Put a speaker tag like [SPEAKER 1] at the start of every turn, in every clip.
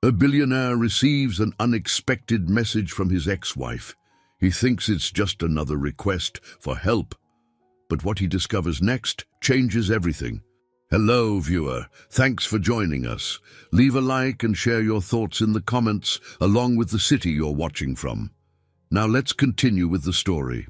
[SPEAKER 1] A billionaire receives an unexpected message from his ex-wife. He thinks it's just another request for help, but what he discovers next changes everything. Hello, viewer. Thanks for joining us. Leave a like and share your thoughts in the comments, along with the city you're watching from. Now let's continue with the story.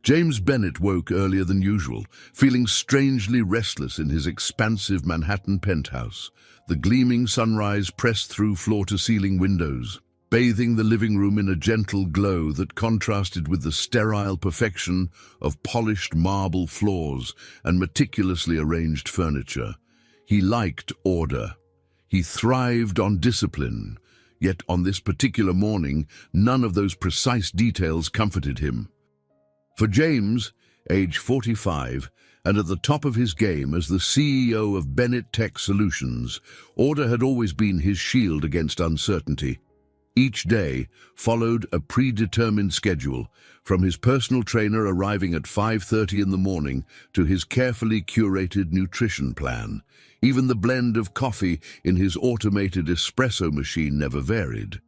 [SPEAKER 1] James Bennet woke earlier than usual, feeling strangely restless in his expansive Manhattan penthouse. The gleaming sunrise pressed through floor-to-ceiling windows, bathing the living room in a gentle glow that contrasted with the sterile perfection of polished marble floors and meticulously arranged furniture. He liked order. He thrived on discipline. Yet on this particular morning, none of those precise details comforted him. For James, age 45, and at the top of his game as the CEO of Bennet Tech Solutions, order had always been his shield against uncertainty. Each day followed a predetermined schedule, from his personal trainer arriving at 5:30 in the morning to his carefully curated nutrition plan. Even the blend of coffee in his automated espresso machine never varied.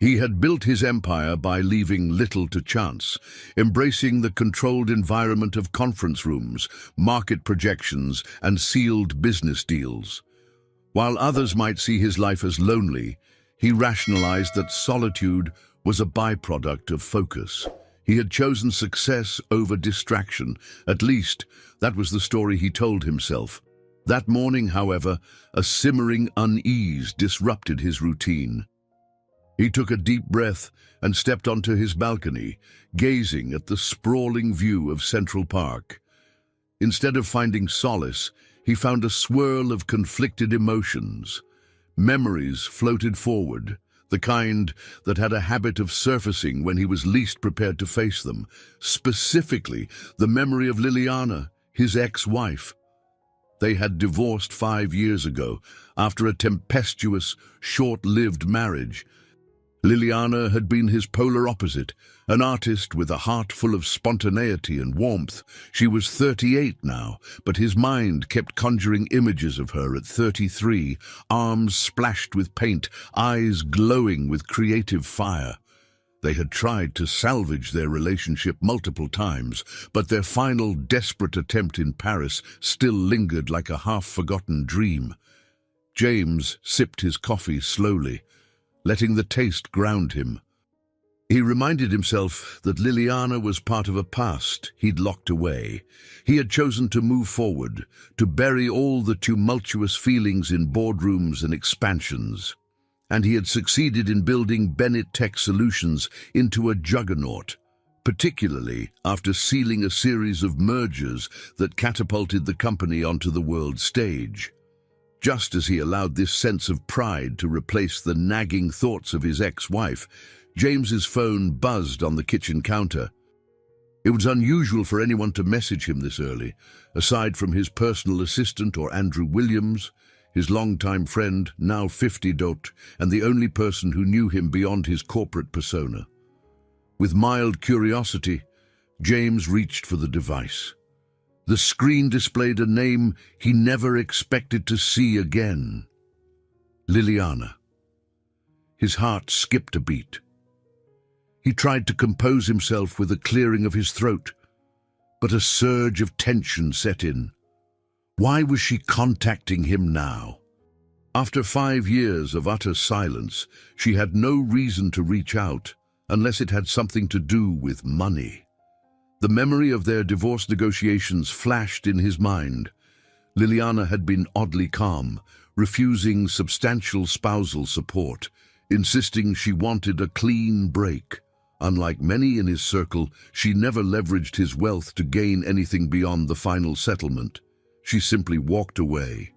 [SPEAKER 1] He had built his empire by leaving little to chance, embracing the controlled environment of conference rooms, market projections, and sealed business deals. While others might see his life as lonely, he rationalized that solitude was a byproduct of focus. He had chosen success over distraction. At least, that was the story he told himself. That morning, however, a simmering unease disrupted his routine. He took a deep breath and stepped onto his balcony, gazing at the sprawling view of Central Park. Instead of finding solace, he found a swirl of conflicted emotions. Memories floated forward, the kind that had a habit of surfacing when he was least prepared to face them. Specifically, the memory of Liliana, his ex-wife. They had divorced 5 years ago, after a tempestuous, short-lived marriage. Liliana had been his polar opposite, an artist with a heart full of spontaneity and warmth. She was 38 now, but his mind kept conjuring images of her at 33, arms splashed with paint, eyes glowing with creative fire. They had tried to salvage their relationship multiple times, but their final desperate attempt in Paris still lingered like a half-forgotten dream. James sipped his coffee slowly, letting the taste ground him. He reminded himself that Liliana was part of a past he'd locked away. He had chosen to move forward, to bury all the tumultuous feelings in boardrooms and expansions. And he had succeeded in building Bennet Tech Solutions into a juggernaut, particularly after sealing a series of mergers that catapulted the company onto the world stage. Just as he allowed this sense of pride to replace the nagging thoughts of his ex-wife, James's phone buzzed on the kitchen counter. It was unusual for anyone to message him this early, aside from his personal assistant or Andrew Williams, his longtime friend, now 50, and the only person who knew him beyond his corporate persona. With mild curiosity, James reached for the device. The screen displayed a name he never expected to see again. Liliana. His heart skipped a beat. He tried to compose himself with a clearing of his throat, but a surge of tension set in. Why was she contacting him now? After 5 years of utter silence, she had no reason to reach out, unless it had something to do with money. The memory of their divorce negotiations flashed in his mind. Liliana had been oddly calm, refusing substantial spousal support, insisting she wanted a clean break. Unlike many in his circle, she never leveraged his wealth to gain anything beyond the final settlement. She simply walked away.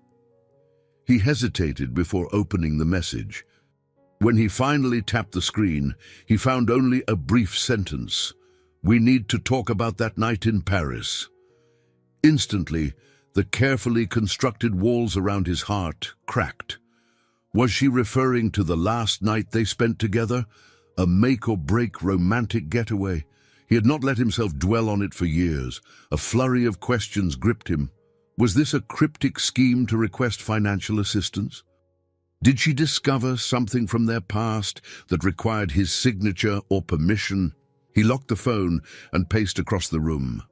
[SPEAKER 1] He hesitated before opening the message. When he finally tapped the screen, he found only a brief sentence. "We need to talk about that night in Paris." Instantly, the carefully constructed walls around his heart cracked. Was she referring to the last night they spent together? A make-or-break romantic getaway? He had not let himself dwell on it for years. A flurry of questions gripped him. Was this a cryptic scheme to request financial assistance? Did she discover something from their past that required his signature or permission? He locked the phone and paced across the room.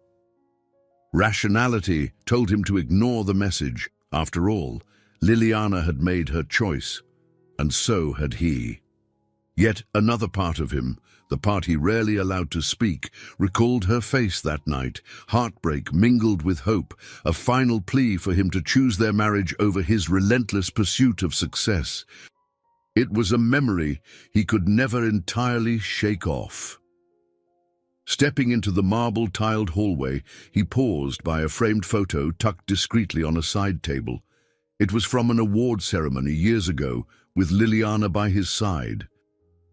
[SPEAKER 1] Rationality told him to ignore the message. After all, Liliana had made her choice, and so had he. Yet another part of him, the part he rarely allowed to speak, recalled her face that night, heartbreak mingled with hope, a final plea for him to choose their marriage over his relentless pursuit of success. It was a memory he could never entirely shake off. Stepping into the marble-tiled hallway, he paused by a framed photo tucked discreetly on a side table. It was from an award ceremony years ago, with Liliana by his side.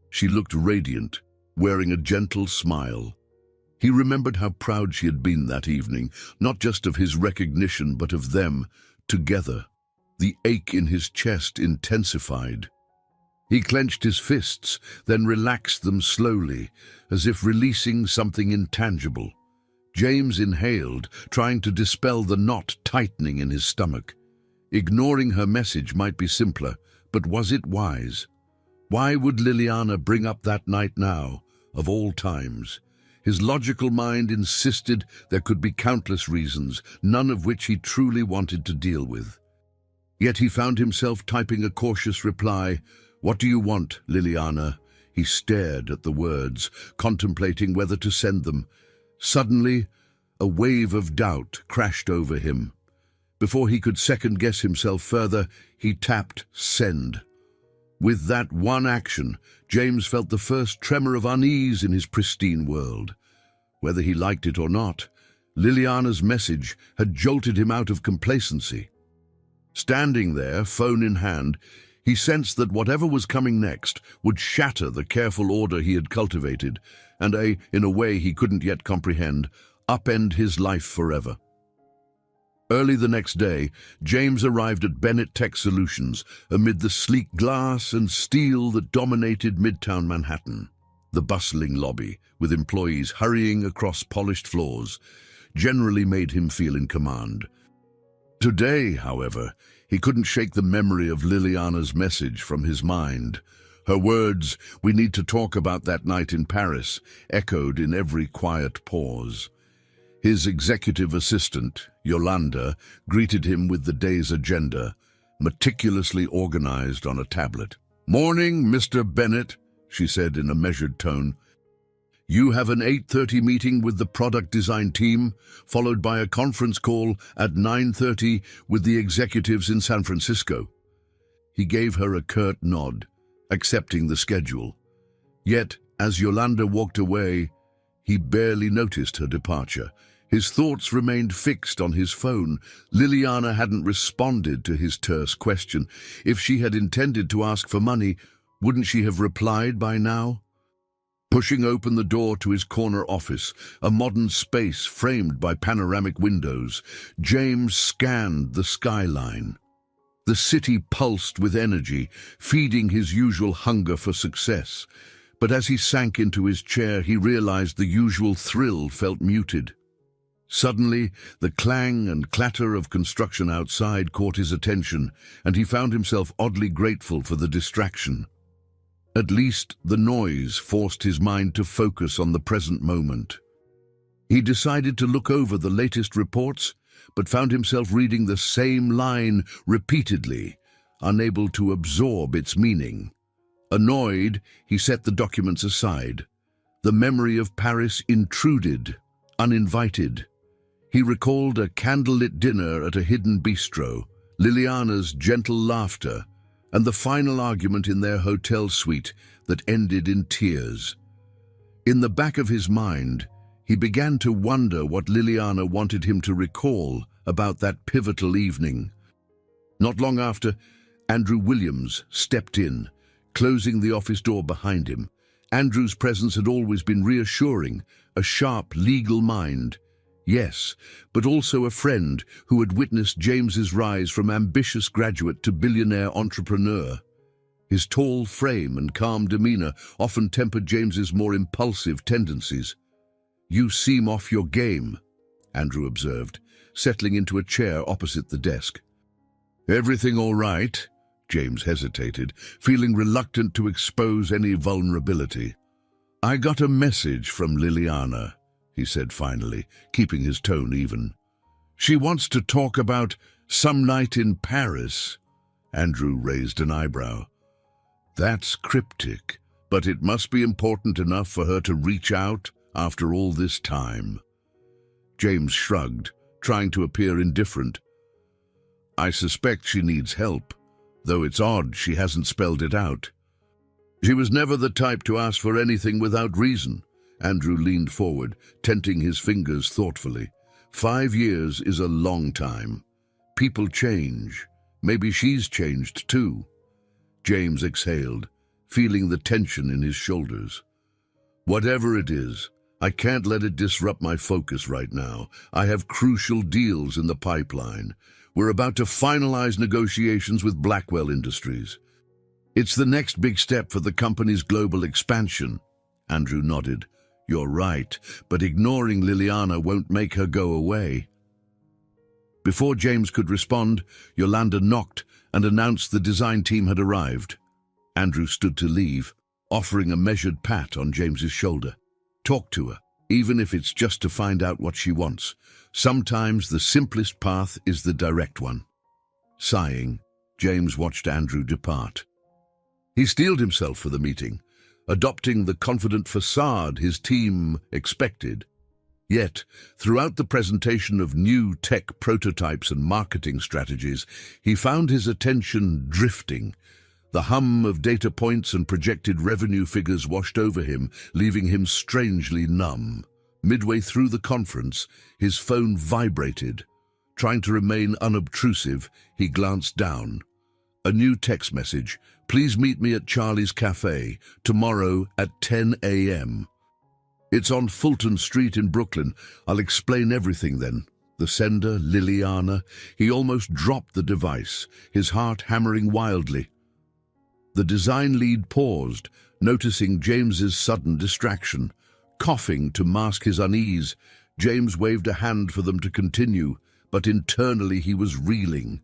[SPEAKER 1] She looked radiant, wearing a gentle smile. He remembered how proud she had been that evening, not just of his recognition, but of them, together. The ache in his chest intensified. He clenched his fists, then relaxed them slowly, as if releasing something intangible. James inhaled, trying to dispel the knot tightening in his stomach. Ignoring her message might be simpler, but was it wise? Why would Liliana bring up that night now, of all times? His logical mind insisted there could be countless reasons, none of which he truly wanted to deal with. Yet he found himself typing a cautious reply. "What do you want, Liliana?" He stared at the words, contemplating whether to send them. Suddenly, a wave of doubt crashed over him. Before he could second-guess himself further, he tapped send. With that one action, James felt the first tremor of unease in his pristine world. Whether he liked it or not, Liliana's message had jolted him out of complacency. Standing there, phone in hand, he sensed that whatever was coming next would shatter the careful order he had cultivated and, in a way he couldn't yet comprehend, upend his life forever. Early the next day, James arrived at Bennett Tech Solutions amid the sleek glass and steel that dominated Midtown Manhattan. The bustling lobby, with employees hurrying across polished floors, generally made him feel in command. Today, however, he couldn't shake the memory of Liliana's message from his mind. Her words, "We need to talk about that night in Paris," echoed in every quiet pause. His executive assistant, Yolanda, greeted him with the day's agenda, meticulously organized on a tablet. "Morning, Mr. Bennett," she said in a measured tone. "You have an 8:30 meeting with the product design team, followed by a conference call at 9:30 with the executives in San Francisco." He gave her a curt nod, accepting the schedule. Yet, as Yolanda walked away, he barely noticed her departure. His thoughts remained fixed on his phone. Liliana hadn't responded to his terse question. If she had intended to ask for money, wouldn't she have replied by now? Pushing open the door to his corner office, a modern space framed by panoramic windows, James scanned the skyline. The city pulsed with energy, feeding his usual hunger for success. But as he sank into his chair, he realized the usual thrill felt muted. Suddenly, the clang and clatter of construction outside caught his attention, and he found himself oddly grateful for the distraction. At least the noise forced his mind to focus on the present moment. He decided to look over the latest reports, but found himself reading the same line repeatedly, unable to absorb its meaning. Annoyed, he set the documents aside. The memory of Paris intruded, uninvited. He recalled a candlelit dinner at a hidden bistro, Liliana's gentle laughter, and the final argument in their hotel suite that ended in tears. In the back of his mind, he began to wonder what Liliana wanted him to recall about that pivotal evening. Not long after, Andrew Williams stepped in, closing the office door behind him. Andrew's presence had always been reassuring, a sharp legal mind. Yes, but also a friend who had witnessed James's rise from ambitious graduate to billionaire entrepreneur. His tall frame and calm demeanor often tempered James's more impulsive tendencies. "You seem off your game," Andrew observed, settling into a chair opposite the desk. "Everything all right?" James hesitated, feeling reluctant to expose any vulnerability. "I got a message from Liliana," he said finally, keeping his tone even. "She wants to talk about some night in Paris." Andrew raised an eyebrow. "That's cryptic, but it must be important enough for her to reach out after all this time." James shrugged, trying to appear indifferent. "I suspect she needs help, though it's odd she hasn't spelled it out." "She was never the type to ask for anything without reason." Andrew leaned forward, tenting his fingers thoughtfully. 5 years is a long time. People change. Maybe she's changed too. James exhaled, feeling the tension in his shoulders. "Whatever it is, I can't let it disrupt my focus right now. I have crucial deals in the pipeline. We're about to finalize negotiations with Blackwell Industries. It's the next big step for the company's global expansion." Andrew nodded. "You're right, but ignoring Liliana won't make her go away." Before James could respond, Yolanda knocked and announced the design team had arrived. Andrew stood to leave, offering a measured pat on James's shoulder. "Talk to her, even if it's just to find out what she wants. Sometimes the simplest path is the direct one." Sighing, James watched Andrew depart. He steeled himself for the meeting, adopting the confident facade his team expected. Yet, throughout the presentation of new tech prototypes and marketing strategies, he found his attention drifting. The hum of data points and projected revenue figures washed over him, leaving him strangely numb. Midway through the conference, his phone vibrated. Trying to remain unobtrusive, he glanced down. A new text message: "Please meet me at Charlie's Cafe, tomorrow at 10 a.m. It's on Fulton Street in Brooklyn. I'll explain everything then." The sender, Liliana, he almost dropped the device, his heart hammering wildly. The design lead paused, noticing James's sudden distraction. Coughing to mask his unease, James waved a hand for them to continue, but internally he was reeling.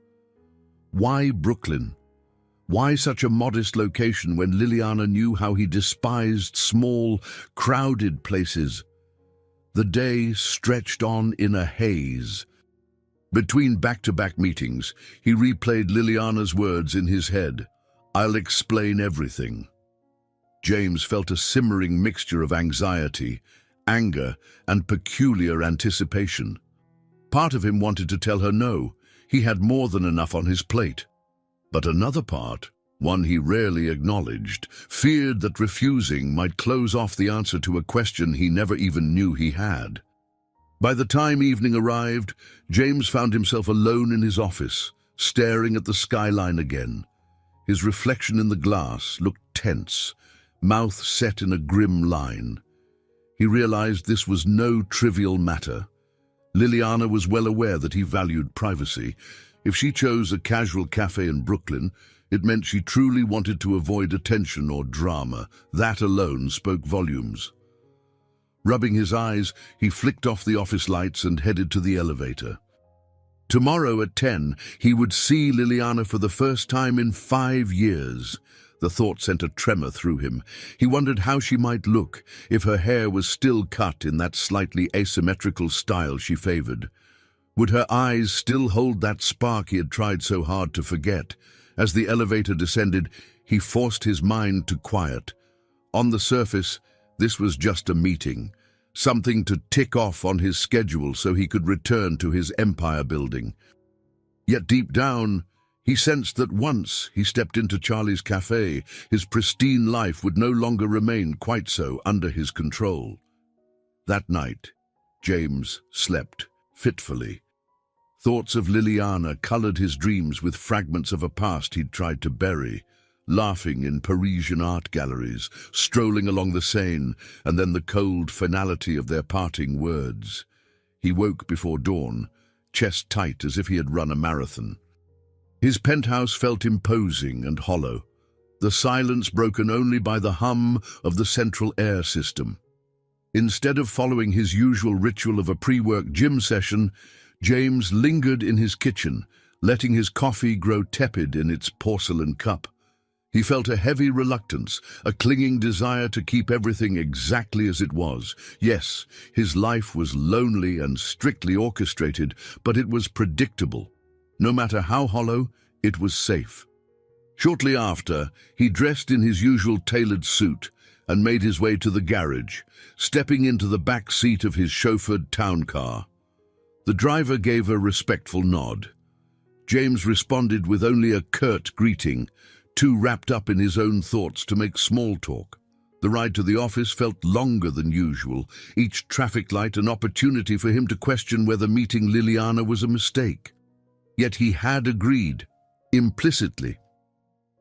[SPEAKER 1] Why Brooklyn? Why such a modest location when Liliana knew how he despised small, crowded places? The day stretched on in a haze. Between back-to-back meetings, he replayed Liliana's words in his head. "I'll explain everything." James felt a simmering mixture of anxiety, anger, and peculiar anticipation. Part of him wanted to tell her no. He had more than enough on his plate. But another part, one he rarely acknowledged, feared that refusing might close off the answer to a question he never even knew he had. By the time evening arrived, James found himself alone in his office, staring at the skyline again. His reflection in the glass looked tense, mouth set in a grim line. He realized this was no trivial matter. Liliana was well aware that he valued privacy. If she chose a casual cafe in Brooklyn, it meant she truly wanted to avoid attention or drama. That alone spoke volumes. Rubbing his eyes, he flicked off the office lights and headed to the elevator. Tomorrow at 10, he would see Liliana for the first time in 5 years. The thought sent a tremor through him. He wondered how she might look, if her hair was still cut in that slightly asymmetrical style she favored. Would her eyes still hold that spark he had tried so hard to forget? As the elevator descended, he forced his mind to quiet. On the surface, this was just a meeting, something to tick off on his schedule so he could return to his empire building. Yet deep down, he sensed that once he stepped into Charlie's Cafe, his pristine life would no longer remain quite so under his control. That night, James slept fitfully. Thoughts of Liliana colored his dreams with fragments of a past he'd tried to bury, laughing in Parisian art galleries, strolling along the Seine, and then the cold finality of their parting words. He woke before dawn, chest tight as if he had run a marathon. His penthouse felt imposing and hollow, the silence broken only by the hum of the central air system. Instead of following his usual ritual of a pre-work gym session, James lingered in his kitchen, letting his coffee grow tepid in its porcelain cup. He felt a heavy reluctance, a clinging desire to keep everything exactly as it was. Yes, his life was lonely and strictly orchestrated, but it was predictable. No matter how hollow, it was safe. Shortly after, he dressed in his usual tailored suit and made his way to the garage, stepping into the back seat of his chauffeured town car. The driver gave a respectful nod. James responded with only a curt greeting, too wrapped up in his own thoughts to make small talk. The ride to the office felt longer than usual, each traffic light an opportunity for him to question whether meeting Liliana was a mistake. Yet he had agreed, implicitly.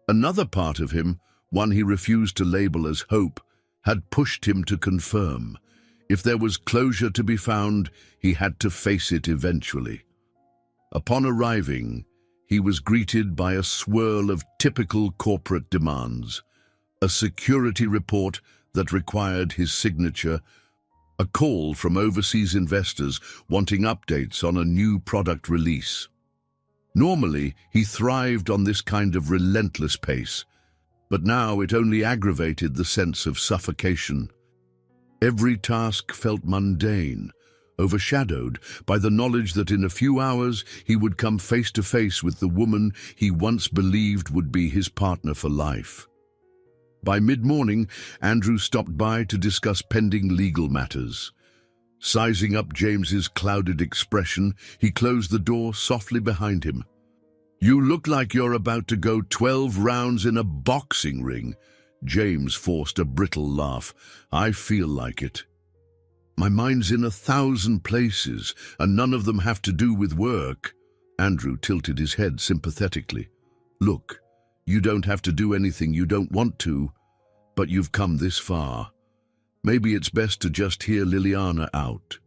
[SPEAKER 1] Another part of him, one he refused to label as hope, had pushed him to confirm. If there was closure to be found, he had to face it eventually. Upon arriving, he was greeted by a swirl of typical corporate demands. A security report that required his signature, a call from overseas investors wanting updates on a new product release. Normally, he thrived on this kind of relentless pace, but now it only aggravated the sense of suffocation. Every task felt mundane, overshadowed by the knowledge that in a few hours he would come face to face with the woman he once believed would be his partner for life. By mid-morning, Andrew stopped by to discuss pending legal matters. Sizing up James's clouded expression, he closed the door softly behind him. "You look like you're about to go 12 rounds in a boxing ring." James forced a brittle laugh. "I feel like it. My mind's in 1,000 places, and none of them have to do with work." Andrew tilted his head sympathetically. "Look, you don't have to do anything you don't want to, but you've come this far. Maybe it's best to just hear Liliana out."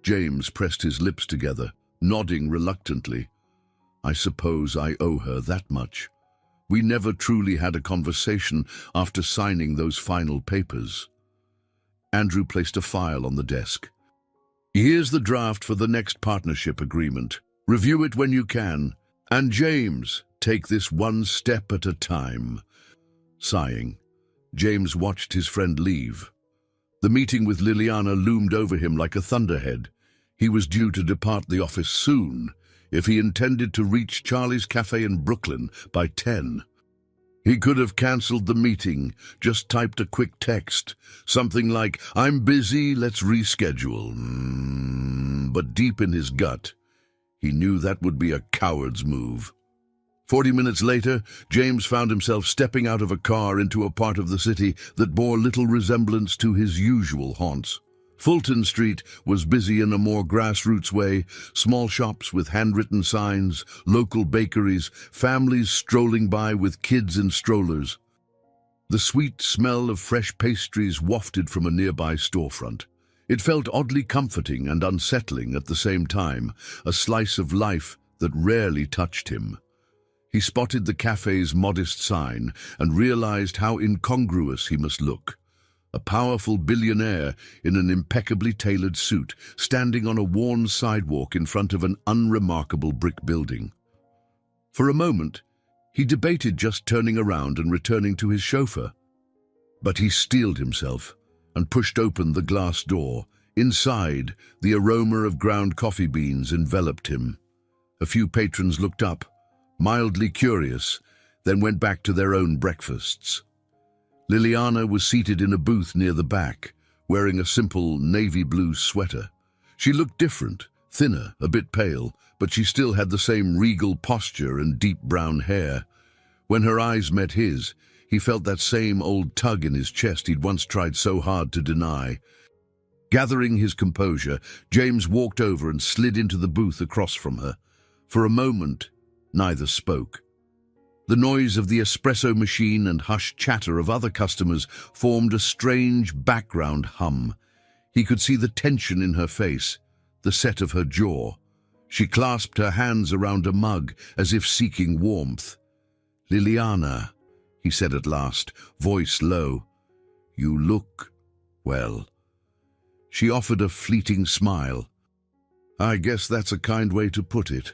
[SPEAKER 1] James pressed his lips together, nodding reluctantly. "I suppose I owe her that much. We never truly had a conversation after signing those final papers." Andrew placed a file on the desk. "Here's the draft for the next partnership agreement. Review it when you can. And James, take this one step at a time." Sighing, James watched his friend leave. The meeting with Liliana loomed over him like a thunderhead. He was due to depart the office soon, if he intended to reach Charlie's Cafe in Brooklyn by 10. He could have cancelled the meeting, just typed a quick text, something like, "I'm busy, let's reschedule." But deep in his gut, he knew that would be a coward's move. 40 minutes later, James found himself stepping out of a car into a part of the city that bore little resemblance to his usual haunts. Fulton Street was busy in a more grassroots way, small shops with handwritten signs, local bakeries, families strolling by with kids in strollers. The sweet smell of fresh pastries wafted from a nearby storefront. It felt oddly comforting and unsettling at the same time, a slice of life that rarely touched him. He spotted the cafe's modest sign and realized how incongruous he must look. A powerful billionaire in an impeccably tailored suit, standing on a worn sidewalk in front of an unremarkable brick building. For a moment, he debated just turning around and returning to his chauffeur. But he steeled himself and pushed open the glass door. Inside, the aroma of ground coffee beans enveloped him. A few patrons looked up, mildly curious, then went back to their own breakfasts. Liliana was seated in a booth near the back, wearing a simple navy blue sweater. She looked different, thinner, a bit pale, but she still had the same regal posture and deep brown hair. When her eyes met his, he felt that same old tug in his chest he'd once tried so hard to deny. Gathering his composure, James walked over and slid into the booth across from her. For a moment, neither spoke. The noise of the espresso machine and hushed chatter of other customers formed a strange background hum. He could see the tension in her face, the set of her jaw. She clasped her hands around a mug as if seeking warmth. "Liliana," he said at last, voice low, "you look well." She offered a fleeting smile. "I guess that's a kind way to put it.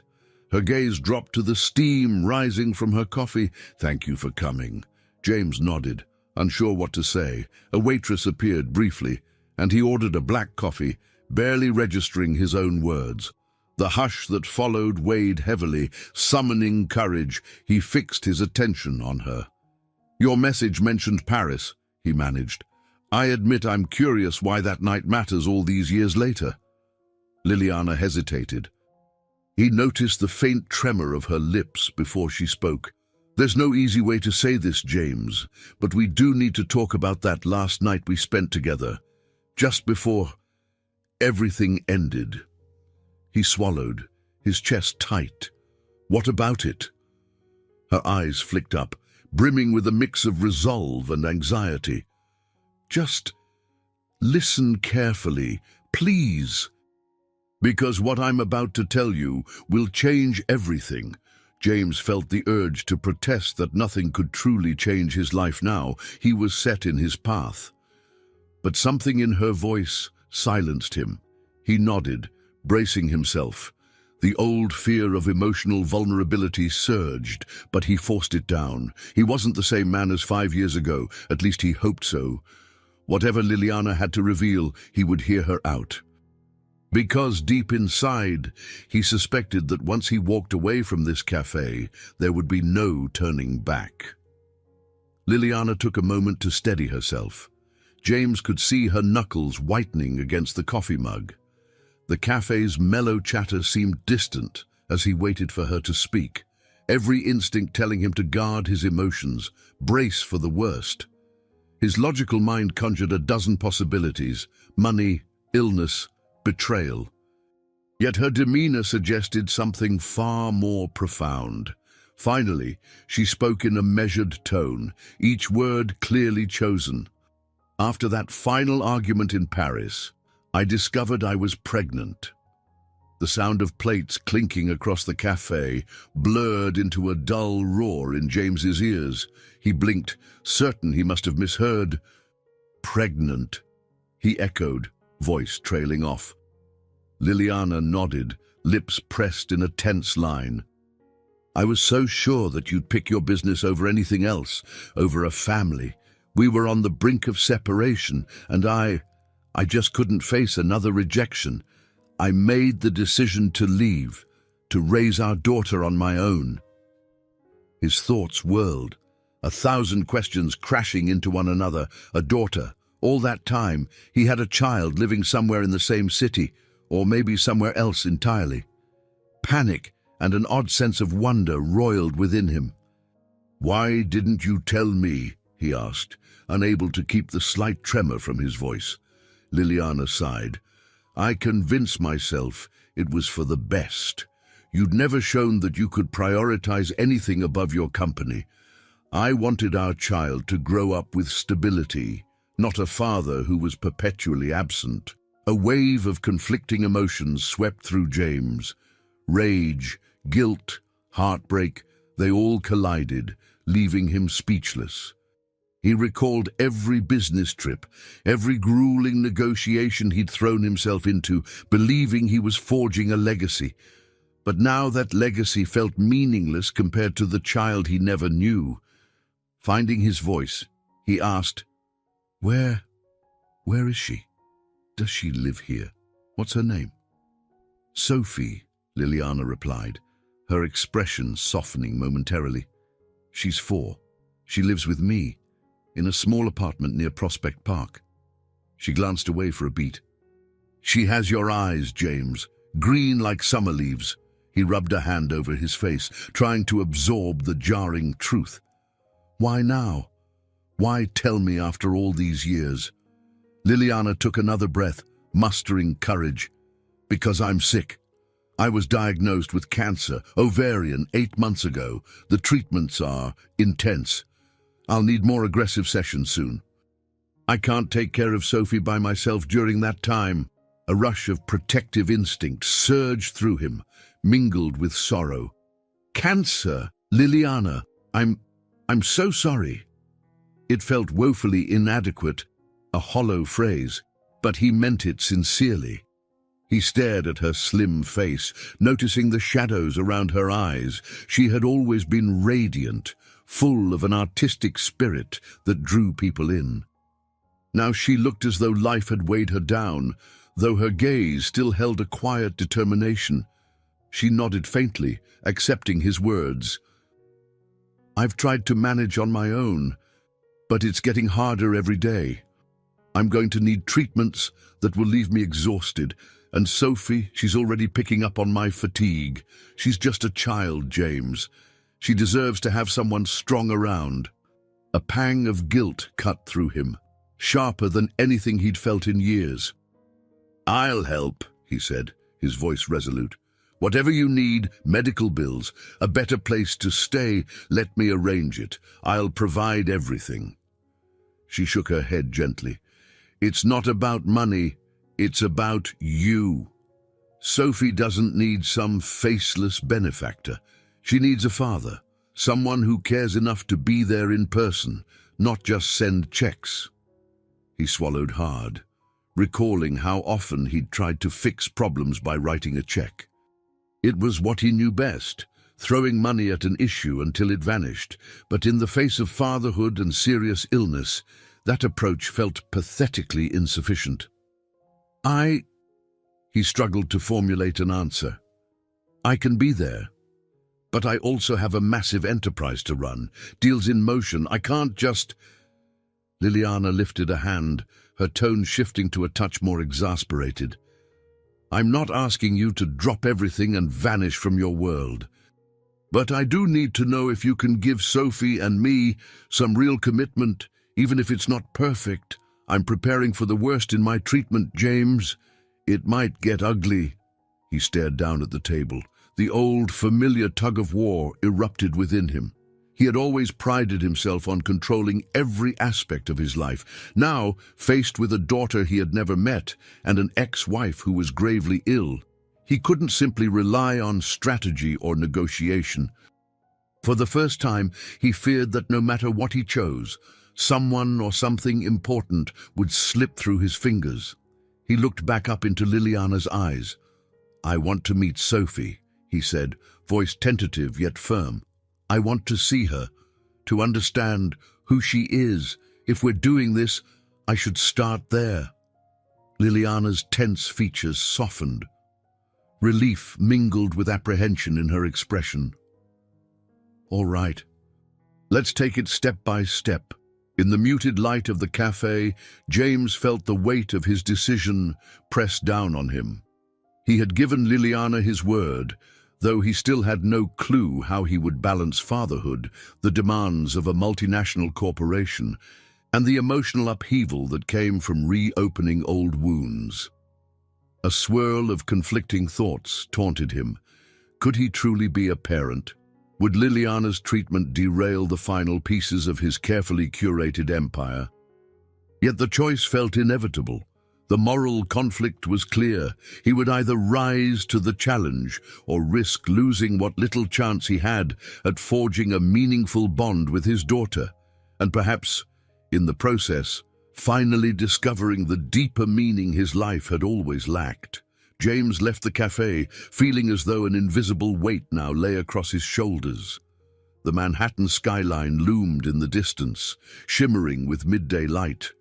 [SPEAKER 1] Her gaze dropped to the steam rising from her coffee. "Thank you for coming." James nodded, unsure what to say. A waitress appeared briefly, and he ordered a black coffee, barely registering his own words. The hush that followed weighed heavily. Summoning courage, he fixed his attention on her. "Your message mentioned Paris," he managed. "I admit I'm curious why that night matters all these years later." Liliana hesitated. He noticed the faint tremor of her lips before she spoke. "There's no easy way to say this, James, but we do need to talk about that last night we spent together, just before everything ended." He swallowed, his chest tight. "What about it?" Her eyes flicked up, brimming with a mix of resolve and anxiety. "Just listen carefully, please. Because what I'm about to tell you will change everything." James felt the urge to protest that nothing could truly change his life now. He was set in his path. But something in her voice silenced him. He nodded, bracing himself. The old fear of emotional vulnerability surged, but he forced it down. He wasn't the same man as 5 years ago, at least he hoped so. Whatever Liliana had to reveal, he would hear her out. Because deep inside, he suspected that once he walked away from this cafe, there would be no turning back. Liliana took a moment to steady herself. James could see her knuckles whitening against the coffee mug. The cafe's mellow chatter seemed distant as he waited for her to speak, every instinct telling him to guard his emotions, brace for the worst. His logical mind conjured a dozen possibilities: money, illness, betrayal. Yet her demeanor suggested something far more profound. Finally, she spoke in a measured tone, each word clearly chosen. "After that final argument in Paris, I discovered I was pregnant." The sound of plates clinking across the cafe blurred into a dull roar in James's ears. He blinked, certain he must have misheard. "Pregnant," he echoed, voice trailing off. Liliana nodded, lips pressed in a tense line. "I was so sure that you'd pick your business over anything else, over a family. We were on the brink of separation, and I just couldn't face another rejection. I made the decision to leave, to raise our daughter on my own." His thoughts whirled, 1,000 questions crashing into one another. A daughter. All that time, he had a child living somewhere in the same city, or maybe somewhere else entirely. Panic and an odd sense of wonder roiled within him. "Why didn't you tell me?" he asked, unable to keep the slight tremor from his voice. Liliana sighed. "I convinced myself it was for the best. You'd never shown that you could prioritize anything above your company. I wanted our child to grow up with stability, not a father who was perpetually absent." A wave of conflicting emotions swept through James. Rage, guilt, heartbreak, they all collided, leaving him speechless. He recalled every business trip, every grueling negotiation he'd thrown himself into, believing he was forging a legacy. But now that legacy felt meaningless compared to the child he never knew. Finding his voice, he asked, Where is she? Does she live here? What's her name?" "Sophie," Liliana replied, her expression softening momentarily. "She's 4. She lives with me, in a small apartment near Prospect Park." She glanced away for a beat. "She has your eyes, James, green like summer leaves." He rubbed a hand over his face, trying to absorb the jarring truth. "Why now? Why tell me after all these years?" Liliana took another breath, mustering courage. "Because I'm sick. I was diagnosed with cancer, ovarian, 8 months ago. The treatments are intense. I'll need more aggressive sessions soon. I can't take care of Sophie by myself during that time." A rush of protective instinct surged through him, mingled with sorrow. "Cancer, Liliana, I'm so sorry." It felt woefully inadequate, a hollow phrase, but he meant it sincerely. He stared at her slim face, noticing the shadows around her eyes. She had always been radiant, full of an artistic spirit that drew people in. Now she looked as though life had weighed her down, though her gaze still held a quiet determination. She nodded faintly, accepting his words. "I've tried to manage on my own, but it's getting harder every day. I'm going to need treatments that will leave me exhausted. And Sophie, she's already picking up on my fatigue. She's just a child, James. She deserves to have someone strong around." A pang of guilt cut through him, sharper than anything he'd felt in years. "I'll help," he said, his voice resolute. "Whatever you need, medical bills, a better place to stay, let me arrange it. I'll provide everything." She shook her head gently. "It's not about money. It's about you. Sophie doesn't need some faceless benefactor. She needs a father, someone who cares enough to be there in person, not just send checks." He swallowed hard, recalling how often he'd tried to fix problems by writing a check. It was what he knew best, throwing money at an issue until it vanished. But in the face of fatherhood and serious illness, that approach felt pathetically insufficient. He struggled to formulate an answer. "I can be there, but I also have a massive enterprise to run, deals in motion. I can't just—" Liliana lifted a hand, her tone shifting to a touch more exasperated. "I'm not asking you to drop everything and vanish from your world. But I do need to know if you can give Sophie and me some real commitment, even if it's not perfect. I'm preparing for the worst in my treatment, James. It might get ugly." He stared down at the table. The old, familiar tug-of-war erupted within him. He had always prided himself on controlling every aspect of his life. Now, faced with a daughter he had never met and an ex-wife who was gravely ill, he couldn't simply rely on strategy or negotiation. For the first time, he feared that no matter what he chose, someone or something important would slip through his fingers. He looked back up into Liliana's eyes. "I want to meet Sophie," he said, voice tentative yet firm. "I want to see her, to understand who she is. If we're doing this, I should start there." Liliana's tense features softened. Relief mingled with apprehension in her expression. "All right. Let's take it step by step." In the muted light of the cafe, James felt the weight of his decision press down on him. He had given Liliana his word, though he still had no clue how he would balance fatherhood, the demands of a multinational corporation, and the emotional upheaval that came from reopening old wounds. A swirl of conflicting thoughts taunted him. Could he truly be a parent? Would Liliana's treatment derail the final pieces of his carefully curated empire? Yet the choice felt inevitable. The moral conflict was clear. He would either rise to the challenge or risk losing what little chance he had at forging a meaningful bond with his daughter, and perhaps, in the process, finally discovering the deeper meaning his life had always lacked. James left the cafe, feeling as though an invisible weight now lay across his shoulders. The Manhattan skyline loomed in the distance, shimmering with midday light.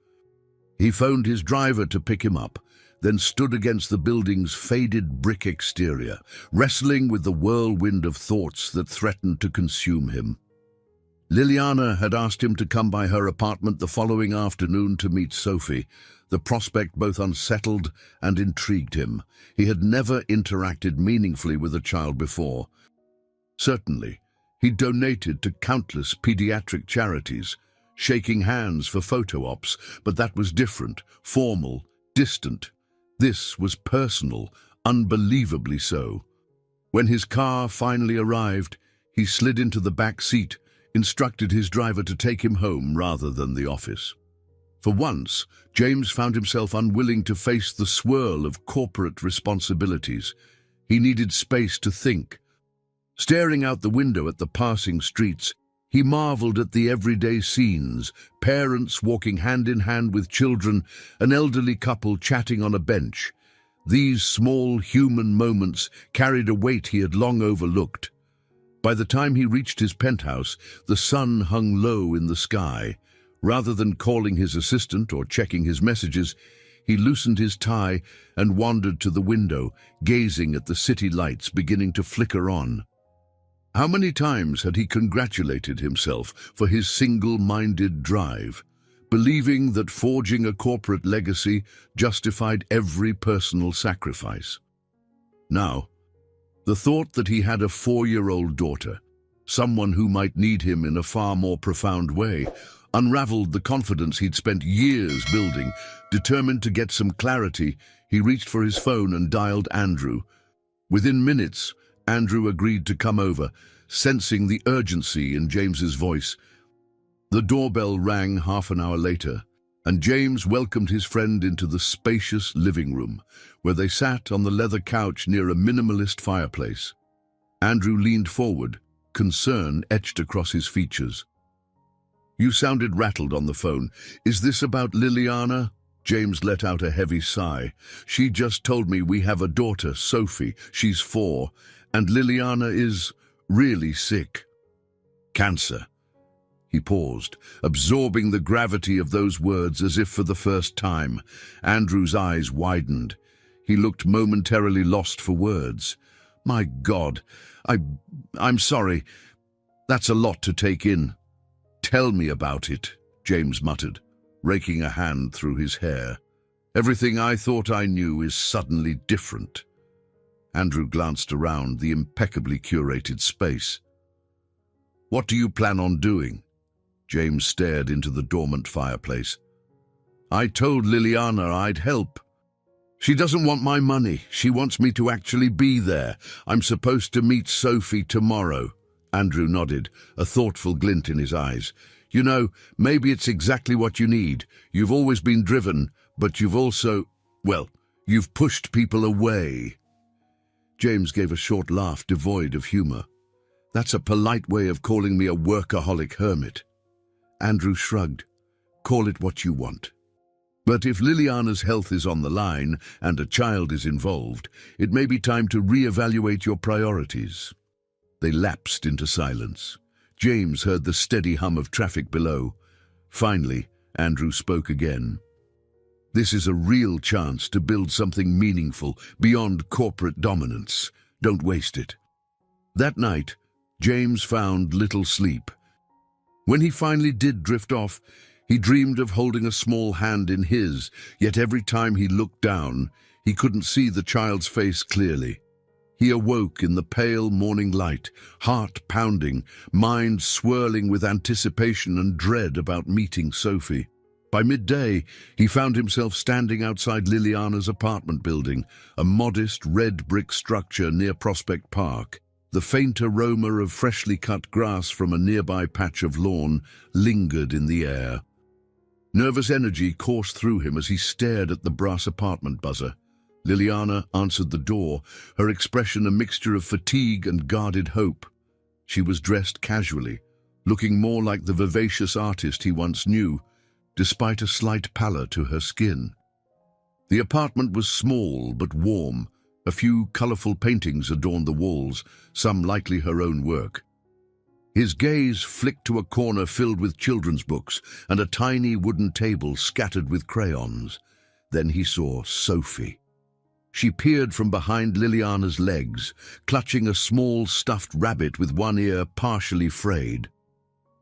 [SPEAKER 1] He phoned his driver to pick him up, then stood against the building's faded brick exterior, wrestling with the whirlwind of thoughts that threatened to consume him. Liliana had asked him to come by her apartment the following afternoon to meet Sophie. The prospect both unsettled and intrigued him. He had never interacted meaningfully with a child before. Certainly, he donated to countless pediatric charities, shaking hands for photo ops, but that was different, formal, distant. This was personal, unbelievably so. When his car finally arrived, he slid into the back seat, instructed his driver to take him home rather than the office. For once, James found himself unwilling to face the swirl of corporate responsibilities. He needed space to think. Staring out the window at the passing streets, he marveled at the everyday scenes: parents walking hand in hand with children, an elderly couple chatting on a bench. These small human moments carried a weight he had long overlooked. By the time he reached his penthouse, the sun hung low in the sky. Rather than calling his assistant or checking his messages, he loosened his tie and wandered to the window, gazing at the city lights beginning to flicker on. How many times had he congratulated himself for his single-minded drive, believing that forging a corporate legacy justified every personal sacrifice? Now, the thought that he had a 4-year-old daughter, someone who might need him in a far more profound way, unraveled the confidence he'd spent years building. Determined to get some clarity, he reached for his phone and dialed Andrew. Within minutes, Andrew agreed to come over, sensing the urgency in James's voice. The doorbell rang half an hour later, and James welcomed his friend into the spacious living room, where they sat on the leather couch near a minimalist fireplace. Andrew leaned forward, concern etched across his features. "You sounded rattled on the phone. Is this about Liliana?" James let out a heavy sigh. "She just told me we have a daughter, Sophie. She's 4, and Liliana is really sick. Cancer." He paused, absorbing the gravity of those words as if for the first time. Andrew's eyes widened. He looked momentarily lost for words. "My God, I'm sorry. That's a lot to take in." "Tell me about it," James muttered, raking a hand through his hair. "Everything I thought I knew is suddenly different." Andrew glanced around the impeccably curated space. "What do you plan on doing?" James stared into the dormant fireplace. "I told Liliana I'd help. She doesn't want my money. She wants me to actually be there. I'm supposed to meet Sophie tomorrow." Andrew nodded, a thoughtful glint in his eyes. "You know, maybe it's exactly what you need. You've always been driven, but you've also, well, you've pushed people away." James gave a short laugh devoid of humor. "That's a polite way of calling me a workaholic hermit." Andrew shrugged. "Call it what you want. But if Liliana's health is on the line and a child is involved, it may be time to reevaluate your priorities." They lapsed into silence. James heard the steady hum of traffic below. Finally, Andrew spoke again. "This is a real chance to build something meaningful beyond corporate dominance. Don't waste it." That night, James found little sleep. When he finally did drift off, he dreamed of holding a small hand in his, yet every time he looked down, he couldn't see the child's face clearly. He awoke in the pale morning light, heart pounding, mind swirling with anticipation and dread about meeting Sophie. By midday, he found himself standing outside Liliana's apartment building, a modest red brick structure near Prospect Park. The faint aroma of freshly cut grass from a nearby patch of lawn lingered in the air. Nervous energy coursed through him as he stared at the brass apartment buzzer. Liliana answered the door, her expression a mixture of fatigue and guarded hope. She was dressed casually, looking more like the vivacious artist he once knew, despite a slight pallor to her skin. The apartment was small but warm. A few colorful paintings adorned the walls, some likely her own work. His gaze flicked to a corner filled with children's books and a tiny wooden table scattered with crayons. Then he saw Sophie. She peered from behind Liliana's legs, clutching a small stuffed rabbit with one ear partially frayed.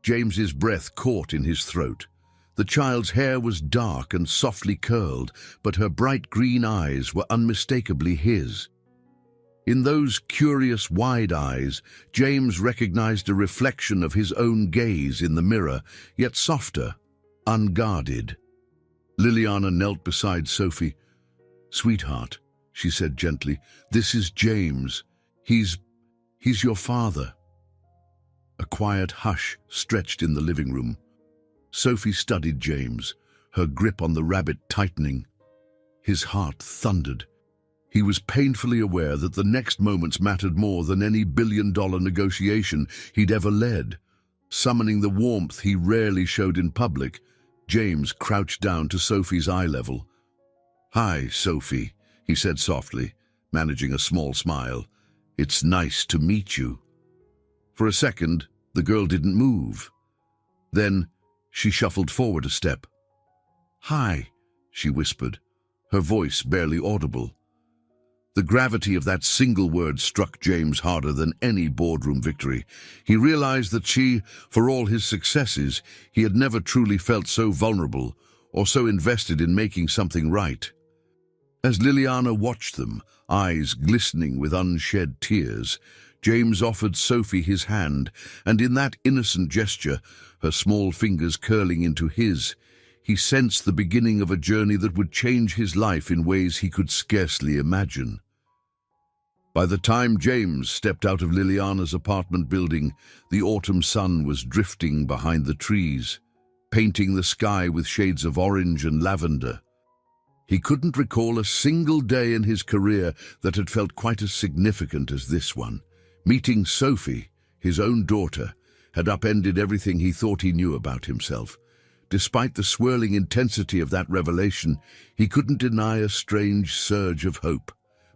[SPEAKER 1] James's breath caught in his throat. The child's hair was dark and softly curled, but her bright green eyes were unmistakably his. In those curious wide eyes, James recognized a reflection of his own gaze in the mirror, yet softer, unguarded. Liliana knelt beside Sophie. "Sweetheart," she said gently, "this is James. He's your father." A quiet hush stretched in the living room. Sophie studied James, her grip on the rabbit tightening. His heart thundered. He was painfully aware that the next moments mattered more than any billion-dollar negotiation he'd ever led. Summoning the warmth he rarely showed in public, James crouched down to Sophie's eye level. "Hi, Sophie," he said softly, managing a small smile. "It's nice to meet you." For a second, the girl didn't move. Then she shuffled forward a step. "Hi," she whispered, her voice barely audible. The gravity of that single word struck James harder than any boardroom victory. He realized that she, for all his successes, he had never truly felt so vulnerable or so invested in making something right. As Liliana watched them, eyes glistening with unshed tears, James offered Sophie his hand, and in that innocent gesture, her small fingers curling into his, he sensed the beginning of a journey that would change his life in ways he could scarcely imagine. By the time James stepped out of Liliana's apartment building, the autumn sun was drifting behind the trees, painting the sky with shades of orange and lavender. He couldn't recall a single day in his career that had felt quite as significant as this one. Meeting Sophie, his own daughter, had upended everything he thought he knew about himself. Despite the swirling intensity of that revelation, he couldn't deny a strange surge of hope.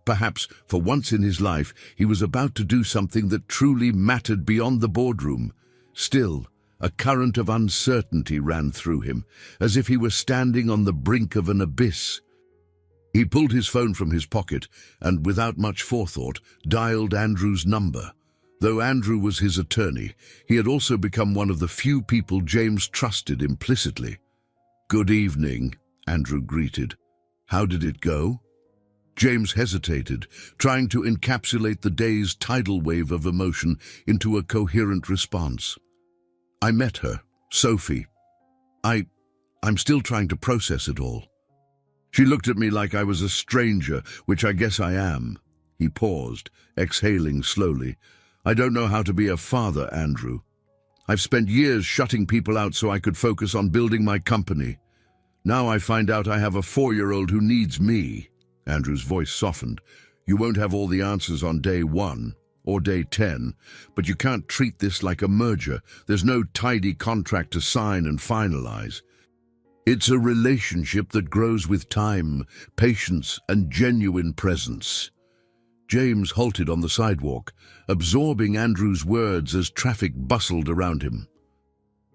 [SPEAKER 1] Perhaps, for once in his life, he was about to do something that truly mattered beyond the boardroom. Still, a current of uncertainty ran through him, as if he were standing on the brink of an abyss. He pulled his phone from his pocket and, without much forethought, dialed Andrew's number. Though Andrew was his attorney, he had also become one of the few people James trusted implicitly. "Good evening," Andrew greeted. "How did it go?" James hesitated, trying to encapsulate the day's tidal wave of emotion into a coherent response. "I met her, Sophie. I'm still trying to process it all. She looked at me like I was a stranger, which I guess I am." He paused, exhaling slowly. "I don't know how to be a father, Andrew. I've spent years shutting people out so I could focus on building my company. Now I find out I have a 4-year-old who needs me." Andrew's voice softened. "You won't have all the answers on day 1 or day 10, but you can't treat this like a merger. There's no tidy contract to sign and finalize. It's a relationship that grows with time, patience, and genuine presence." James halted on the sidewalk, absorbing Andrew's words as traffic bustled around him.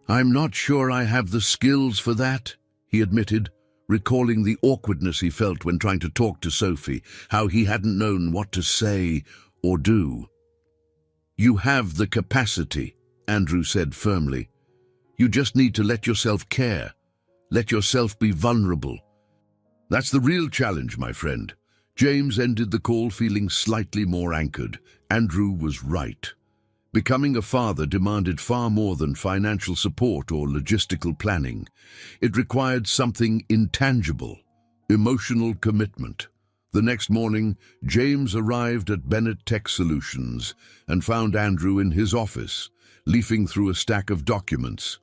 [SPEAKER 1] "I'm not sure I have the skills for that," he admitted, recalling the awkwardness he felt when trying to talk to Sophie, how he hadn't known what to say or do. "You have the capacity," Andrew said firmly. "You just need to let yourself care. Let yourself be vulnerable. That's the real challenge, my friend." James ended the call feeling slightly more anchored. Andrew was right. Becoming a father demanded far more than financial support or logistical planning. It required something intangible, emotional commitment. The next morning, James arrived at Bennett Tech Solutions and found Andrew in his office, leafing through a stack of documents.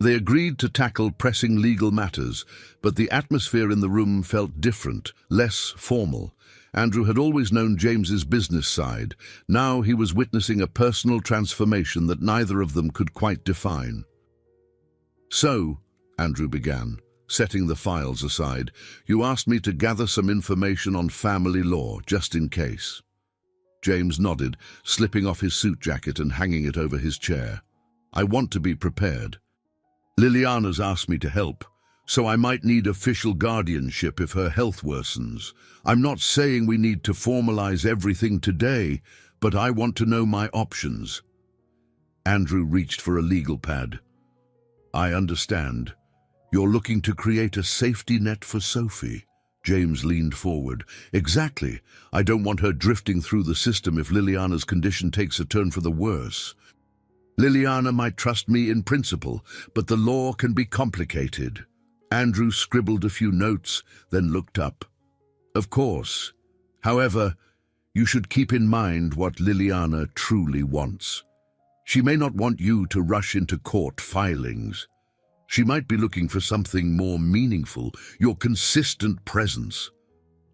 [SPEAKER 1] They agreed to tackle pressing legal matters, but the atmosphere in the room felt different, less formal. Andrew had always known James's business side. Now he was witnessing a personal transformation that neither of them could quite define. "So," Andrew began, setting the files aside, "you asked me to gather some information on family law, just in case." James nodded, slipping off his suit jacket and hanging it over his chair. "I want to be prepared. Liliana's asked me to help, so I might need official guardianship if her health worsens. I'm not saying we need to formalize everything today, but I want to know my options." Andrew reached for a legal pad. "I understand. You're looking to create a safety net for Sophie." James leaned forward. "Exactly. I don't want her drifting through the system if Liliana's condition takes a turn for the worse. Liliana might trust me in principle, but the law can be complicated." Andrew scribbled a few notes, then looked up. "Of course. However, you should keep in mind what Liliana truly wants. She may not want you to rush into court filings. She might be looking for something more meaningful, your consistent presence."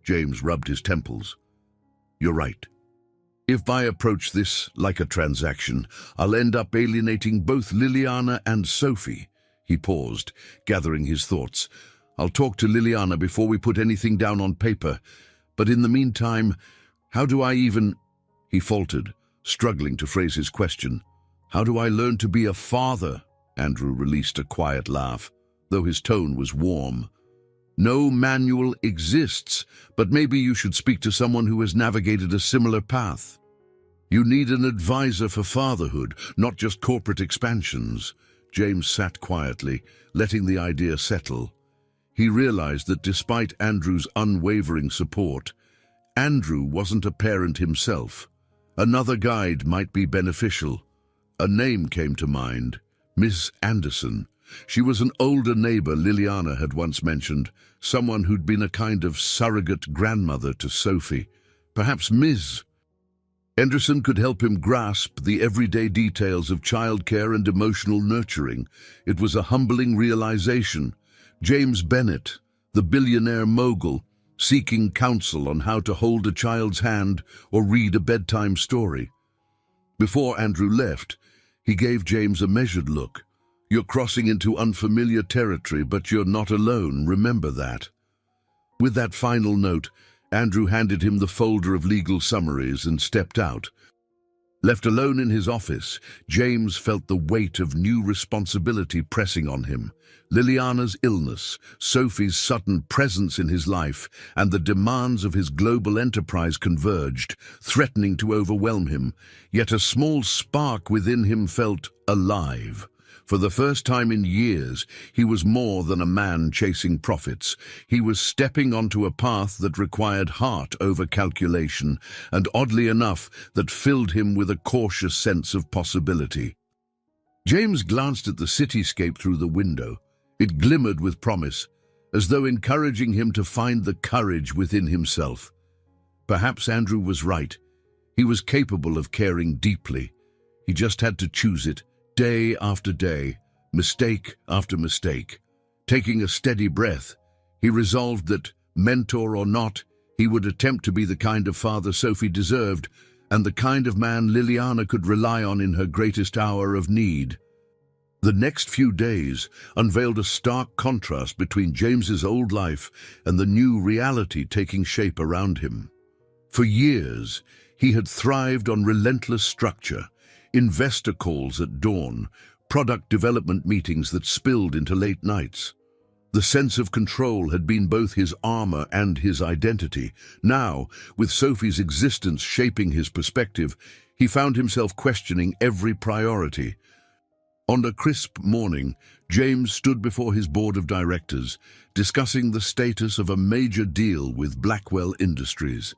[SPEAKER 1] James rubbed his temples. "You're right. If I approach this like a transaction, I'll end up alienating both Liliana and Sophie." He paused, gathering his thoughts. "I'll talk to Liliana before we put anything down on paper, But in the meantime, how do I even... He faltered, struggling to phrase his question. How do I learn to be a father? Andrew released a quiet laugh, though his tone was warm. No manual exists, but maybe you should speak to someone who has navigated a similar path. You need an advisor for fatherhood, not just corporate expansions. James sat quietly, letting the idea settle. He realized that despite Andrew's unwavering support, Andrew wasn't a parent himself. Another guide might be beneficial. A name came to mind, Miss Anderson. She was an older neighbor Liliana had once mentioned, someone who'd been a kind of surrogate grandmother to Sophie. Perhaps Ms. Anderson could help him grasp the everyday details of childcare and emotional nurturing. It was a humbling realization. James Bennett, the billionaire mogul, seeking counsel on how to hold a child's hand or read a bedtime story. Before Andrew left, he gave James a measured look. You're crossing into unfamiliar territory, but you're not alone, remember that. With that final note, Andrew handed him the folder of legal summaries and stepped out. Left alone in his office, James felt the weight of new responsibility pressing on him. Liliana's illness, Sophie's sudden presence in his life, and the demands of his global enterprise converged, threatening to overwhelm him. Yet a small spark within him felt alive. For the first time in years, he was more than a man chasing profits. He was stepping onto a path that required heart over calculation, and oddly enough, that filled him with a cautious sense of possibility. James glanced at the cityscape through the window. It glimmered with promise, as though encouraging him to find the courage within himself. Perhaps Andrew was right. He was capable of caring deeply. He just had to choose it. Day after day, mistake after mistake. Taking a steady breath, he resolved that, mentor or not, he would attempt to be the kind of father Sophie deserved, and the kind of man Liliana could rely on in her greatest hour of need. The next few days unveiled a stark contrast between James's old life and the new reality taking shape around him. For years, he had thrived on relentless structure, investor calls at dawn, product development meetings that spilled into late nights. The sense of control had been both his armor and his identity. Now, with Sophie's existence shaping his perspective, he found himself questioning every priority. On a crisp morning, James stood before his board of directors, discussing the status of a major deal with Blackwell Industries.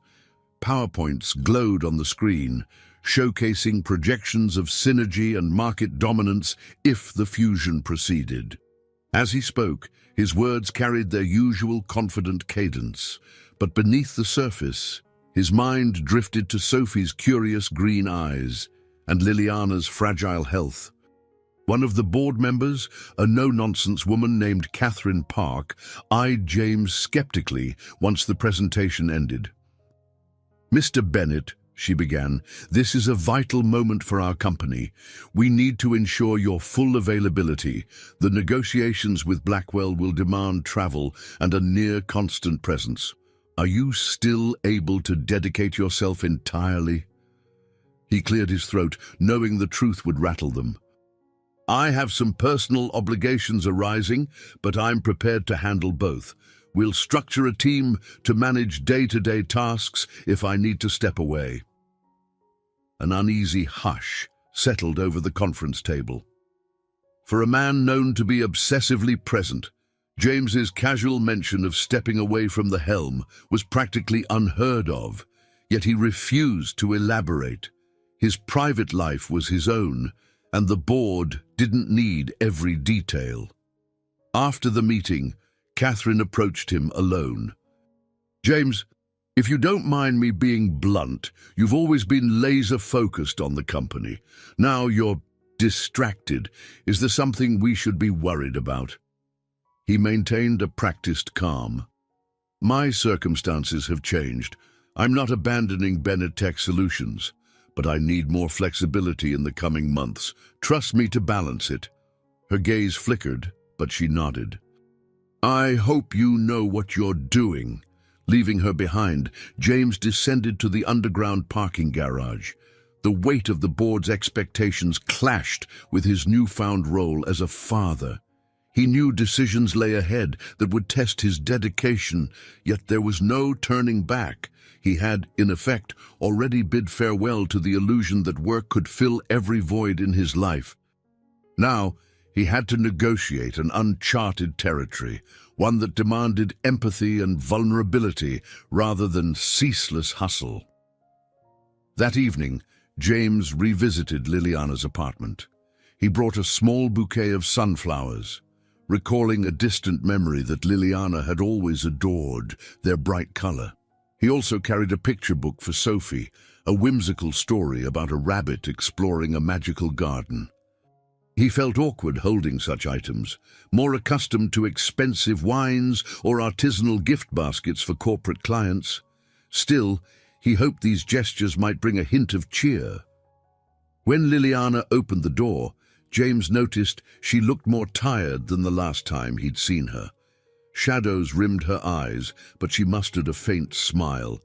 [SPEAKER 1] PowerPoints glowed on the screen, showcasing projections of synergy and market dominance if the fusion proceeded. As he spoke, his words carried their usual confident cadence, but beneath the surface, his mind drifted to Sophie's curious green eyes and Liliana's fragile health. One of the board members, a no-nonsense woman named Catherine Park, eyed James skeptically once the presentation ended. "Mr. Bennett," she began, "this is a vital moment for our company. We need to ensure your full availability. The negotiations with Blackwell will demand travel and a near-constant presence. Are you still able to dedicate yourself entirely?" He cleared his throat, knowing the truth would rattle them. "I have some personal obligations arising, but I'm prepared to handle both. We'll structure a team to manage day-to-day tasks if I need to step away." An uneasy hush settled over the conference table. For a man known to be obsessively present, James's casual mention of stepping away from the helm was practically unheard of, yet he refused to elaborate. His private life was his own, and the board didn't need every detail. After the meeting, Catherine approached him alone. "James, if you don't mind me being blunt, you've always been laser-focused on the company. Now you're distracted. Is there something we should be worried about?" He maintained a practiced calm. "My circumstances have changed. I'm not abandoning Bennett Tech Solutions, but I need more flexibility in the coming months. Trust me to balance it." Her gaze flickered, but she nodded. "I hope you know what you're doing," Leaving her behind, James descended to the underground parking garage. The weight of the board's expectations clashed with his newfound role as a father. He knew decisions lay ahead that would test his dedication, yet there was no turning back. He had, in effect, already bid farewell to the illusion that work could fill every void in his life. Now, he had to negotiate an uncharted territory, one that demanded empathy and vulnerability rather than ceaseless hustle. That evening, James revisited Liliana's apartment. He brought a small bouquet of sunflowers, recalling a distant memory that Liliana had always adored, their bright color. He also carried a picture book for Sophie, a whimsical story about a rabbit exploring a magical garden. He felt awkward holding such items, more accustomed to expensive wines or artisanal gift baskets for corporate clients. Still, he hoped these gestures might bring a hint of cheer. When Liliana opened the door, James noticed she looked more tired than the last time he'd seen her. Shadows rimmed her eyes, but she mustered a faint smile.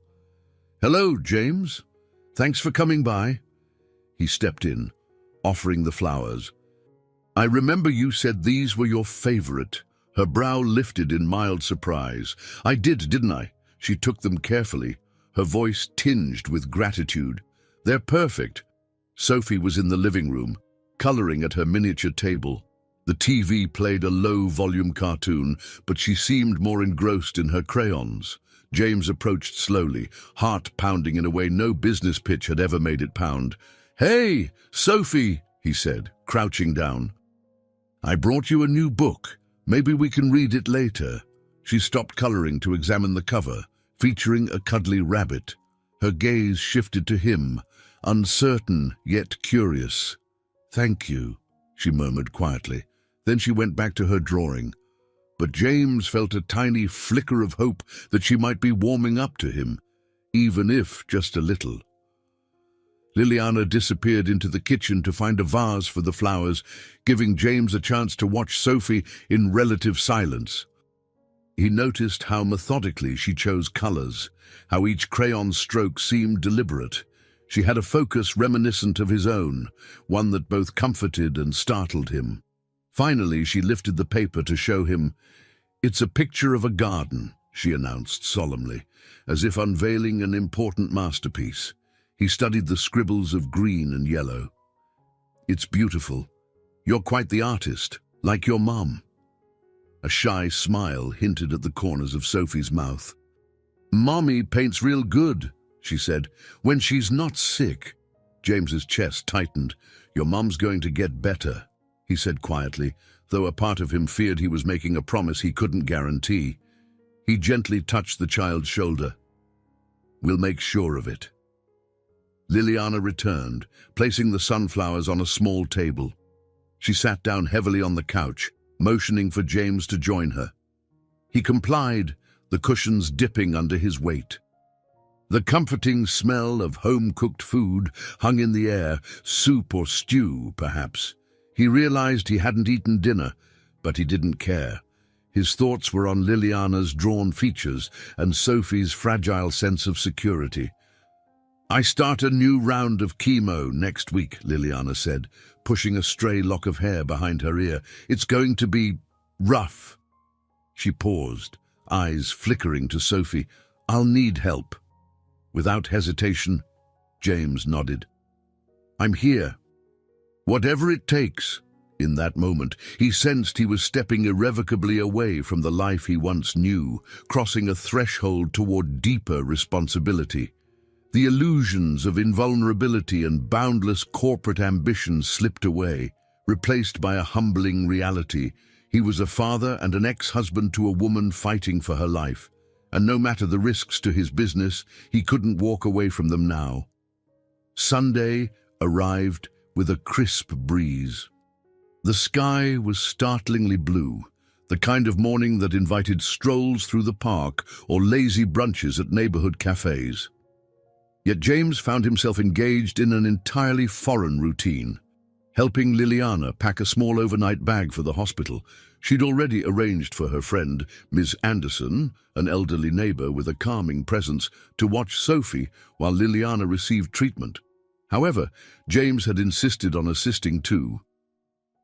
[SPEAKER 1] "Hello, James. Thanks for coming by." He stepped in, offering the flowers. "I remember you said these were your favorite." Her brow lifted in mild surprise. "I did, didn't I?" She took them carefully, her voice tinged with gratitude. "They're perfect." Sophie was in the living room, coloring at her miniature table. The TV played a low-volume cartoon, but she seemed more engrossed in her crayons. James approached slowly, heart pounding in a way no business pitch had ever made it pound. "Hey, Sophie," he said, crouching down. "I brought you a new book. Maybe we can read it later." She stopped coloring to examine the cover, featuring a cuddly rabbit. Her gaze shifted to him, uncertain yet curious. "Thank you," she murmured quietly. Then she went back to her drawing. But James felt a tiny flicker of hope that she might be warming up to him, even if just a little. Liliana disappeared into the kitchen to find a vase for the flowers, giving James a chance to watch Sophie in relative silence. He noticed how methodically she chose colors, how each crayon stroke seemed deliberate. She had a focus reminiscent of his own, one that both comforted and startled him. Finally, she lifted the paper to show him. "It's a picture of a garden," she announced solemnly, as if unveiling an important masterpiece. He studied the scribbles of green and yellow. "It's beautiful. You're quite the artist, like your mom." A shy smile hinted at the corners of Sophie's mouth. "Mommy paints real good," she said, "when she's not sick." James's chest tightened. "Your mom's going to get better," he said quietly, though a part of him feared he was making a promise he couldn't guarantee. He gently touched the child's shoulder. "We'll make sure of it." Liliana returned, placing the sunflowers on a small table. She sat down heavily on the couch, motioning for James to join her. He complied, the cushions dipping under his weight. The comforting smell of home-cooked food hung in the air, soup or stew, perhaps. He realized he hadn't eaten dinner, but he didn't care. His thoughts were on Liliana's drawn features and Sophie's fragile sense of security. "I start a new round of chemo next week," Liliana said, pushing a stray lock of hair behind her ear. "It's going to be rough." She paused, eyes flickering to Sophie. "I'll need help." Without hesitation, James nodded. "I'm here. Whatever it takes." In that moment, he sensed he was stepping irrevocably away from the life he once knew, crossing a threshold toward deeper responsibility. The illusions of invulnerability and boundless corporate ambition slipped away, replaced by a humbling reality. He was a father and an ex-husband to a woman fighting for her life, and no matter the risks to his business, he couldn't walk away from them now. Sunday arrived with a crisp breeze. The sky was startlingly blue, the kind of morning that invited strolls through the park or lazy brunches at neighborhood cafes. Yet James found himself engaged in an entirely foreign routine, helping Liliana pack a small overnight bag for the hospital, She'd already arranged for her friend, Miss Anderson, an elderly neighbor with a calming presence, to watch Sophie while Liliana received treatment. However, James had insisted on assisting too.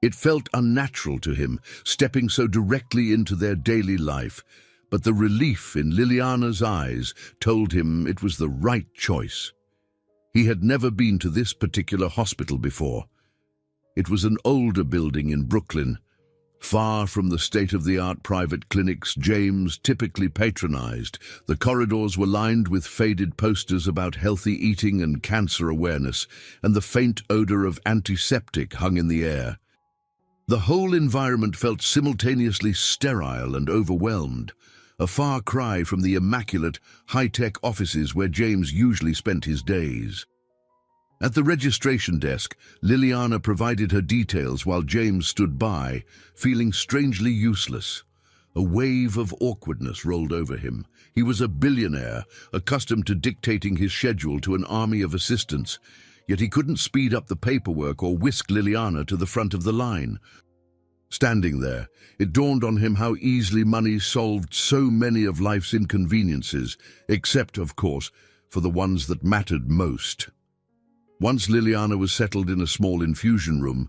[SPEAKER 1] It felt unnatural to him, stepping so directly into their daily life, but the relief in Liliana's eyes told him it was the right choice. He had never been to this particular hospital before. It was an older building in Brooklyn, far from the state-of-the-art private clinics James typically patronized. The corridors were lined with faded posters about healthy eating and cancer awareness, and the faint odor of antiseptic hung in the air. The whole environment felt simultaneously sterile and overwhelmed, a far cry from the immaculate, high-tech offices where James usually spent his days. At the registration desk, Liliana provided her details while James stood by, feeling strangely useless. A wave of awkwardness rolled over him. He was a billionaire, accustomed to dictating his schedule to an army of assistants, yet he couldn't speed up the paperwork or whisk Liliana to the front of the line. Standing there, it dawned on him how easily money solved so many of life's inconveniences, except, of course, for the ones that mattered most. Once Liliana was settled in a small infusion room,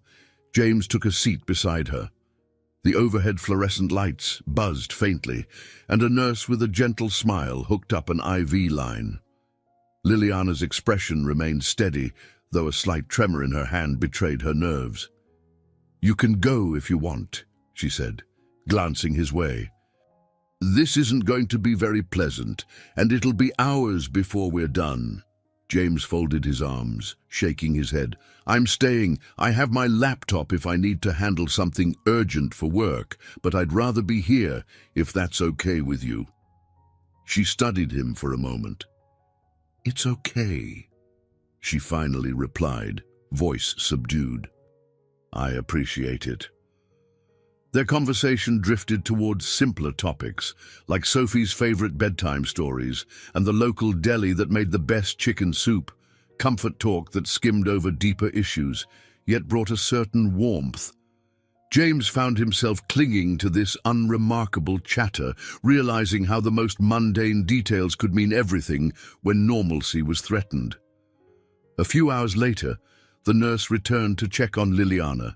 [SPEAKER 1] James took a seat beside her. The overhead fluorescent lights buzzed faintly, and a nurse with a gentle smile hooked up an IV line. Liliana's expression remained steady, though a slight tremor in her hand betrayed her nerves. "You can go if you want," she said, glancing his way. "This isn't going to be very pleasant, and it'll be hours before we're done." James folded his arms, shaking his head. "I'm staying. I have my laptop if I need to handle something urgent for work, but I'd rather be here if that's okay with you." She studied him for a moment. "It's okay," she finally replied, voice subdued. "I appreciate it." Their conversation drifted towards simpler topics, like Sophie's favorite bedtime stories and the local deli that made the best chicken soup, comfort talk that skimmed over deeper issues, yet brought a certain warmth. James found himself clinging to this unremarkable chatter, realizing how the most mundane details could mean everything when normalcy was threatened. A few hours later, the nurse returned to check on Liliana.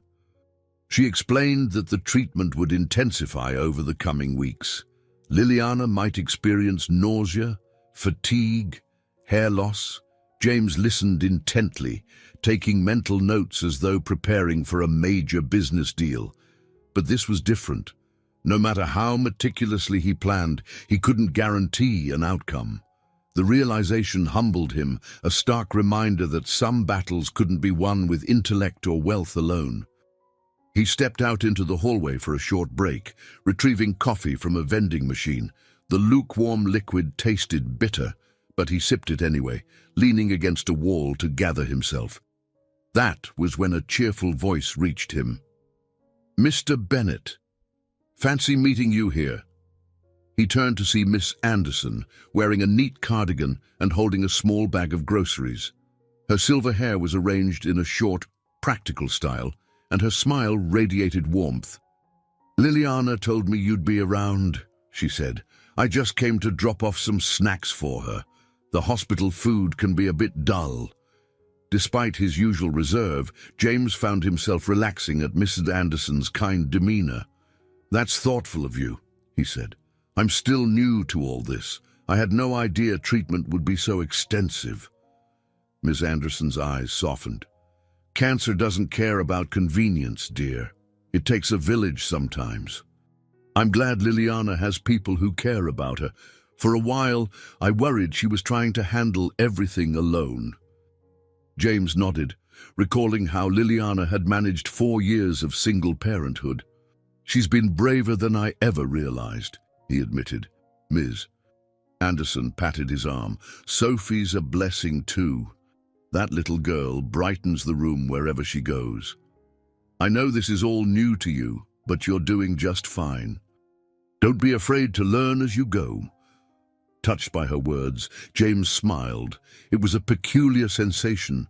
[SPEAKER 1] She explained that the treatment would intensify over the coming weeks. Liliana might experience nausea, fatigue, hair loss. James listened intently, taking mental notes as though preparing for a major business deal. But this was different. No matter how meticulously he planned, he couldn't guarantee an outcome. The realization humbled him, a stark reminder that some battles couldn't be won with intellect or wealth alone. He stepped out into the hallway for a short break, retrieving coffee from a vending machine. The lukewarm liquid tasted bitter, but he sipped it anyway, leaning against a wall to gather himself. That was when a cheerful voice reached him. "Mr. Bennett, fancy meeting you here." He turned to see Miss Anderson, wearing a neat cardigan and holding a small bag of groceries. Her silver hair was arranged in a short, practical style, and her smile radiated warmth. "Liliana told me you'd be around," she said. "I just came to drop off some snacks for her. The hospital food can be a bit dull." Despite his usual reserve, James found himself relaxing at Mrs. Anderson's kind demeanor. "That's thoughtful of you," he said. "I'm still new to all this. I had no idea treatment would be so extensive." Miss Anderson's eyes softened. "Cancer doesn't care about convenience, dear. It takes a village sometimes. I'm glad Liliana has people who care about her. For a while, I worried she was trying to handle everything alone." James nodded, recalling how Liliana had managed 4 years of single parenthood. "She's been braver than I ever realized," he admitted. Ms. Anderson patted his arm. "Sophie's a blessing too. That little girl brightens the room wherever she goes. I know this is all new to you, but you're doing just fine. Don't be afraid to learn as you go." Touched by her words, James smiled. It was a peculiar sensation.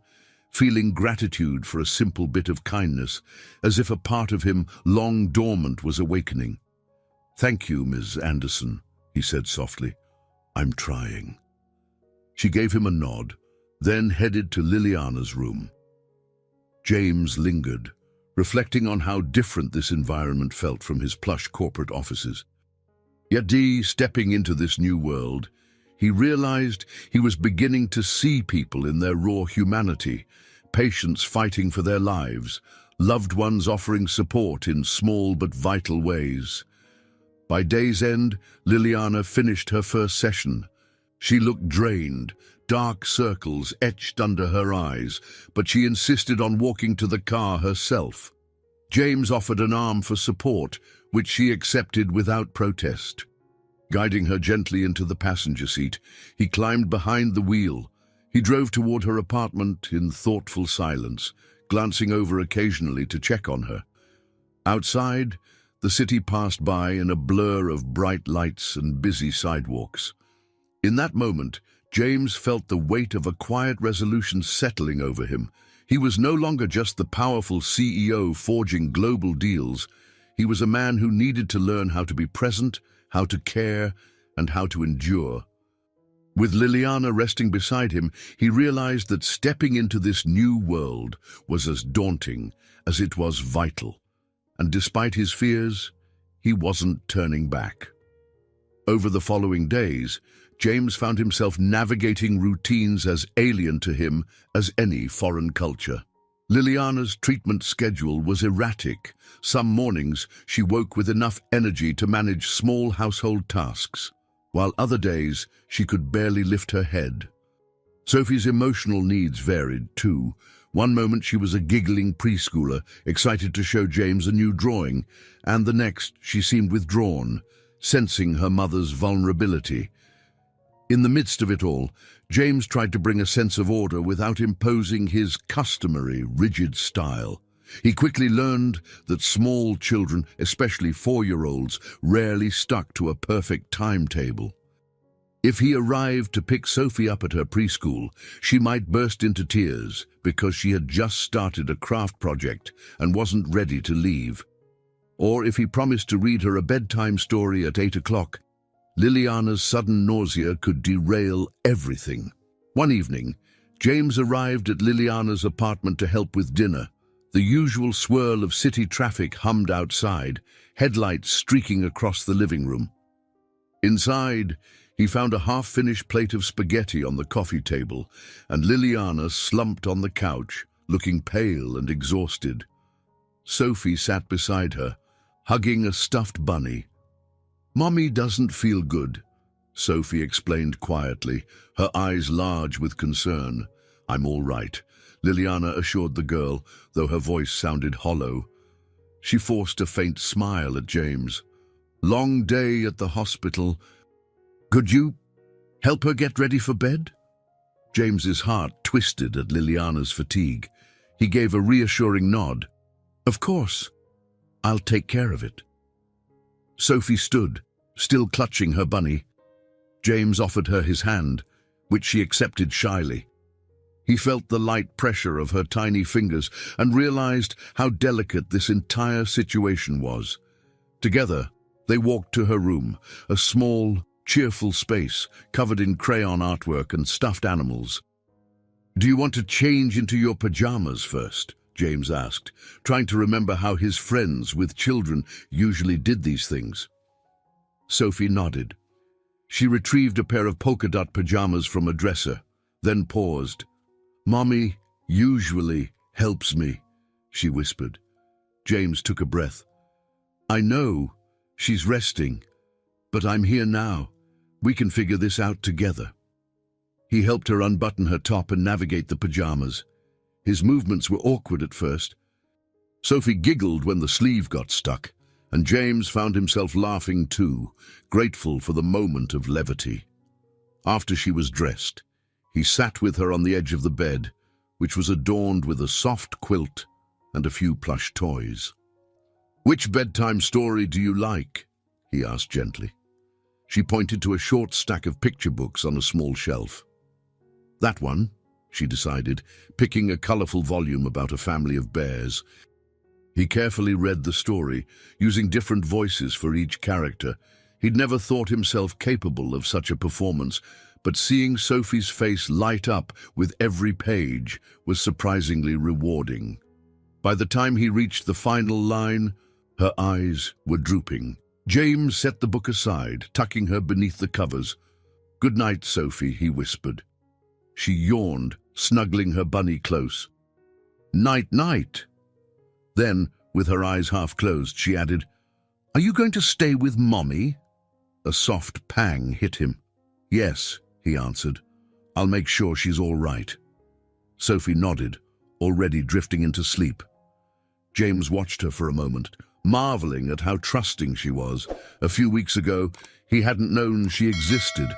[SPEAKER 1] feeling gratitude for a simple bit of kindness, as if a part of him long dormant was awakening. "Thank you, Miss Anderson," he said softly. "I'm trying." She gave him a nod, then headed to Liliana's room. James lingered, reflecting on how different this environment felt from his plush corporate offices. Yet stepping into this new world, he realized he was beginning to see people in their raw humanity, patients fighting for their lives, loved ones offering support in small but vital ways. By day's end, Liliana finished her first session. She looked drained, dark circles etched under her eyes, but she insisted on walking to the car herself. James offered an arm for support, which she accepted without protest. Guiding her gently into the passenger seat, he climbed behind the wheel. He drove toward her apartment in thoughtful silence, glancing over occasionally to check on her. Outside, the city passed by in a blur of bright lights and busy sidewalks. In that moment, James felt the weight of a quiet resolution settling over him. He was no longer just the powerful CEO forging global deals. He was a man who needed to learn how to be present, how to care, and how to endure. With Liliana resting beside him, he realized that stepping into this new world was as daunting as it was vital. And despite his fears, he wasn't turning back. Over the following days, James found himself navigating routines as alien to him as any foreign culture. Liliana's treatment schedule was erratic. Some mornings, she woke with enough energy to manage small household tasks, while other days, she could barely lift her head. Sophie's emotional needs varied, too. One moment she was a giggling preschooler, excited to show James a new drawing, and the next she seemed withdrawn, sensing her mother's vulnerability. In the midst of it all, James tried to bring a sense of order without imposing his customary rigid style. He quickly learned that small children, especially 4-year-olds, rarely stuck to a perfect timetable. If he arrived to pick Sophie up at her preschool, she might burst into tears because she had just started a craft project and wasn't ready to leave. Or if he promised to read her a bedtime story at 8 o'clock, Liliana's sudden nausea could derail everything. One evening, James arrived at Liliana's apartment to help with dinner. The usual swirl of city traffic hummed outside, headlights streaking across the living room. Inside, he found a half-finished plate of spaghetti on the coffee table, and Liliana slumped on the couch, looking pale and exhausted. Sophie sat beside her, hugging a stuffed bunny. "Mommy doesn't feel good," Sophie explained quietly, her eyes large with concern. "I'm all right," Liliana assured the girl, though her voice sounded hollow. She forced a faint smile at James. "Long day at the hospital. Could you help her get ready for bed?" James's heart twisted at Liliana's fatigue. He gave a reassuring nod. "Of course. I'll take care of it." Sophie stood, still clutching her bunny. James offered her his hand, which she accepted shyly. He felt the light pressure of her tiny fingers and realized how delicate this entire situation was. Together, they walked to her room, a small, cheerful space covered in crayon artwork and stuffed animals. "Do you want to change into your pajamas first?" James asked, trying to remember how his friends with children usually did these things. Sophie nodded. She retrieved a pair of polka dot pajamas from a dresser, then paused. "Mommy usually helps me," she whispered. James took a breath. "I know she's resting, but I'm here now. We can figure this out together." He helped her unbutton her top and navigate the pajamas. His movements were awkward at first. Sophie giggled when the sleeve got stuck, and James found himself laughing too, grateful for the moment of levity. After she was dressed, he sat with her on the edge of the bed, which was adorned with a soft quilt and a few plush toys. "Which bedtime story do you like?" he asked gently. She pointed to a short stack of picture books on a small shelf. "That one," she decided, picking a colorful volume about a family of bears. He carefully read the story, using different voices for each character. He'd never thought himself capable of such a performance, but seeing Sophie's face light up with every page was surprisingly rewarding. By the time he reached the final line, her eyes were drooping. James set the book aside, tucking her beneath the covers. "Good night, Sophie," he whispered. She yawned, snuggling her bunny close. "Night-night." Then, with her eyes half closed, she added, "Are you going to stay with Mommy?" A soft pang hit him. "Yes," he answered. "I'll make sure she's all right." Sophie nodded, already drifting into sleep. James watched her for a moment, marveling at how trusting she was. A few weeks ago, he hadn't known she existed.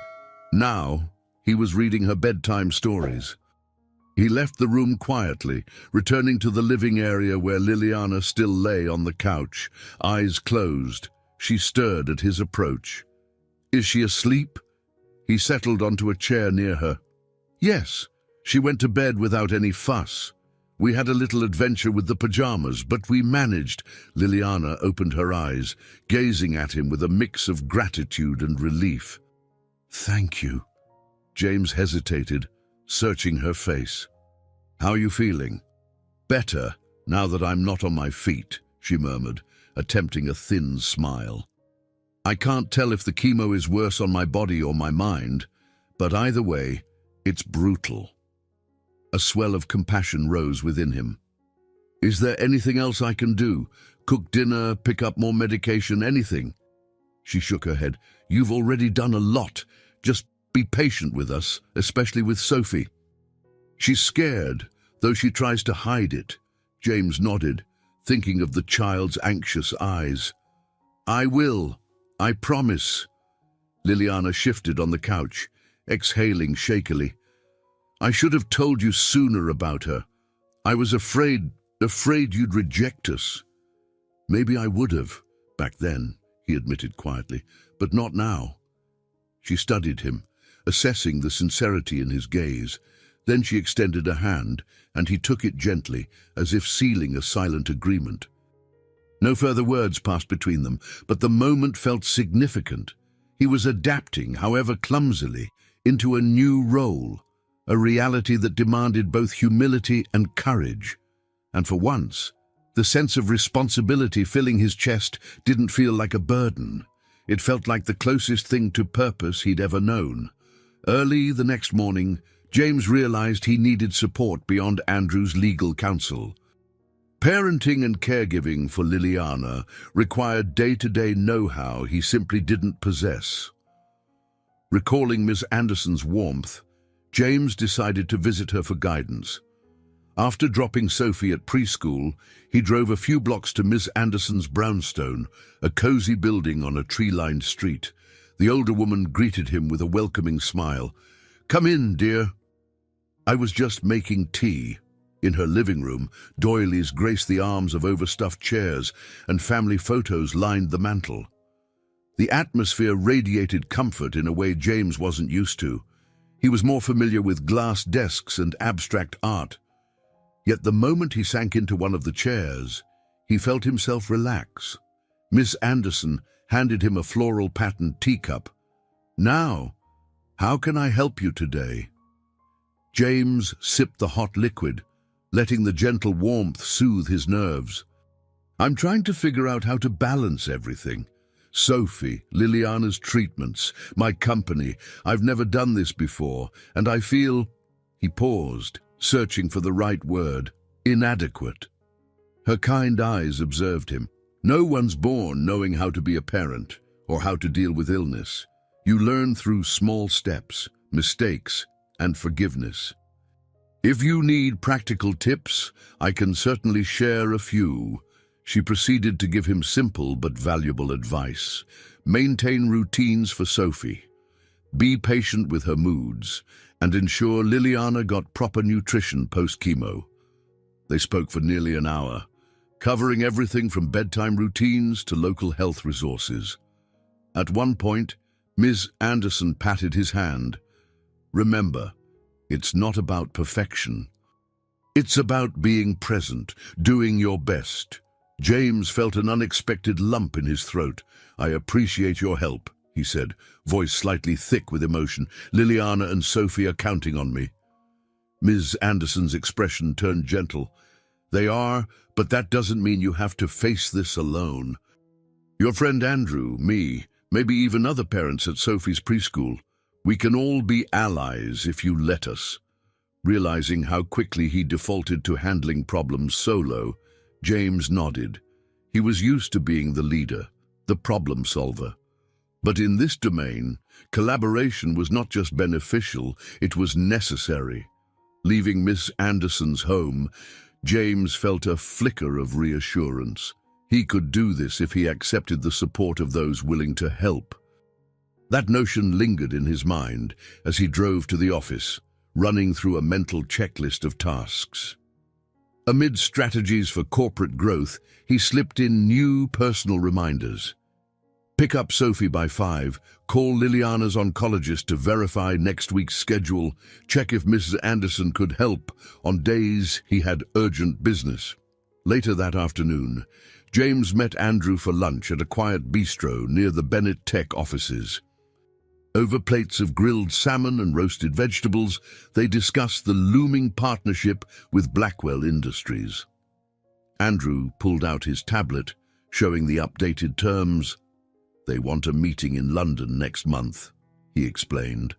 [SPEAKER 1] Now, he was reading her bedtime stories. He left the room quietly, returning to the living area where Liliana still lay on the couch, eyes closed. She stirred at his approach. "Is she asleep?" He settled onto a chair near her. "Yes, she went to bed without any fuss. We had a little adventure with the pajamas, but we managed." Liliana opened her eyes, gazing at him with a mix of gratitude and relief. "Thank you." James hesitated, searching her face. "How are you feeling?" "Better, now that I'm not on my feet," she murmured, attempting a thin smile. "I can't tell if the chemo is worse on my body or my mind, but either way, it's brutal." A swell of compassion rose within him. "Is there anything else I can do? Cook dinner, pick up more medication, anything?" She shook her head. "You've already done a lot. Just be patient with us, especially with Sophie." "She's scared, though she tries to hide it." James nodded, thinking of the child's anxious eyes. "I will. I promise." Liliana shifted on the couch, exhaling shakily. "I should have told you sooner about her. I was afraid you'd reject us." "Maybe I would have, back then," he admitted quietly, "but not now." She studied him, assessing the sincerity in his gaze. Then she extended a hand, and he took it gently, as if sealing a silent agreement. No further words passed between them, but the moment felt significant. He was adapting, however clumsily, into a new role, a reality that demanded both humility and courage. And for once, the sense of responsibility filling his chest didn't feel like a burden. It felt like the closest thing to purpose he'd ever known. Early the next morning, James realized he needed support beyond Andrew's legal counsel. Parenting and caregiving for Liliana required day-to-day know-how he simply didn't possess. Recalling Miss Anderson's warmth, James decided to visit her for guidance. After dropping Sophie at preschool, he drove a few blocks to Miss Anderson's brownstone, a cozy building on a tree-lined street. The older woman greeted him with a welcoming smile. "Come in, dear." "I was just making tea." In her living room, doilies graced the arms of overstuffed chairs, and family photos lined the mantel. The atmosphere radiated comfort in a way James wasn't used to. He was more familiar with glass desks and abstract art. Yet the moment he sank into one of the chairs, he felt himself relax. Miss Anderson handed him a floral patterned teacup. "Now, how can I help you today?" James sipped the hot liquid, letting the gentle warmth soothe his nerves. "I'm trying to figure out how to balance everything. Sophie, Liliana's treatments, my company. I've never done this before, and I feel—" He paused, searching for the right word. "Inadequate." Her kind eyes observed him. "No one's born knowing how to be a parent or how to deal with illness. You learn through small steps, mistakes, and forgiveness. If you need practical tips, I can certainly share a few." She proceeded to give him simple but valuable advice. Maintain routines for Sophie. Be patient with her moods, and ensure Liliana got proper nutrition post-chemo. They spoke for nearly an hour, covering everything from bedtime routines to local health resources. At one point, Ms. Anderson patted his hand. "Remember, It's not about perfection. It's about being present, doing your best. James felt an unexpected lump in his throat. "I appreciate your help," he said, voice slightly thick with emotion. "Liliana and Sophie are counting on me." Ms. Anderson's expression turned gentle. "They are, but that doesn't mean you have to face this alone. Your friend Andrew, me, maybe even other parents at Sophie's preschool. We can all be allies if you let us." Realizing how quickly he defaulted to handling problems solo, James nodded. He was used to being the leader, the problem solver. But in this domain, collaboration was not just beneficial, it was necessary. Leaving Miss Anderson's home, James felt a flicker of reassurance. He could do this if he accepted the support of those willing to help. That notion lingered in his mind as he drove to the office, running through a mental checklist of tasks. Amid strategies for corporate growth, he slipped in new personal reminders. Pick up Sophie by 5, call Liliana's oncologist to verify next week's schedule, check if Mrs. Anderson could help on days he had urgent business. Later that afternoon, James met Andrew for lunch at a quiet bistro near the Bennett Tech offices. Over plates of grilled salmon and roasted vegetables, they discussed the looming partnership with Blackwell Industries. Andrew pulled out his tablet, showing the updated terms. "They want a meeting in London next month," he explained,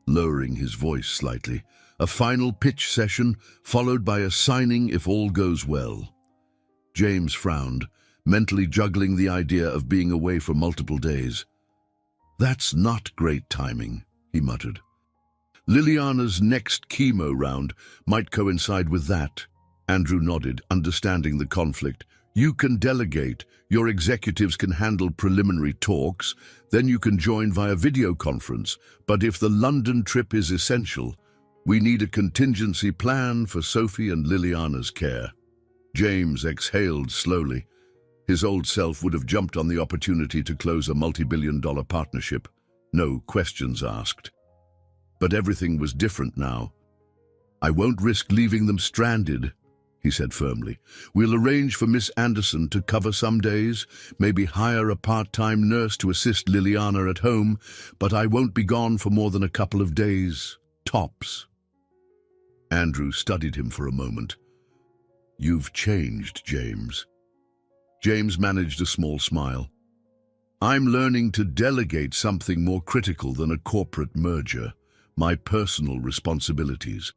[SPEAKER 1] lowering his voice slightly. "A final pitch session, followed by a signing if all goes well." James frowned, mentally juggling the idea of being away for multiple days. "That's not great timing," he muttered. "Liliana's next chemo round might coincide with that." Andrew nodded, understanding the conflict. "You can delegate. Your executives can handle preliminary talks. Then you can join via video conference. But if the London trip is essential, we need a contingency plan for Sophie and Liliana's care." James exhaled slowly. His old self would have jumped on the opportunity to close a multi-billion-dollar partnership. No questions asked. But everything was different now. "I won't risk leaving them stranded," he said firmly. "We'll arrange for Miss Anderson to cover some days, maybe hire a part-time nurse to assist Liliana at home, but I won't be gone for more than a couple of days, tops." Andrew studied him for a moment. "You've changed, James." James managed a small smile. "I'm learning to delegate something more critical than a corporate merger, my personal responsibilities.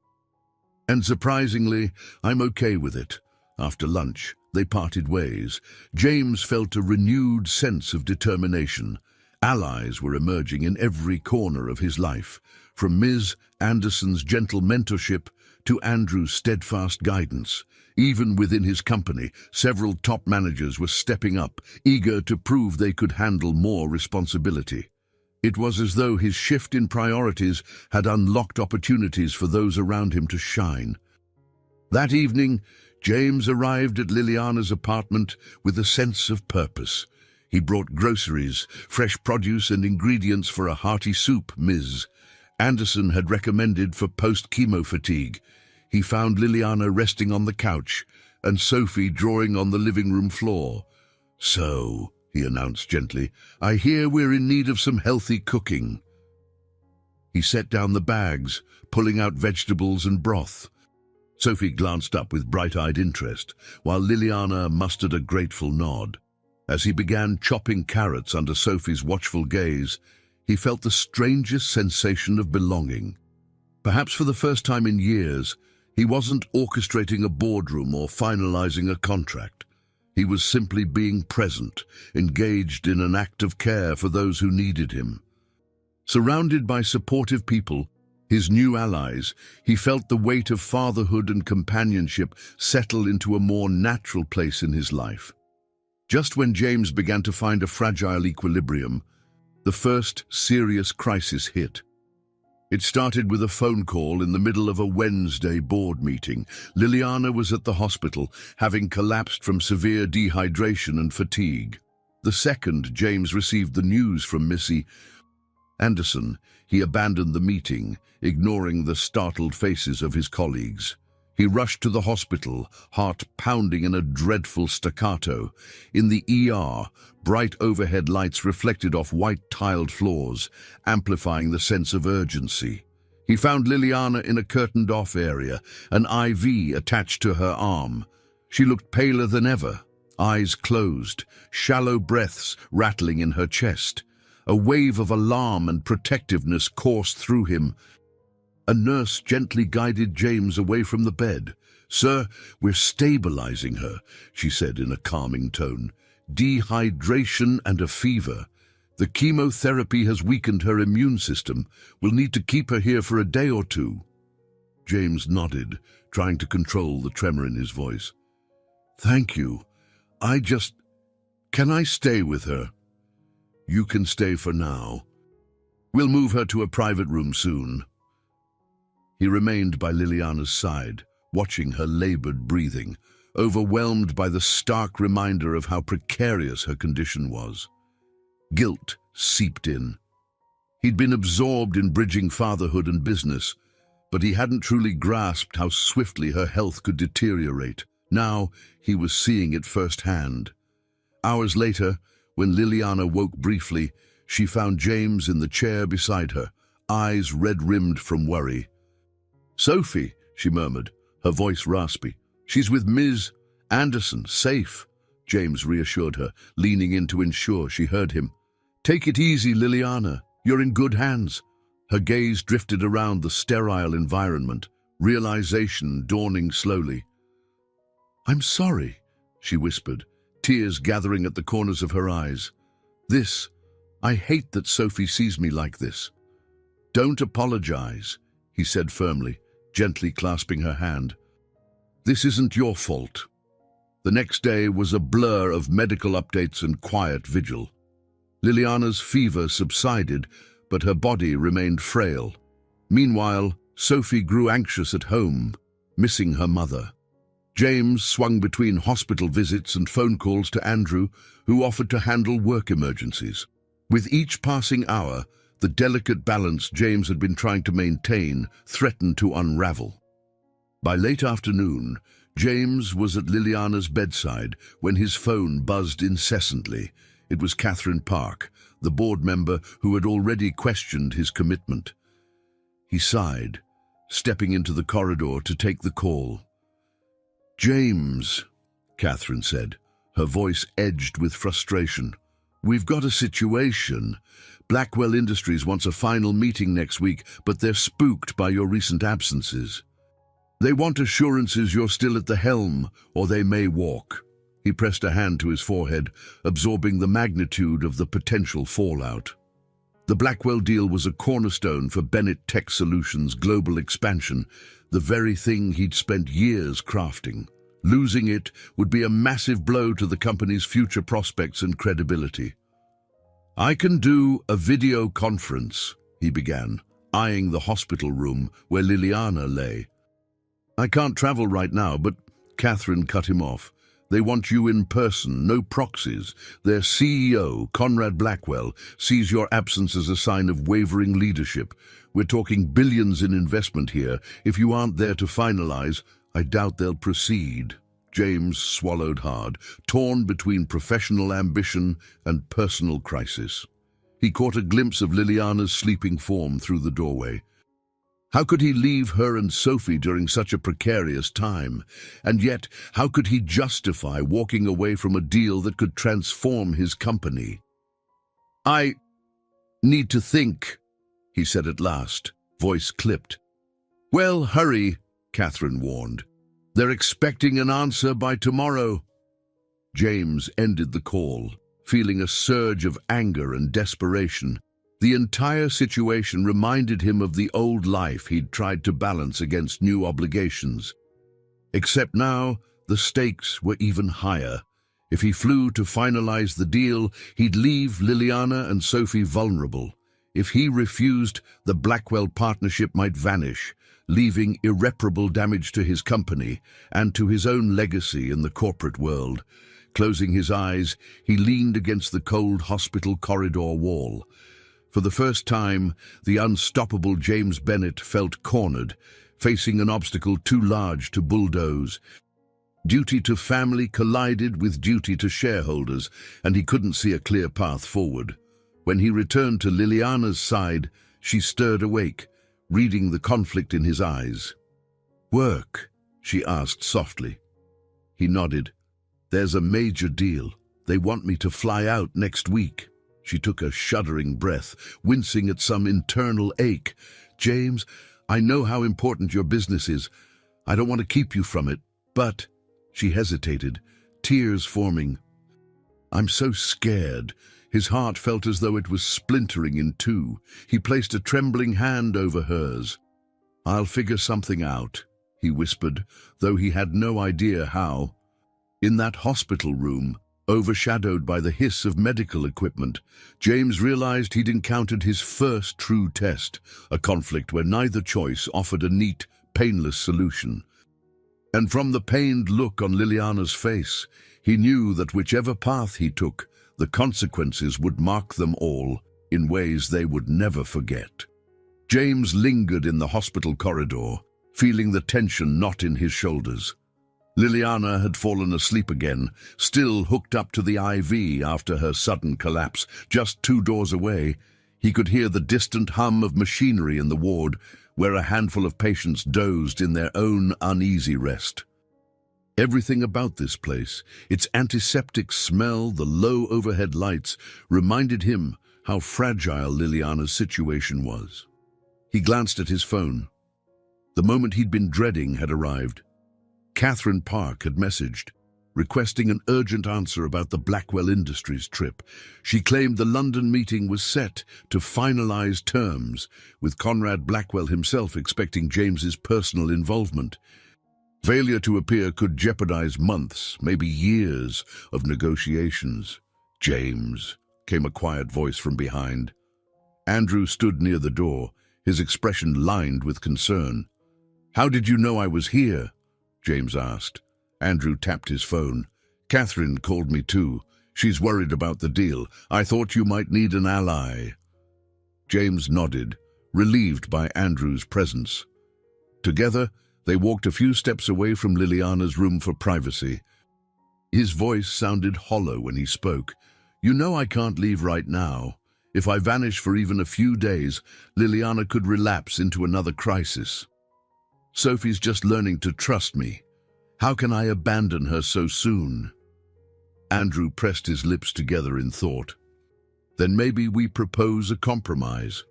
[SPEAKER 1] And surprisingly, I'm okay with it." After lunch, they parted ways. James felt a renewed sense of determination. Allies were emerging in every corner of his life, from Ms. Anderson's gentle mentorship to Andrew's steadfast guidance. Even within his company, several top managers were stepping up, eager to prove they could handle more responsibility. It was as though his shift in priorities had unlocked opportunities for those around him to shine. That evening, James arrived at Liliana's apartment with a sense of purpose. He brought groceries, fresh produce and ingredients for a hearty soup Ms. Anderson had recommended for post-chemo fatigue. He found Liliana resting on the couch and Sophie drawing on the living room floor. "So," he announced gently, "I hear we're in need of some healthy cooking." He set down the bags, pulling out vegetables and broth. Sophie glanced up with bright-eyed interest, while Liliana mustered a grateful nod. As he began chopping carrots under Sophie's watchful gaze, he felt the strangest sensation of belonging. Perhaps for the first time in years, he wasn't orchestrating a boardroom or finalizing a contract. He was simply being present, engaged in an act of care for those who needed him. Surrounded by supportive people, his new allies, he felt the weight of fatherhood and companionship settle into a more natural place in his life. Just when James began to find a fragile equilibrium, the first serious crisis hit. It started with a phone call in the middle of a Wednesday board meeting. Liliana was at the hospital, having collapsed from severe dehydration and fatigue. The second James received the news from Missy, Anderson, he abandoned the meeting, ignoring the startled faces of his colleagues. He rushed to the hospital, heart pounding in a dreadful staccato. In the ER, bright overhead lights reflected off white-tiled floors, amplifying the sense of urgency. He found Liliana in a curtained-off area, an IV attached to her arm. She looked paler than ever, eyes closed, shallow breaths rattling in her chest. A wave of alarm and protectiveness coursed through him. A nurse gently guided James away from the bed. "Sir, we're stabilizing her," she said in a calming tone. "Dehydration and a fever. The chemotherapy has weakened her immune system. We'll need to keep her here for a day or two." James nodded, trying to control the tremor in his voice. "Thank you. Can I stay with her?" "You can stay for now. We'll move her to a private room soon." He remained by Liliana's side, watching her labored breathing, overwhelmed by the stark reminder of how precarious her condition was. Guilt seeped in. He'd been absorbed in bridging fatherhood and business, but he hadn't truly grasped how swiftly her health could deteriorate. Now he was seeing it firsthand. Hours later, when Liliana woke briefly, she found James in the chair beside her, eyes red-rimmed from worry. "Sophie," she murmured, her voice raspy. "She's with Ms. Anderson, safe," James reassured her, leaning in to ensure she heard him. "Take it easy, Liliana. You're in good hands." Her gaze drifted around the sterile environment, realization dawning slowly. "I'm sorry," she whispered, tears gathering at the corners of her eyes. I hate that Sophie sees me like this." "Don't apologize," he said firmly, gently clasping her hand. "This isn't your fault." The next day was a blur of medical updates and quiet vigil. Liliana's fever subsided, but her body remained frail. Meanwhile, Sophie grew anxious at home, missing her mother. James swung between hospital visits and phone calls to Andrew, who offered to handle work emergencies. With each passing hour, the delicate balance James had been trying to maintain threatened to unravel. By late afternoon, James was at Liliana's bedside when his phone buzzed incessantly. It was Catherine Park, the board member who had already questioned his commitment. He sighed, stepping into the corridor to take the call. "James," Catherine said, her voice edged with frustration. "We've got a situation. Blackwell Industries wants a final meeting next week, but they're spooked by your recent absences. They want assurances you're still at the helm, or they may walk." He pressed a hand to his forehead, absorbing the magnitude of the potential fallout. The Blackwell deal was a cornerstone for Bennett Tech Solutions' global expansion, the very thing he'd spent years crafting. Losing it would be a massive blow to the company's future prospects and credibility. "I can do a video conference," he began, eyeing the hospital room where Liliana lay. "I can't travel right now, but..." Catherine cut him off. "They want you in person, no proxies. Their CEO, Conrad Blackwell, sees your absence as a sign of wavering leadership. We're talking billions in investment here. If you aren't there to finalize, I doubt they'll proceed." James swallowed hard, torn between professional ambition and personal crisis. He caught a glimpse of Liliana's sleeping form through the doorway. How could he leave her and Sophie during such a precarious time? And yet, how could he justify walking away from a deal that could transform his company? "I need to think," he said at last, voice clipped. "Well, hurry," Catherine warned. "They're expecting an answer by tomorrow." James ended the call, feeling a surge of anger and desperation. The entire situation reminded him of the old life he'd tried to balance against new obligations. Except now, the stakes were even higher. If he flew to finalize the deal, he'd leave Liliana and Sophie vulnerable. If he refused, the Blackwell partnership might vanish, leaving irreparable damage to his company and to his own legacy in the corporate world. Closing his eyes, he leaned against the cold hospital corridor wall. For the first time, the unstoppable James Bennet felt cornered, facing an obstacle too large to bulldoze. Duty to family collided with duty to shareholders, and he couldn't see a clear path forward. When he returned to Liliana's side, she stirred awake, reading the conflict in his eyes. "Work?" she asked softly. He nodded. "There's a major deal. They want me to fly out next week." She took a shuddering breath, wincing at some internal ache. "James, I know how important your business is. I don't want to keep you from it, but..." She hesitated, tears forming. "I'm so scared." His heart felt as though it was splintering in two. He placed a trembling hand over hers. "I'll figure something out," he whispered, though he had no idea how. In that hospital room, overshadowed by the hiss of medical equipment, James realized he'd encountered his first true test, a conflict where neither choice offered a neat, painless solution. And from the pained look on Liliana's face, he knew that whichever path he took, the consequences would mark them all in ways they would never forget. James lingered in the hospital corridor, feeling the tension knot in his shoulders. Liliana had fallen asleep again, still hooked up to the IV after her sudden collapse. Just 2 doors away, he could hear the distant hum of machinery in the ward, where a handful of patients dozed in their own uneasy rest. Everything about this place, its antiseptic smell, the low overhead lights, reminded him how fragile Liliana's situation was. He glanced at his phone. The moment he'd been dreading had arrived. Catherine Park had messaged, requesting an urgent answer about the Blackwell Industries trip. She claimed the London meeting was set to finalize terms, with Conrad Blackwell himself expecting James's personal involvement. Failure to appear could jeopardize months, maybe years, of negotiations. "James," came a quiet voice from behind. Andrew stood near the door, his expression lined with concern. "How did you know I was here?" James asked. Andrew tapped his phone. "Catherine called me too. She's worried about the deal. I thought you might need an ally." James nodded, relieved by Andrew's presence. Together, they walked a few steps away from Liliana's room for privacy. His voice sounded hollow when he spoke. "You know I can't leave right now. If I vanish for even a few days, Liliana could relapse into another crisis. Sophie's just learning to trust me. How can I abandon her so soon?" Andrew pressed his lips together in thought. "Then maybe we propose a compromise.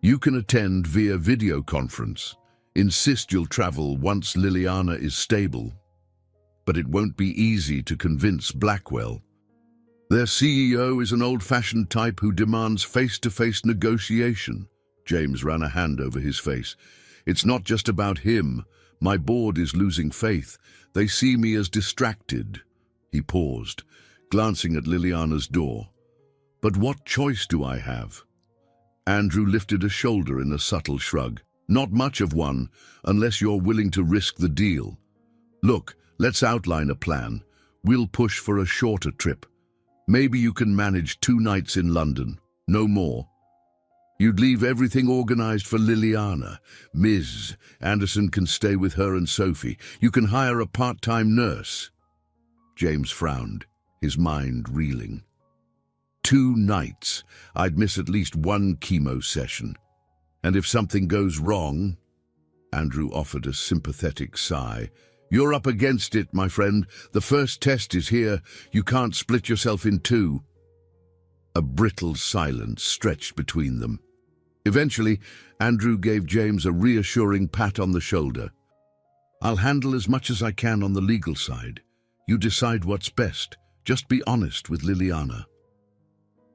[SPEAKER 1] You can attend via video conference. Insist you'll travel once Liliana is stable. But it won't be easy to convince Blackwell. Their CEO is an old-fashioned type who demands face-to-face negotiation." James ran a hand over his face. "It's not just about him. My board is losing faith. They see me as distracted." He paused, glancing at Liliana's door. "But what choice do I have?" Andrew lifted a shoulder in a subtle shrug. "Not much of one, unless you're willing to risk the deal. Look, let's outline a plan. We'll push for a shorter trip. Maybe you can manage 2 nights in London, no more. You'd leave everything organized for Liliana. Ms. Anderson can stay with her and Sophie. You can hire a part-time nurse." James frowned, his mind reeling. 2 nights. I'd miss at least 1 chemo session. And if something goes wrong... Andrew offered a sympathetic sigh. "You're up against it, my friend. The first test is here. You can't split yourself in 2. A brittle silence stretched between them. Eventually, Andrew gave James a reassuring pat on the shoulder. "I'll handle as much as I can on the legal side. You decide what's best. Just be honest with Liliana."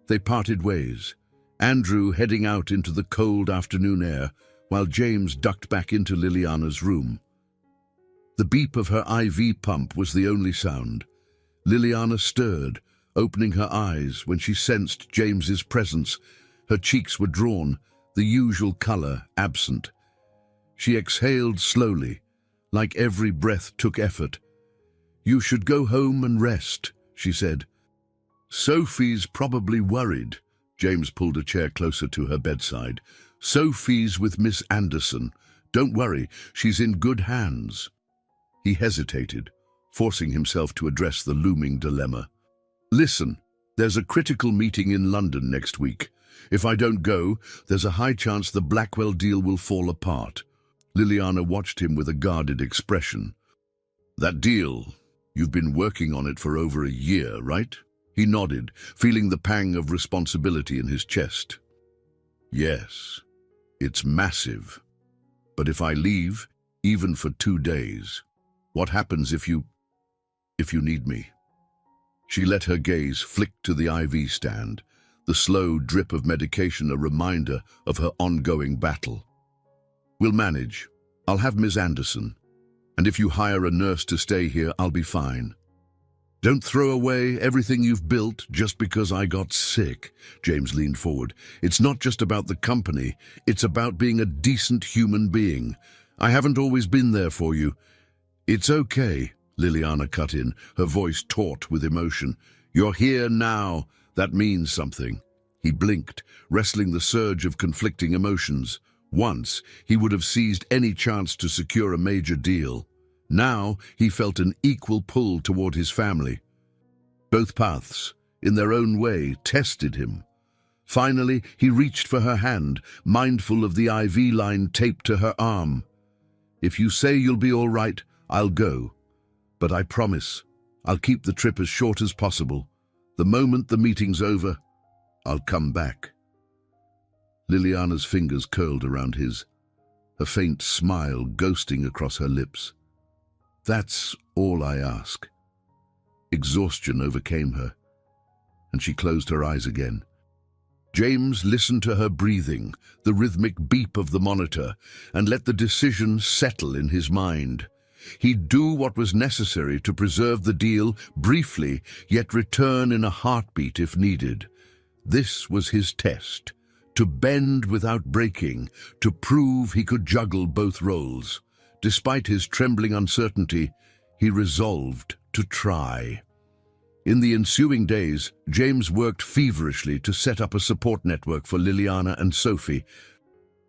[SPEAKER 1] They parted ways, Andrew heading out into the cold afternoon air, while James ducked back into Liliana's room. The beep of her IV pump was the only sound. Liliana stirred, opening her eyes when she sensed James's presence. Her cheeks were drawn, the usual color absent. She exhaled slowly, like every breath took effort. "You should go home and rest," she said. "Sophie's probably worried," James pulled a chair closer to her bedside. Sophie's with Miss Anderson. Don't worry, she's in good hands. He hesitated, forcing himself to address the looming dilemma. Listen, there's a critical meeting in London next week. If I don't go, there's a high chance the Blackwell deal will fall apart. Liliana watched him with a guarded expression. That deal, you've been working on it for over a year, right? He nodded, feeling the pang of responsibility in his chest. Yes, it's massive. But if I leave, even for 2 days, what happens if you need me? She let her gaze flick to the IV stand, the slow drip of medication a reminder of her ongoing battle. We'll manage. I'll have Miss Anderson. And if you hire a nurse to stay here, I'll be fine. Don't throw away everything you've built just because I got sick. James leaned forward. It's not just about the company. It's about being a decent human being. I haven't always been there for you. It's okay, Liliana cut in, her voice taut with emotion. You're here now. That means something. He blinked, wrestling the surge of conflicting emotions. Once, he would have seized any chance to secure a major deal. Now, he felt an equal pull toward his family. Both paths, in their own way, tested him. Finally, he reached for her hand, mindful of the IV line taped to her arm. If you say you'll be all right, I'll go. But I promise, I'll keep the trip as short as possible. The moment the meeting's over, I'll come back. Liliana's fingers curled around his, a faint smile ghosting across her lips. That's all I ask. Exhaustion overcame her, and she closed her eyes again. James listened to her breathing, the rhythmic beep of the monitor, and let the decision settle in his mind. He'd do what was necessary to preserve the deal briefly, yet return in a heartbeat if needed. This was his test, to bend without breaking, to prove he could juggle both roles. Despite his trembling uncertainty, he resolved to try. In the ensuing days, James worked feverishly to set up a support network for Liliana and Sophie.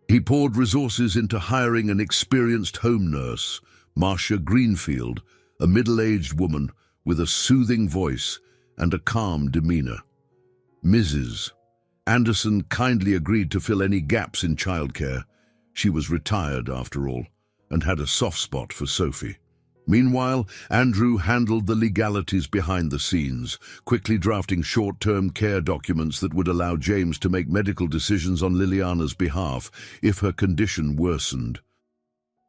[SPEAKER 1] He poured resources into hiring an experienced home nurse, Marcia Greenfield, a middle-aged woman with a soothing voice and a calm demeanor. Mrs. Anderson kindly agreed to fill any gaps in childcare. She was retired, after all, and had a soft spot for Sophie. Meanwhile, Andrew handled the legalities behind the scenes, quickly drafting short-term care documents that would allow James to make medical decisions on Liliana's behalf if her condition worsened.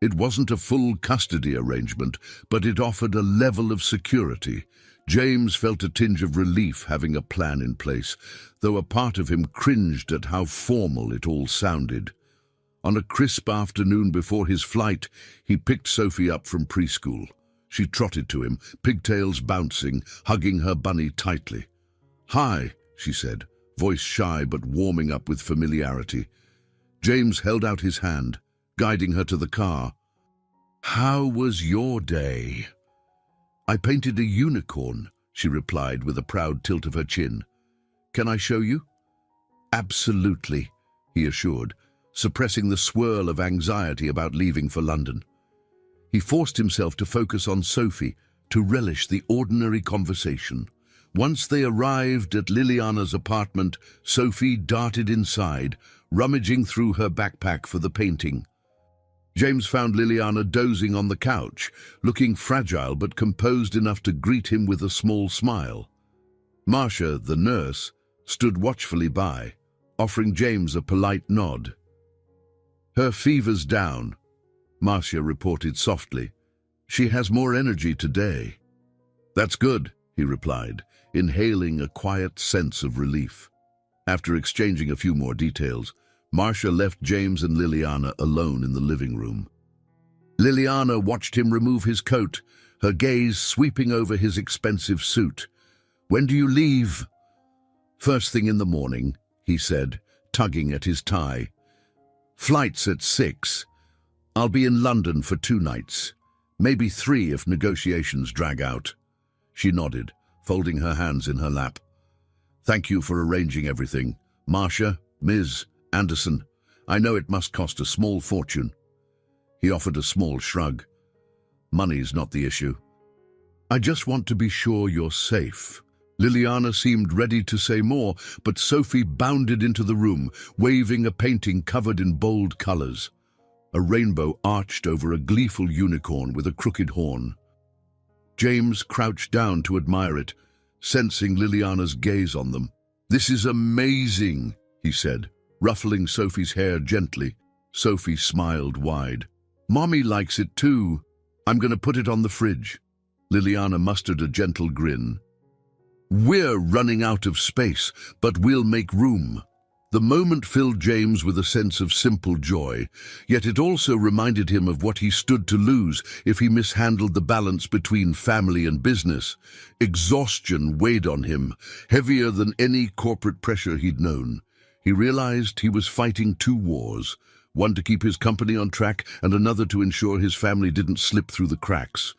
[SPEAKER 1] It wasn't a full custody arrangement, but it offered a level of security. James felt a tinge of relief having a plan in place, though a part of him cringed at how formal it all sounded. On a crisp afternoon before his flight, he picked Sophie up from preschool. She trotted to him, pigtails bouncing, hugging her bunny tightly. "Hi," she said, voice shy but warming up with familiarity. James held out his hand, guiding her to the car. "How was your day?" "I painted a unicorn," she replied with a proud tilt of her chin. "Can I show you?" "Absolutely," he assured, suppressing the swirl of anxiety about leaving for London. He forced himself to focus on Sophie, to relish the ordinary conversation. Once they arrived at Liliana's apartment, Sophie darted inside, rummaging through her backpack for the painting. James found Liliana dozing on the couch, looking fragile but composed enough to greet him with a small smile. Marcia, the nurse, stood watchfully by, offering James a polite nod. "Her fever's down," Marcia reported softly. "She has more energy today." "That's good," he replied, inhaling a quiet sense of relief. After exchanging a few more details, Marcia left James and Liliana alone in the living room. Liliana watched him remove his coat, her gaze sweeping over his expensive suit. "When do you leave?" "First thing in the morning," he said, tugging at his tie. "Flight's at 6. I'll be in London for 2 nights, maybe 3 if negotiations drag out." She nodded, folding her hands in her lap. "Thank you for arranging everything. "Marcia, Ms. Anderson, I know it must cost a small fortune." He offered a small shrug. "Money's not the issue. I just want to be sure you're safe." Liliana seemed ready to say more, but Sophie bounded into the room, waving a painting covered in bold colors. A rainbow arched over a gleeful unicorn with a crooked horn. James crouched down to admire it, sensing Liliana's gaze on them. "This is amazing," he said, ruffling Sophie's hair gently. Sophie smiled wide. "Mommy likes it too. I'm going to put it on the fridge." Liliana mustered a gentle grin. "We're running out of space, but we'll make room." The moment filled James with a sense of simple joy, yet it also reminded him of what he stood to lose if he mishandled the balance between family and business. Exhaustion weighed on him, heavier than any corporate pressure he'd known. He realized he was fighting two wars, one to keep his company on track and another to ensure his family didn't slip through the cracks.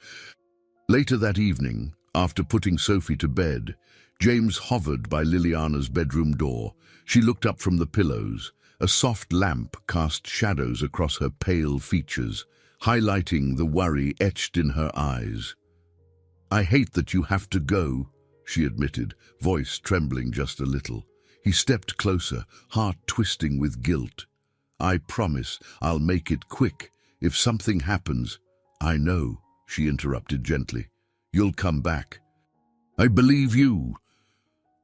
[SPEAKER 1] Later that evening, after putting Sophie to bed, James hovered by Liliana's bedroom door. She looked up from the pillows. A soft lamp cast shadows across her pale features, highlighting the worry etched in her eyes. "I hate that you have to go," she admitted, voice trembling just a little. He stepped closer, heart twisting with guilt. "I promise I'll make it quick. If something happens—" "I know," she interrupted gently. "You'll come back." "I believe you."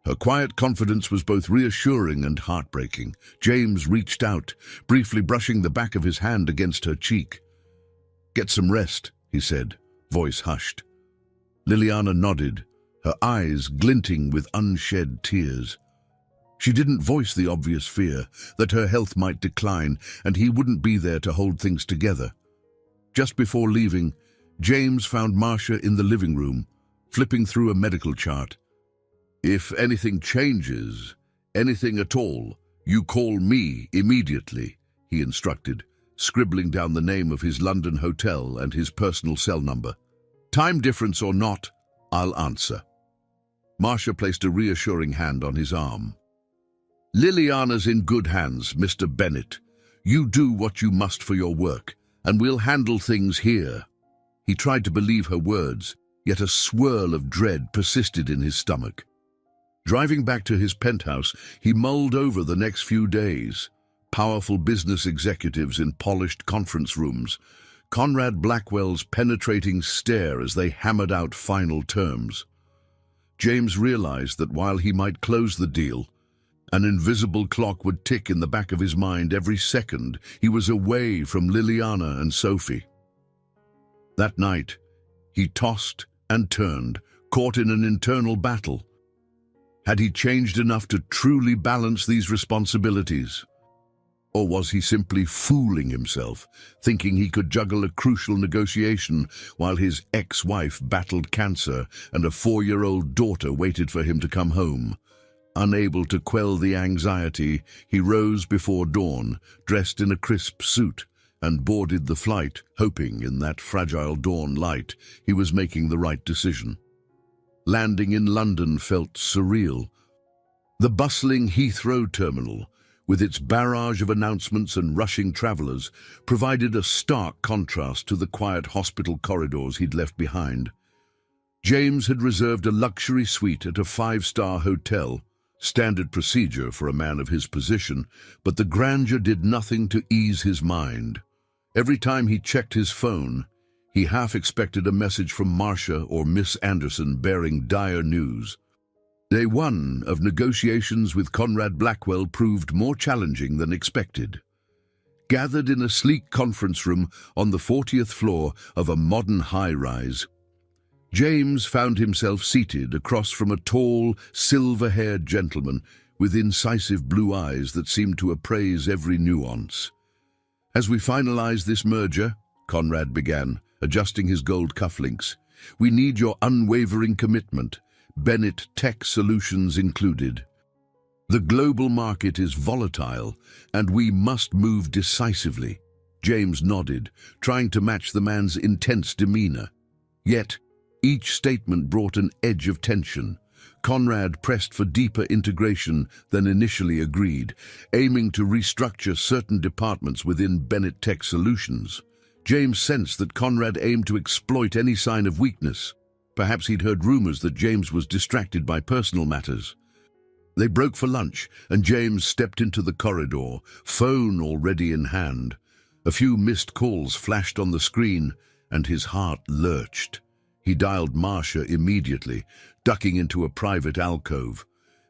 [SPEAKER 1] Her quiet confidence was both reassuring and heartbreaking. James reached out, briefly brushing the back of his hand against her cheek. "Get some rest," he said, voice hushed. Liliana nodded, her eyes glinting with unshed tears. She didn't voice the obvious fear that her health might decline and he wouldn't be there to hold things together. Just before leaving, James found Marcia in the living room, flipping through a medical chart. "If anything changes, anything at all, you call me immediately," he instructed, scribbling down the name of his London hotel and his personal cell number. "Time difference or not, I'll answer." Marcia placed a reassuring hand on his arm. "Liliana's in good hands, Mr. Bennett. You do what you must for your work, and we'll handle things here." He tried to believe her words, yet a swirl of dread persisted in his stomach. Driving back to his penthouse, he mulled over the next few days. Powerful business executives in polished conference rooms, Conrad Blackwell's penetrating stare as they hammered out final terms. James realized that while he might close the deal, an invisible clock would tick in the back of his mind every second he was away from Liliana and Sophie. That night, he tossed and turned, caught in an internal battle. Had he changed enough to truly balance these responsibilities? Or was he simply fooling himself, thinking he could juggle a crucial negotiation while his ex-wife battled cancer and a 4-year-old daughter waited for him to come home? Unable to quell the anxiety, he rose before dawn, dressed in a crisp suit, and boarded the flight, hoping in that fragile dawn light he was making the right decision. Landing in London felt surreal. The bustling Heathrow terminal, with its barrage of announcements and rushing travelers, provided a stark contrast to the quiet hospital corridors he'd left behind. James had reserved a luxury suite at a 5-star hotel, standard procedure for a man of his position, but the grandeur did nothing to ease his mind. Every time he checked his phone, he half expected a message from Marcia or Miss Anderson bearing dire news. Day 1 of negotiations with Conrad Blackwell proved more challenging than expected. Gathered in a sleek conference room on the 40th floor of a modern high-rise, James found himself seated across from a tall, silver-haired gentleman with incisive blue eyes that seemed to appraise every nuance. "As we finalize this merger," Conrad began, adjusting his gold cufflinks, "we need your unwavering commitment, Bennett Tech Solutions included. The global market is volatile, and we must move decisively." James nodded, trying to match the man's intense demeanor. Yet, each statement brought an edge of tension. Conrad pressed for deeper integration than initially agreed, aiming to restructure certain departments within Bennett Tech Solutions. James sensed that Conrad aimed to exploit any sign of weakness. Perhaps he'd heard rumors that James was distracted by personal matters. They broke for lunch, and James stepped into the corridor, phone already in hand. A few missed calls flashed on the screen, and his heart lurched. He dialed Marcia immediately, ducking into a private alcove.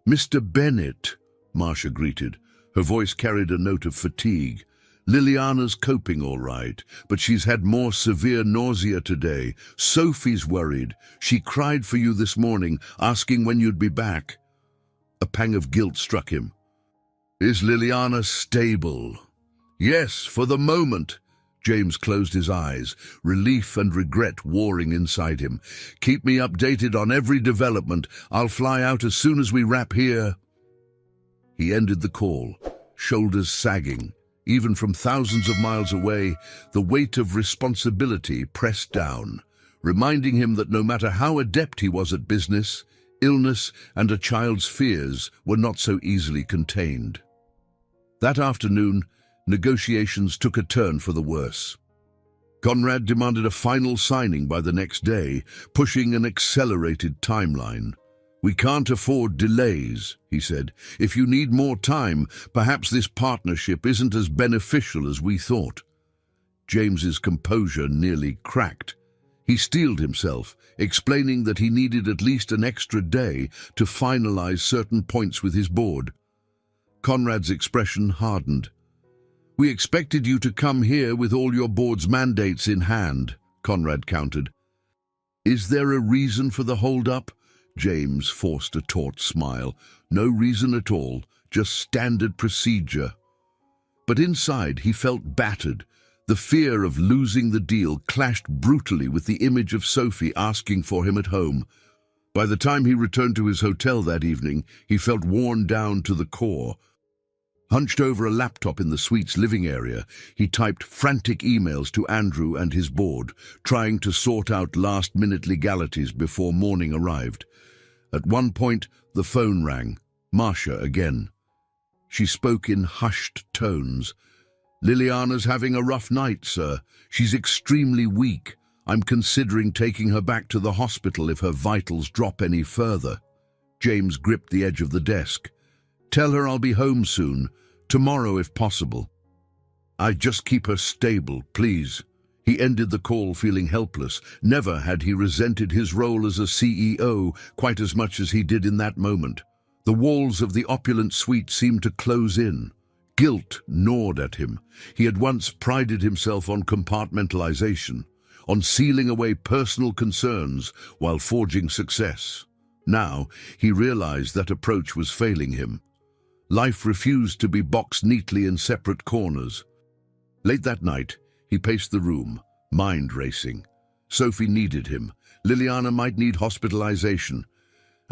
[SPEAKER 1] "Mr. Bennett," Marcia greeted. Her voice carried a note of fatigue. "Liliana's coping all right, but she's had more severe nausea today. Sophie's worried. She cried for you this morning, asking when you'd be back." A pang of guilt struck him. "Is Liliana stable?" "Yes, for the moment." James closed his eyes, relief and regret warring inside him. "Keep me updated on every development. I'll fly out as soon as we wrap here." He ended the call, shoulders sagging. Even from thousands of miles away, the weight of responsibility pressed down, reminding him that no matter how adept he was at business, illness and a child's fears were not so easily contained. That afternoon, negotiations took a turn for the worse. Conrad demanded a final signing by the next day, pushing an accelerated timeline. "We can't afford delays," he said. "If you need more time, perhaps this partnership isn't as beneficial as we thought." James's composure nearly cracked. He steeled himself, explaining that he needed at least an extra day to finalize certain points with his board. Conrad's expression hardened. "We expected you to come here with all your board's mandates in hand," Conrad countered. "Is there a reason for the hold-up?" James forced a taut smile. "No reason at all, just standard procedure." But inside he felt battered. The fear of losing the deal clashed brutally with the image of Sophie asking for him at home. By the time he returned to his hotel that evening, he felt worn down to the core. Hunched over a laptop in the suite's living area, he typed frantic emails to Andrew and his board, trying to sort out last-minute legalities before morning arrived. At one point, the phone rang. Marcia again. She spoke in hushed tones. "Liliana's having a rough night, sir. She's extremely weak. I'm considering taking her back to the hospital if her vitals drop any further." James gripped the edge of the desk. "Tell her I'll be home soon, tomorrow if possible. I'd just keep her stable, please." He ended the call feeling helpless. Never had he resented his role as a CEO quite as much as he did in that moment. The walls of the opulent suite seemed to close in. Guilt gnawed at him. He had once prided himself on compartmentalization, on sealing away personal concerns while forging success. Now he realized that approach was failing him. Life refused to be boxed neatly in separate corners. Late that night, he paced the room, mind racing. Sophie needed him. Liliana might need hospitalization.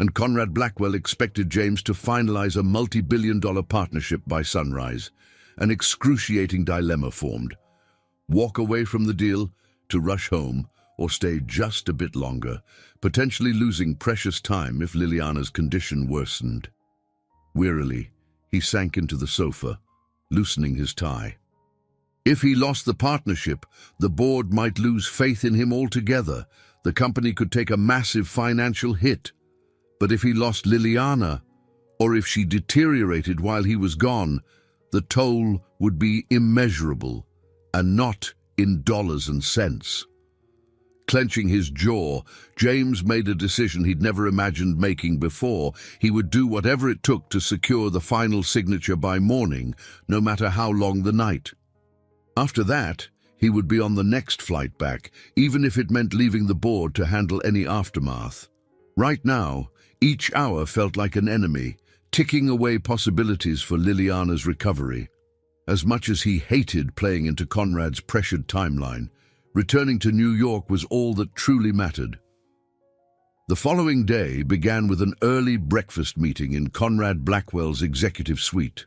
[SPEAKER 1] And Conrad Blackwell expected James to finalize a multi-billion-dollar partnership by sunrise. An excruciating dilemma formed. Walk away from the deal, to rush home, or stay just a bit longer, potentially losing precious time if Liliana's condition worsened. Wearily, he sank into the sofa, loosening his tie. If he lost the partnership, the board might lose faith in him altogether. The company could take a massive financial hit. But if he lost Liliana, or if she deteriorated while he was gone, the toll would be immeasurable, and not in dollars and cents. Clenching his jaw, James made a decision he'd never imagined making before. He would do whatever it took to secure the final signature by morning, no matter how long the night. After that, he would be on the next flight back, even if it meant leaving the board to handle any aftermath. Right now, each hour felt like an enemy, ticking away possibilities for Liliana's recovery. As much as he hated playing into Conrad's pressured timeline, returning to New York was all that truly mattered. The following day began with an early breakfast meeting in Conrad Blackwell's executive suite.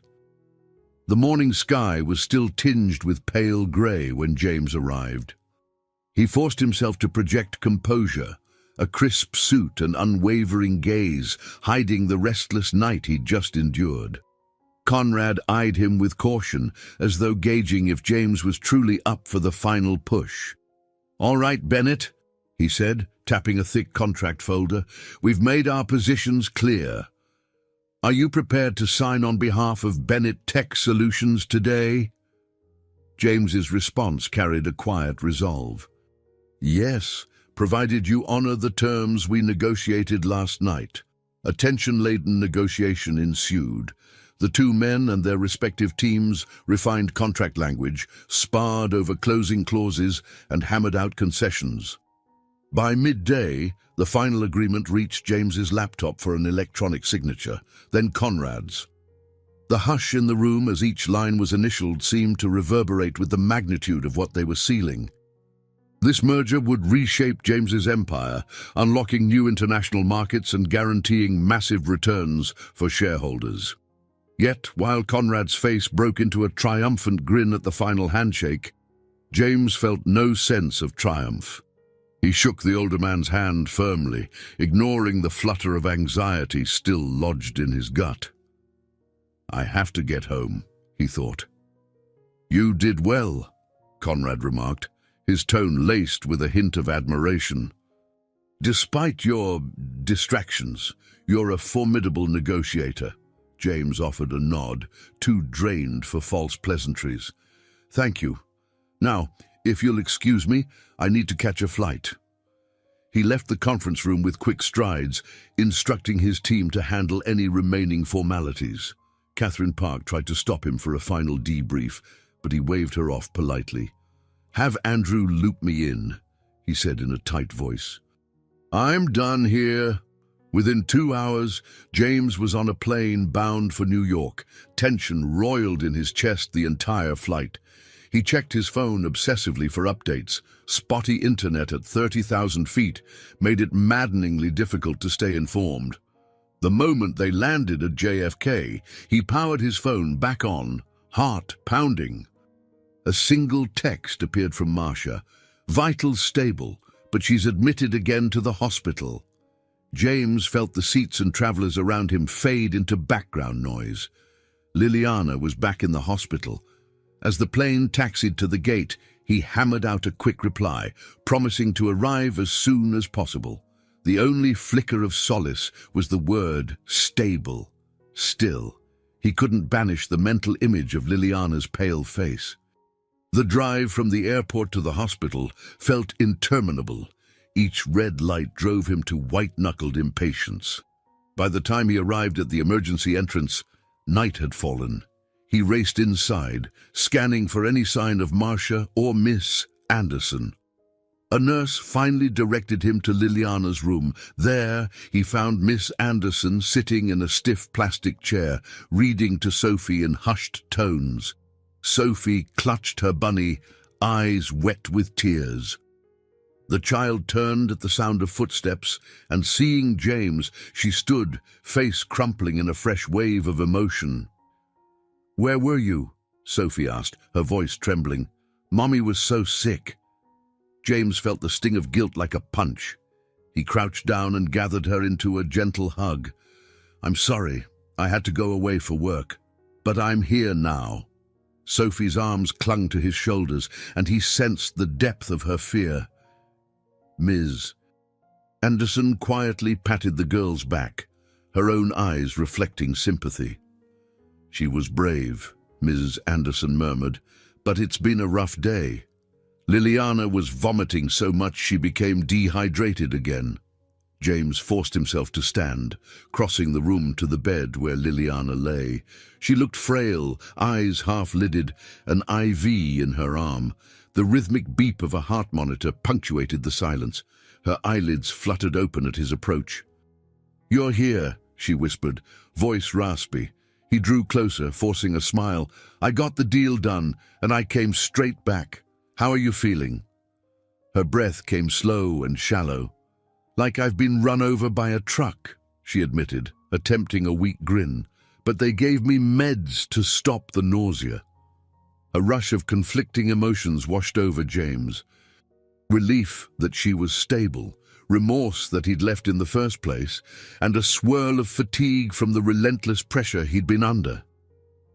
[SPEAKER 1] The morning sky was still tinged with pale gray when James arrived. He forced himself to project composure, a crisp suit and unwavering gaze, hiding the restless night he'd just endured. Conrad eyed him with caution, as though gauging if James was truly up for the final push. "All right, Bennett," he said, tapping a thick contract folder. "We've made our positions clear. Are you prepared to sign on behalf of Bennett Tech Solutions today?" James's response carried a quiet resolve. "Yes, provided you honor the terms we negotiated last night." A tension-laden negotiation ensued. The two men and their respective teams refined contract language, sparred over closing clauses, and hammered out concessions. By midday, the final agreement reached James's laptop for an electronic signature, then Conrad's. The hush in the room as each line was initialed seemed to reverberate with the magnitude of what they were sealing. This merger would reshape James's empire, unlocking new international markets and guaranteeing massive returns for shareholders. Yet, while Conrad's face broke into a triumphant grin at the final handshake, James felt no sense of triumph. He shook the older man's hand firmly, ignoring the flutter of anxiety still lodged in his gut. "I have to get home," he thought. "You did well," Conrad remarked, his tone laced with a hint of admiration. "Despite your distractions, you're a formidable negotiator." James offered a nod, too drained for false pleasantries. "Thank you. Now, if you'll excuse me, I need to catch a flight." He left the conference room with quick strides, instructing his team to handle any remaining formalities. Catherine Park tried to stop him for a final debrief, but he waved her off politely. "Have Andrew loop me in," he said in a tight voice. "I'm done here." Within 2 hours, James was on a plane bound for New York. Tension roiled in his chest the entire flight. He checked his phone obsessively for updates. Spotty internet at 30,000 feet made it maddeningly difficult to stay informed. The moment they landed at JFK, he powered his phone back on, heart pounding. A single text appeared from Marcia. "Vitals stable, but she's admitted again to the hospital." James felt the seats and travelers around him fade into background noise. Liliana was back in the hospital. As the plane taxied to the gate, he hammered out a quick reply, promising to arrive as soon as possible. The only flicker of solace was the word stable. Still, he couldn't banish the mental image of Liliana's pale face. The drive from the airport to the hospital felt interminable. Each red light drove him to white-knuckled impatience. By the time he arrived at the emergency entrance, night had fallen. He raced inside, scanning for any sign of Marcia or Miss Anderson. A nurse finally directed him to Liliana's room. There, he found Miss Anderson sitting in a stiff plastic chair, reading to Sophie in hushed tones. Sophie clutched her bunny, eyes wet with tears. The child turned at the sound of footsteps, and seeing James, she stood, face crumpling in a fresh wave of emotion. "Where were you?" Sophie asked, her voice trembling. "Mommy was so sick." James felt the sting of guilt like a punch. He crouched down and gathered her into a gentle hug. "I'm sorry, I had to go away for work, but I'm here now." Sophie's arms clung to his shoulders, and he sensed the depth of her fear. "Ms. Anderson quietly patted the girl's back, her own eyes reflecting sympathy. "She was brave," Mrs. Anderson murmured, "but it's been a rough day." Liliana was vomiting so much she became dehydrated again. James forced himself to stand, crossing the room to the bed where Liliana lay. She looked frail, eyes half-lidded, an IV in her arm. The rhythmic beep of a heart monitor punctuated the silence. Her eyelids fluttered open at his approach. "You're here," she whispered, voice raspy. He drew closer, forcing a smile. "I got the deal done, and I came straight back. How are you feeling?" Her breath came slow and shallow. "Like I've been run over by a truck," she admitted, attempting a weak grin. "But they gave me meds to stop the nausea." A rush of conflicting emotions washed over James. Relief that she was stable, remorse that he'd left in the first place, and a swirl of fatigue from the relentless pressure he'd been under.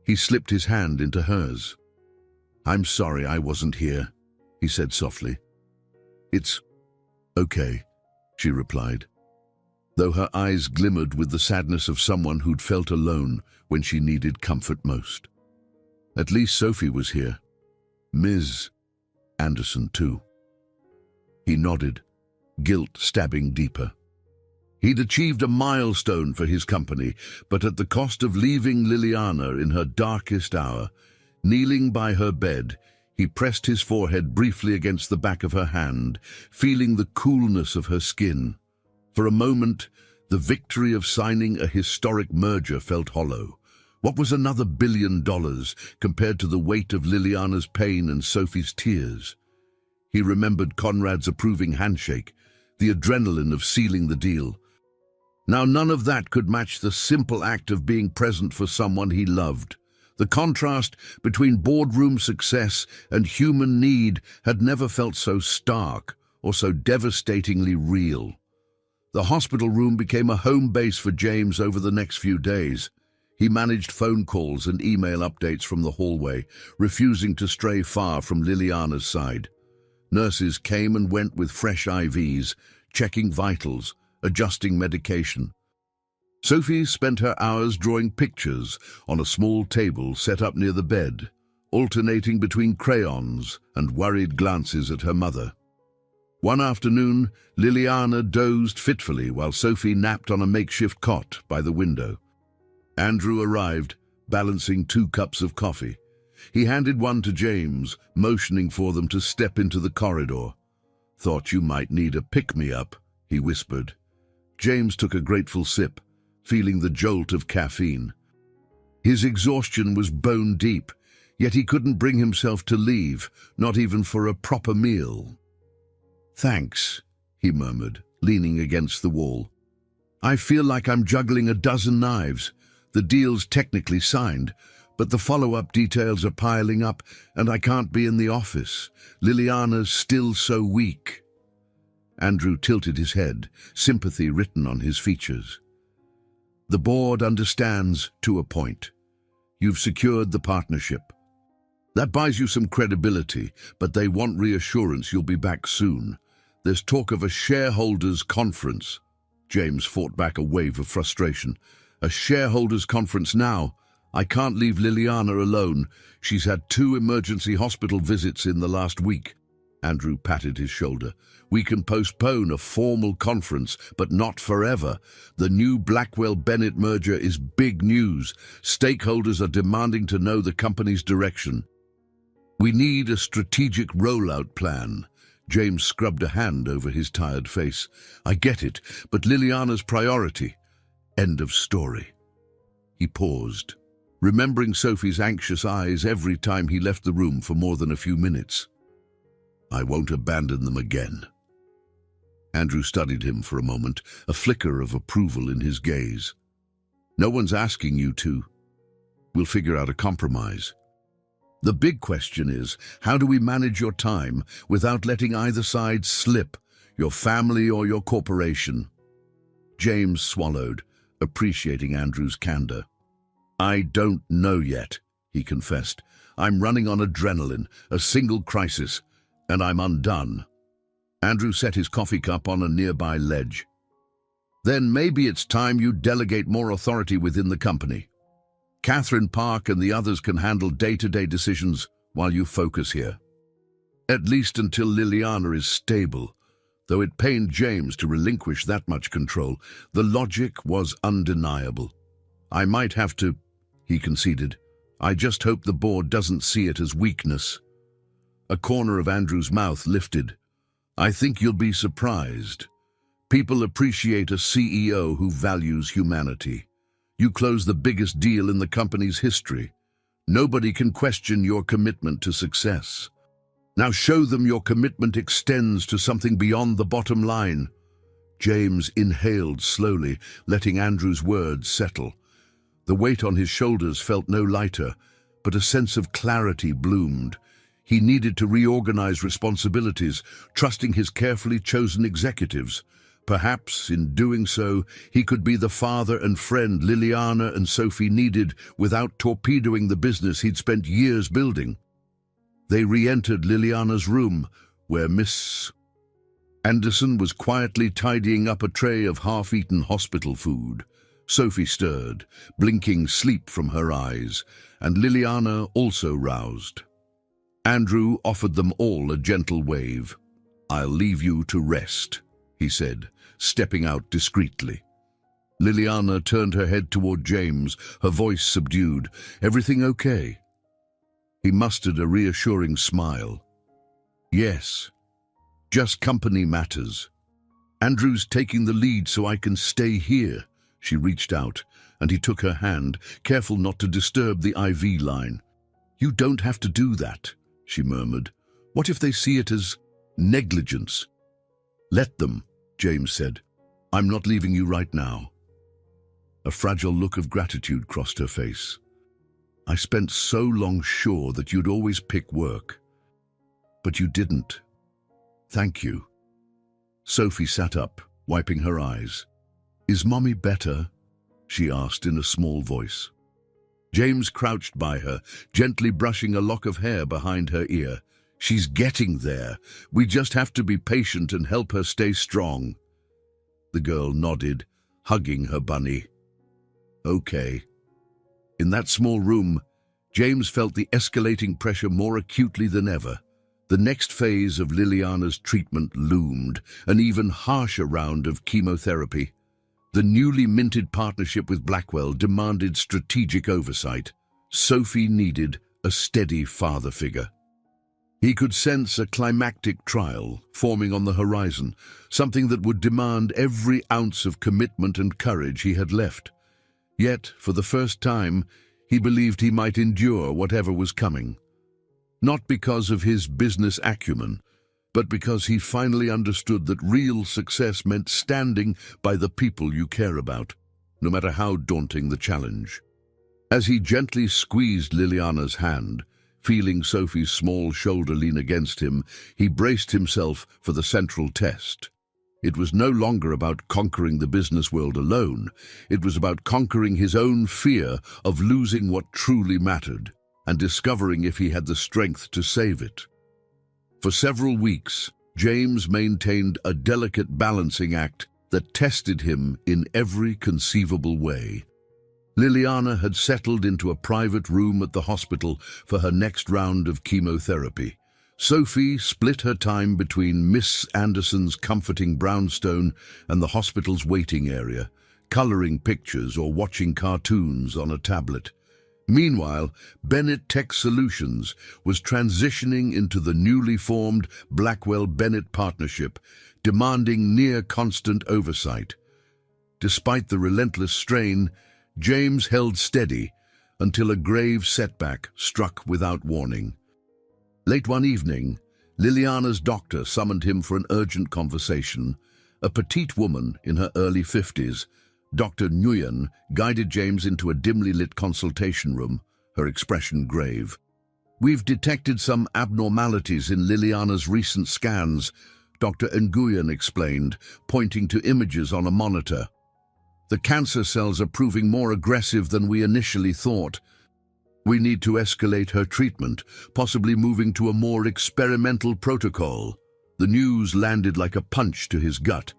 [SPEAKER 1] He slipped his hand into hers. "I'm sorry I wasn't here," he said softly. "It's okay," she replied, though her eyes glimmered with the sadness of someone who'd felt alone when she needed comfort most. At least Sophie was here. Ms. Anderson, too. He nodded, guilt stabbing deeper. He'd achieved a milestone for his company, but at the cost of leaving Liliana in her darkest hour. Kneeling by her bed, he pressed his forehead briefly against the back of her hand, feeling the coolness of her skin. For a moment, the victory of signing a historic merger felt hollow. What was another $1 billion compared to the weight of Liliana's pain and Sophie's tears? He remembered Conrad's approving handshake, the adrenaline of sealing the deal. Now none of that could match the simple act of being present for someone he loved. The contrast between boardroom success and human need had never felt so stark or so devastatingly real. The hospital room became a home base for James over the next few days. He managed phone calls and email updates from the hallway, refusing to stray far from Liliana's side. Nurses came and went with fresh IVs, checking vitals, adjusting medication. Sophie spent her hours drawing pictures on a small table set up near the bed, alternating between crayons and worried glances at her mother. One afternoon, Liliana dozed fitfully while Sophie napped on a makeshift cot by the window. Andrew arrived, balancing 2 cups of coffee. He handed one to James, motioning for them to step into the corridor. "Thought you might need a pick-me-up," he whispered. James took a grateful sip, feeling the jolt of caffeine. His exhaustion was bone deep, yet he couldn't bring himself to leave, not even for a proper meal. "Thanks," he murmured, leaning against the wall. "I feel like I'm juggling a dozen knives. The deal's technically signed, but the follow-up details are piling up, and I can't be in the office. Liliana's still so weak." Andrew tilted his head, sympathy written on his features. "The board understands to a point. You've secured the partnership. That buys you some credibility, but they want reassurance you'll be back soon. There's talk of a shareholders' conference." James fought back a wave of frustration. "A shareholders' conference now? I can't leave Liliana alone. She's had 2 emergency hospital visits in the last week." Andrew patted his shoulder. "We can postpone a formal conference, but not forever. The new Blackwell-Bennett merger is big news. Stakeholders are demanding to know the company's direction. We need a strategic rollout plan." James scrubbed a hand over his tired face. "I get it, but Liliana's priority." End of story. He paused, remembering Sophie's anxious eyes every time he left the room for more than a few minutes. "I won't abandon them again." Andrew studied him for a moment, a flicker of approval in his gaze. "No one's asking you to. We'll figure out a compromise. The big question is, how do we manage your time without letting either side slip, your family or your corporation?" James swallowed, appreciating Andrew's candor. "I don't know yet," he confessed. "I'm running on adrenaline, a single crisis, and I'm undone." Andrew set his coffee cup on a nearby ledge. "Then maybe it's time you delegate more authority within the company. Catherine Park and the others can handle day-to-day decisions while you focus here. At least until Liliana is stable." Though it pained James to relinquish that much control, the logic was undeniable. "I might have to," he conceded. "I just hope the board doesn't see it as weakness." A corner of Andrew's mouth lifted. "I think you'll be surprised. People appreciate a CEO who values humanity. You closed the biggest deal in the company's history. Nobody can question your commitment to success. Now show them your commitment extends to something beyond the bottom line." James inhaled slowly, letting Andrew's words settle. The weight on his shoulders felt no lighter, but a sense of clarity bloomed. He needed to reorganize responsibilities, trusting his carefully chosen executives. Perhaps, in doing so, he could be the father and friend Liliana and Sophie needed without torpedoing the business he'd spent years building. They re-entered Liliana's room, where Miss Anderson was quietly tidying up a tray of half-eaten hospital food. Sophie stirred, blinking sleep from her eyes, and Liliana also roused. Andrew offered them all a gentle wave. "I'll leave you to rest," he said, stepping out discreetly. Liliana turned her head toward James, her voice subdued. "Everything okay?" He mustered a reassuring smile. "Yes, just company matters. Andrew's taking the lead so I can stay here." She reached out, and he took her hand, careful not to disturb the IV line. "You don't have to do that," she murmured. "What if they see it as negligence?" "Let them," James said. "I'm not leaving you right now." A fragile look of gratitude crossed her face. "I spent so long sure that you'd always pick work. But you didn't. Thank you." Sophie sat up, wiping her eyes. "Is Mommy better?" she asked in a small voice. James crouched by her, gently brushing a lock of hair behind her ear. "She's getting there. We just have to be patient and help her stay strong." The girl nodded, hugging her bunny. "Okay." In that small room, James felt the escalating pressure more acutely than ever. The next phase of Liliana's treatment loomed, an even harsher round of chemotherapy. The newly minted partnership with Blackwell demanded strategic oversight. Sophie needed a steady father figure. He could sense a climactic trial forming on the horizon, something that would demand every ounce of commitment and courage he had left. Yet, for the first time, he believed he might endure whatever was coming. Not because of his business acumen, but because he finally understood that real success meant standing by the people you care about, no matter how daunting the challenge. As he gently squeezed Liliana's hand, feeling Sophie's small shoulder lean against him, he braced himself for the central test. It was no longer about conquering the business world alone. It was about conquering his own fear of losing what truly mattered, and discovering if he had the strength to save it. For several weeks, James maintained a delicate balancing act that tested him in every conceivable way. Liliana had settled into a private room at the hospital for her next round of chemotherapy. Sophie split her time between Miss Anderson's comforting brownstone and the hospital's waiting area, coloring pictures or watching cartoons on a tablet. Meanwhile, Bennett Tech Solutions was transitioning into the newly formed Blackwell-Bennett partnership, demanding near-constant oversight. Despite the relentless strain, James held steady until a grave setback struck without warning. Late one evening, Liliana's doctor summoned him for an urgent conversation. A petite woman in her early 50s, Dr. Nguyen, guided James into a dimly lit consultation room, her expression grave. "We've detected some abnormalities in Liliana's recent scans," Dr. Nguyen explained, pointing to images on a monitor. "The cancer cells are proving more aggressive than we initially thought. We need to escalate her treatment, possibly moving to a more experimental protocol." The news landed like a punch to his gut.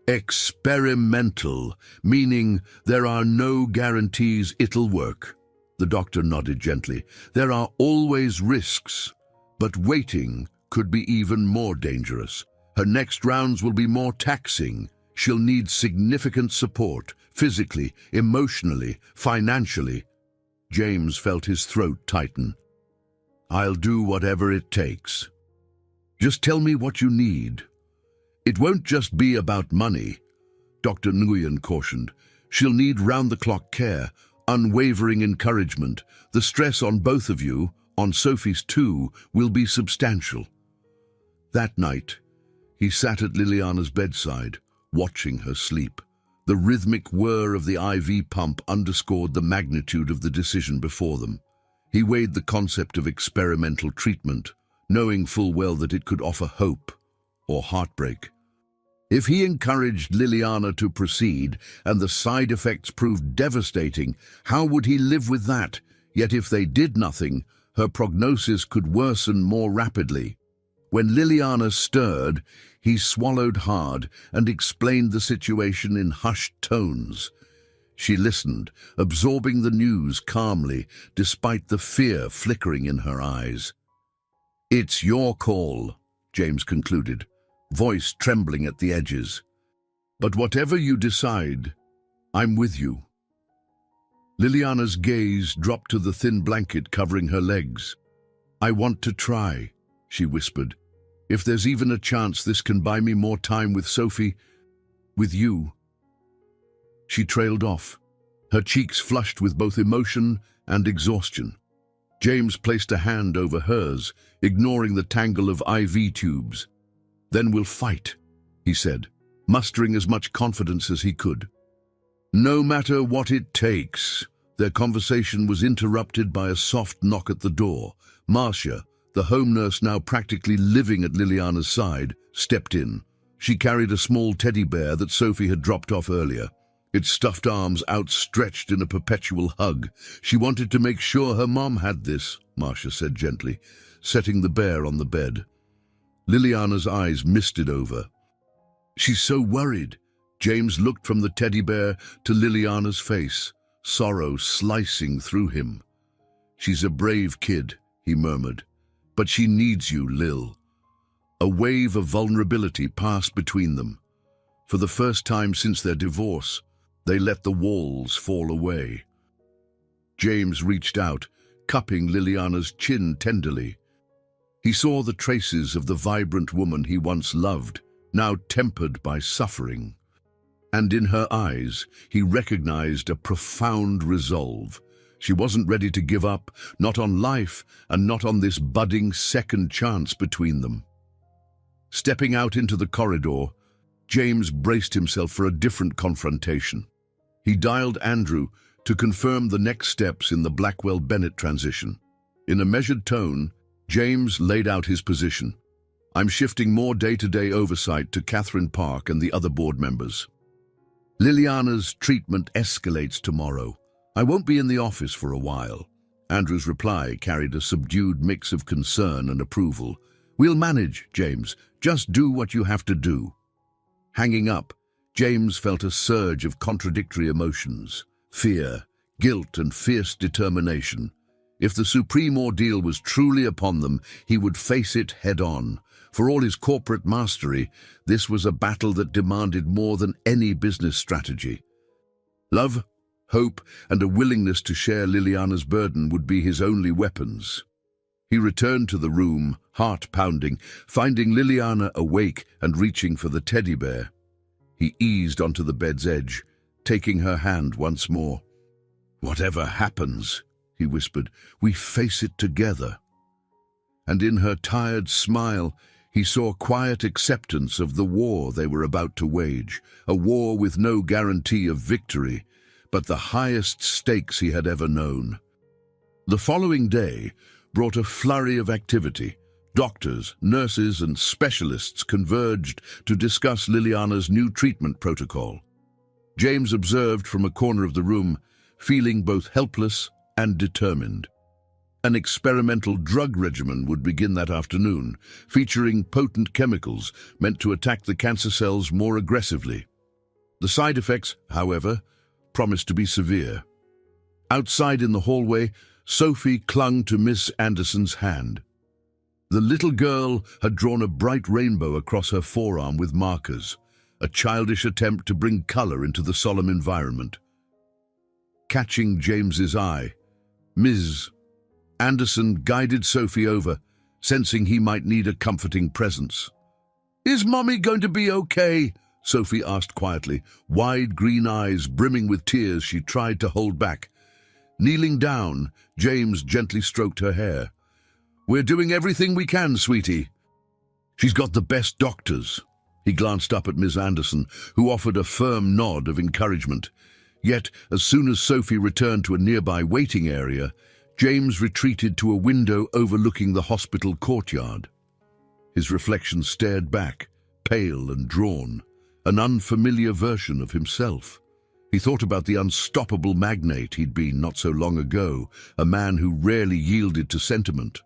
[SPEAKER 1] Experimental, meaning there are no guarantees it'll work. The doctor nodded gently. "There are always risks, but waiting could be even more dangerous. Her next rounds will be more taxing. She'll need significant support, physically, emotionally, financially." James felt his throat tighten. "I'll do whatever it takes. Just tell me what you need." "It won't just be about money," Dr. Nguyen cautioned. "She'll need round-the-clock care, unwavering encouragement. The stress on both of you, on Sophie's too, will be substantial." That night, he sat at Liliana's bedside, watching her sleep. The rhythmic whir of the IV pump underscored the magnitude of the decision before them. He weighed the concept of experimental treatment, knowing full well that it could offer hope or heartbreak. If he encouraged Liliana to proceed and the side effects proved devastating, how would he live with that? Yet if they did nothing, her prognosis could worsen more rapidly. When Liliana stirred, he swallowed hard and explained the situation in hushed tones. She listened, absorbing the news calmly, despite the fear flickering in her eyes. "It's your call," James concluded, voice trembling at the edges. "But whatever you decide, I'm with you." Liliana's gaze dropped to the thin blanket covering her legs. "I want to try," she whispered. "If there's even a chance this can buy me more time with Sophie, with you." She trailed off, her cheeks flushed with both emotion and exhaustion. James placed a hand over hers, ignoring the tangle of IV tubes. "Then we'll fight," he said, mustering as much confidence as he could. "No matter what it takes." Their conversation was interrupted by a soft knock at the door. Marcia, the home nurse now practically living at Liliana's side, stepped in. She carried a small teddy bear that Sophie had dropped off earlier, its stuffed arms outstretched in a perpetual hug. "She wanted to make sure her mom had this," Marcia said gently, setting the bear on the bed. Liliana's eyes misted over. "She's so worried." James looked from the teddy bear to Liliana's face, sorrow slicing through him. "She's a brave kid," he murmured, "but she needs you, Lil." A wave of vulnerability passed between them. For the first time since their divorce, they let the walls fall away. James reached out, cupping Liliana's chin tenderly. He saw the traces of the vibrant woman he once loved, now tempered by suffering. And in her eyes, he recognized a profound resolve. She wasn't ready to give up, not on life, and not on this budding second chance between them. Stepping out into the corridor, James braced himself for a different confrontation. He dialed Andrew to confirm the next steps in the Blackwell-Bennett transition. In a measured tone, James laid out his position. "I'm shifting more day-to-day oversight to Catherine Park and the other board members. Liliana's treatment escalates tomorrow. I won't be in the office for a while." Andrew's reply carried a subdued mix of concern and approval. "We'll manage, James. Just do what you have to do." Hanging up, James felt a surge of contradictory emotions: fear, guilt, and fierce determination. If the supreme ordeal was truly upon them, he would face it head-on. For all his corporate mastery, this was a battle that demanded more than any business strategy. Love, hope, and a willingness to share Liliana's burden would be his only weapons. He returned to the room, heart pounding, finding Liliana awake and reaching for the teddy bear. He eased onto the bed's edge, taking her hand once more. "Whatever happens," he whispered, "we face it together." And in her tired smile, he saw quiet acceptance of the war they were about to wage, a war with no guarantee of victory, but the highest stakes he had ever known. The following day brought a flurry of activity. Doctors, nurses, and specialists converged to discuss Liliana's new treatment protocol. James observed from a corner of the room, feeling both helpless and determined. An experimental drug regimen would begin that afternoon, featuring potent chemicals meant to attack the cancer cells more aggressively. The side effects, however, promised to be severe. Outside in the hallway, Sophie clung to Miss Anderson's hand. The little girl had drawn a bright rainbow across her forearm with markers, a childish attempt to bring color into the solemn environment. Catching James's eye, Ms. Anderson guided Sophie over, sensing he might need a comforting presence. "Is Mommy going to be okay?" Sophie asked quietly, wide green eyes brimming with tears she tried to hold back. Kneeling down, James gently stroked her hair. "We're doing everything we can, sweetie. She's got the best doctors." He glanced up at Miss Anderson, who offered a firm nod of encouragement. Yet, as soon as Sophie returned to a nearby waiting area, James retreated to a window overlooking the hospital courtyard. His reflection stared back, pale and drawn. an unfamiliar version of himself. He thought about the unstoppable magnate he'd been not so long ago, a man who rarely yielded to sentiment.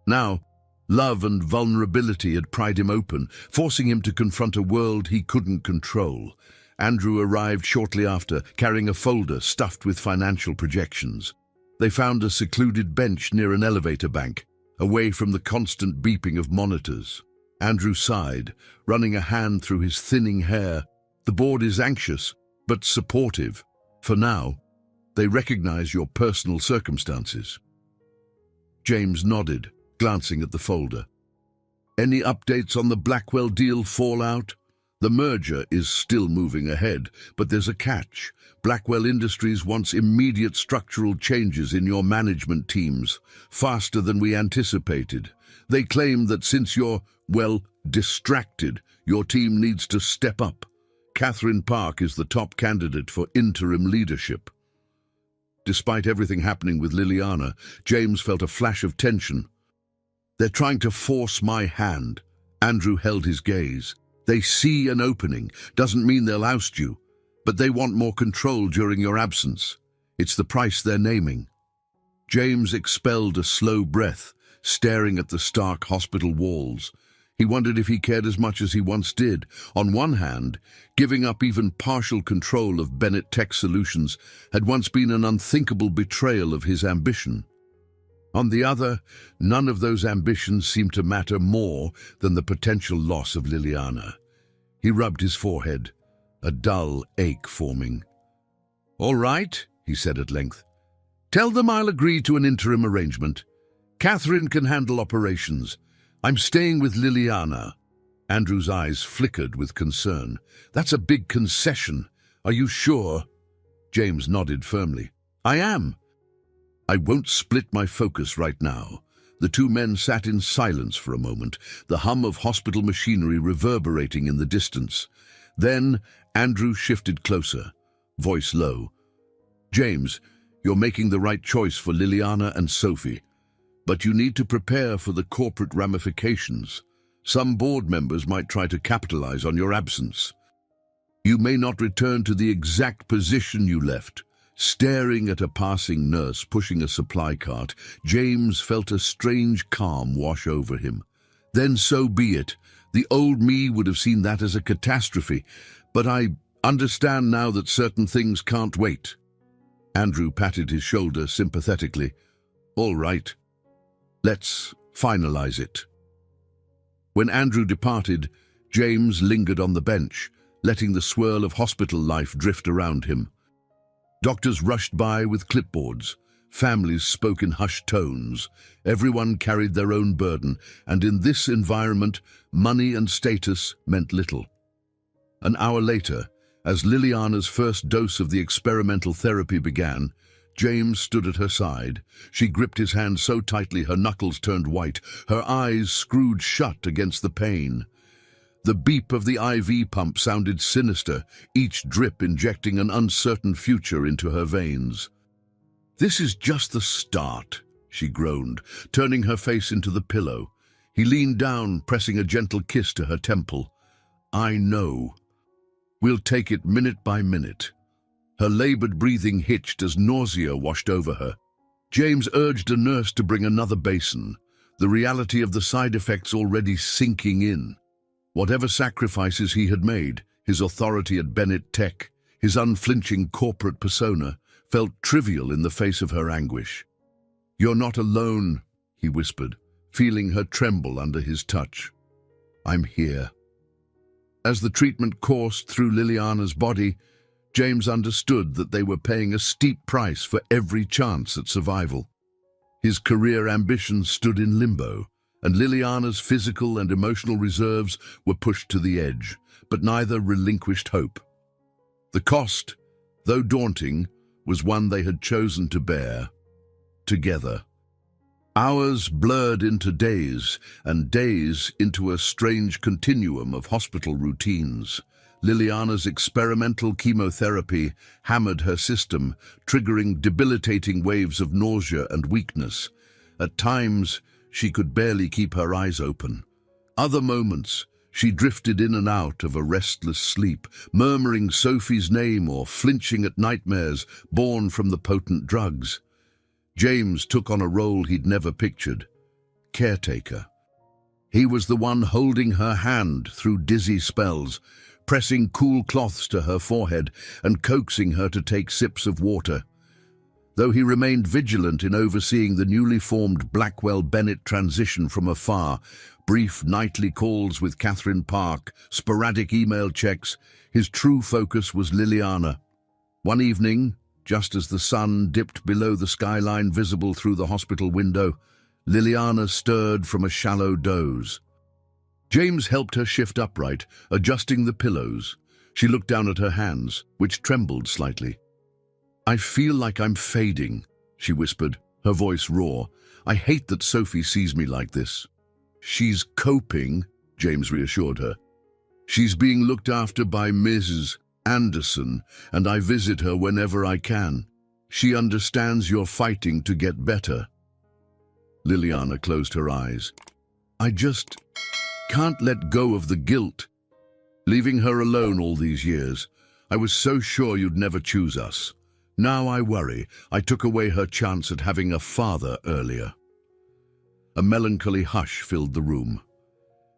[SPEAKER 1] Now, love and vulnerability had pried him open, forcing him to confront a world he couldn't control. Andrew arrived shortly after, carrying a folder stuffed with financial projections. They found a secluded bench near an elevator bank, away from the constant beeping of monitors. Andrew sighed, running a hand through his thinning hair. The board is anxious, but supportive. For now, they recognize your personal circumstances. James nodded, glancing at the folder. Any updates on the Blackwell deal fallout? The merger is still moving ahead, but there's a catch. Blackwell Industries wants immediate structural changes in your management teams, faster than we anticipated. They claim that since you're, well, distracted, your team needs to step up. Catherine Park is the top candidate for interim leadership. Despite everything happening with Liliana, James felt a flash of tension. They're trying to force my hand. Andrew held his gaze. They see an opening. Doesn't mean they'll oust you, but they want more control during your absence. It's the price they're naming. James expelled a slow breath, staring at the stark hospital walls. He wondered if he cared as much as he once did. On one hand, giving up even partial control of Bennett Tech Solutions had once been an unthinkable betrayal of his ambition. On the other, none of those ambitions seemed to matter more than the potential loss of Liliana. He rubbed his forehead, a dull ache forming. "All right," he said at length. "Tell them I'll agree to an interim arrangement. Catherine can handle operations. I'm staying with Liliana." Andrew's eyes flickered with concern. "That's a big concession. Are you sure?" James nodded firmly. "I am. I won't split my focus right now." The two men sat in silence for a moment, the hum of hospital machinery reverberating in the distance. Then Andrew shifted closer, voice low. "James, you're making the right choice for Liliana and Sophie, but you need to prepare for the corporate ramifications. Some board members might try to capitalize on your absence. You may not return to the exact position you left." Staring at a passing nurse pushing a supply cart, James felt a strange calm wash over him. Then so be it. The old me would have seen that as a catastrophe, but I understand now that certain things can't wait. Andrew patted his shoulder sympathetically. "All right. Let's finalize it." When Andrew departed, James lingered on the bench, letting the swirl of hospital life drift around him. Doctors rushed by with clipboards. Families spoke in hushed tones. Everyone carried their own burden, and in this environment, money and status meant little. An hour later, as Liliana's first dose of the experimental therapy began, James stood at her side. She gripped his hand so tightly her knuckles turned white, her eyes screwed shut against the pain. The beep of the IV pump sounded sinister, each drip injecting an uncertain future into her veins. "This is just the start," she groaned, turning her face into the pillow. He leaned down, pressing a gentle kiss to her temple. "I know. We'll take it minute by minute." Her labored breathing hitched as nausea washed over her. James urged a nurse to bring another basin, the reality of the side effects already sinking in. Whatever sacrifices he had made, his authority at Bennett Tech, his unflinching corporate persona, felt trivial in the face of her anguish. "You're not alone," he whispered, feeling her tremble under his touch. "I'm here." As the treatment coursed through Liliana's body, James understood that they were paying a steep price for every chance at survival. His career ambitions stood in limbo, and Liliana's physical and emotional reserves were pushed to the edge, but neither relinquished hope. The cost, though daunting, was one they had chosen to bear, together. Hours blurred into days, and days into a strange continuum of hospital routines. Liliana's experimental chemotherapy hammered her system, triggering debilitating waves of nausea and weakness. At times, she could barely keep her eyes open. Other moments, She drifted in and out of a restless sleep, murmuring Sophie's name or flinching at nightmares born from the potent drugs. James took on a role he'd never pictured: caretaker. He was the one holding her hand through dizzy spells, pressing cool cloths to her forehead and coaxing her to take sips of water. Though he remained vigilant in overseeing the newly formed Blackwell-Bennett transition from afar, brief nightly calls with Catherine Park, sporadic email checks, his true focus was Liliana. One evening, just as the sun dipped below the skyline visible through the hospital window, Liliana stirred from a shallow doze. James helped her shift upright, adjusting the pillows. She looked down at her hands, which trembled slightly. "I feel like I'm fading," she whispered, her voice raw. "I hate that Sophie sees me like this." "She's coping," James reassured her. "She's being looked after by Mrs. Anderson, and I visit her whenever I can. She understands you're fighting to get better." Liliana closed her eyes. "I just can't let go of the guilt. Leaving her alone all these years. I was so sure you'd never choose us. Now I worry I took away her chance at having a father earlier." A melancholy hush filled the room.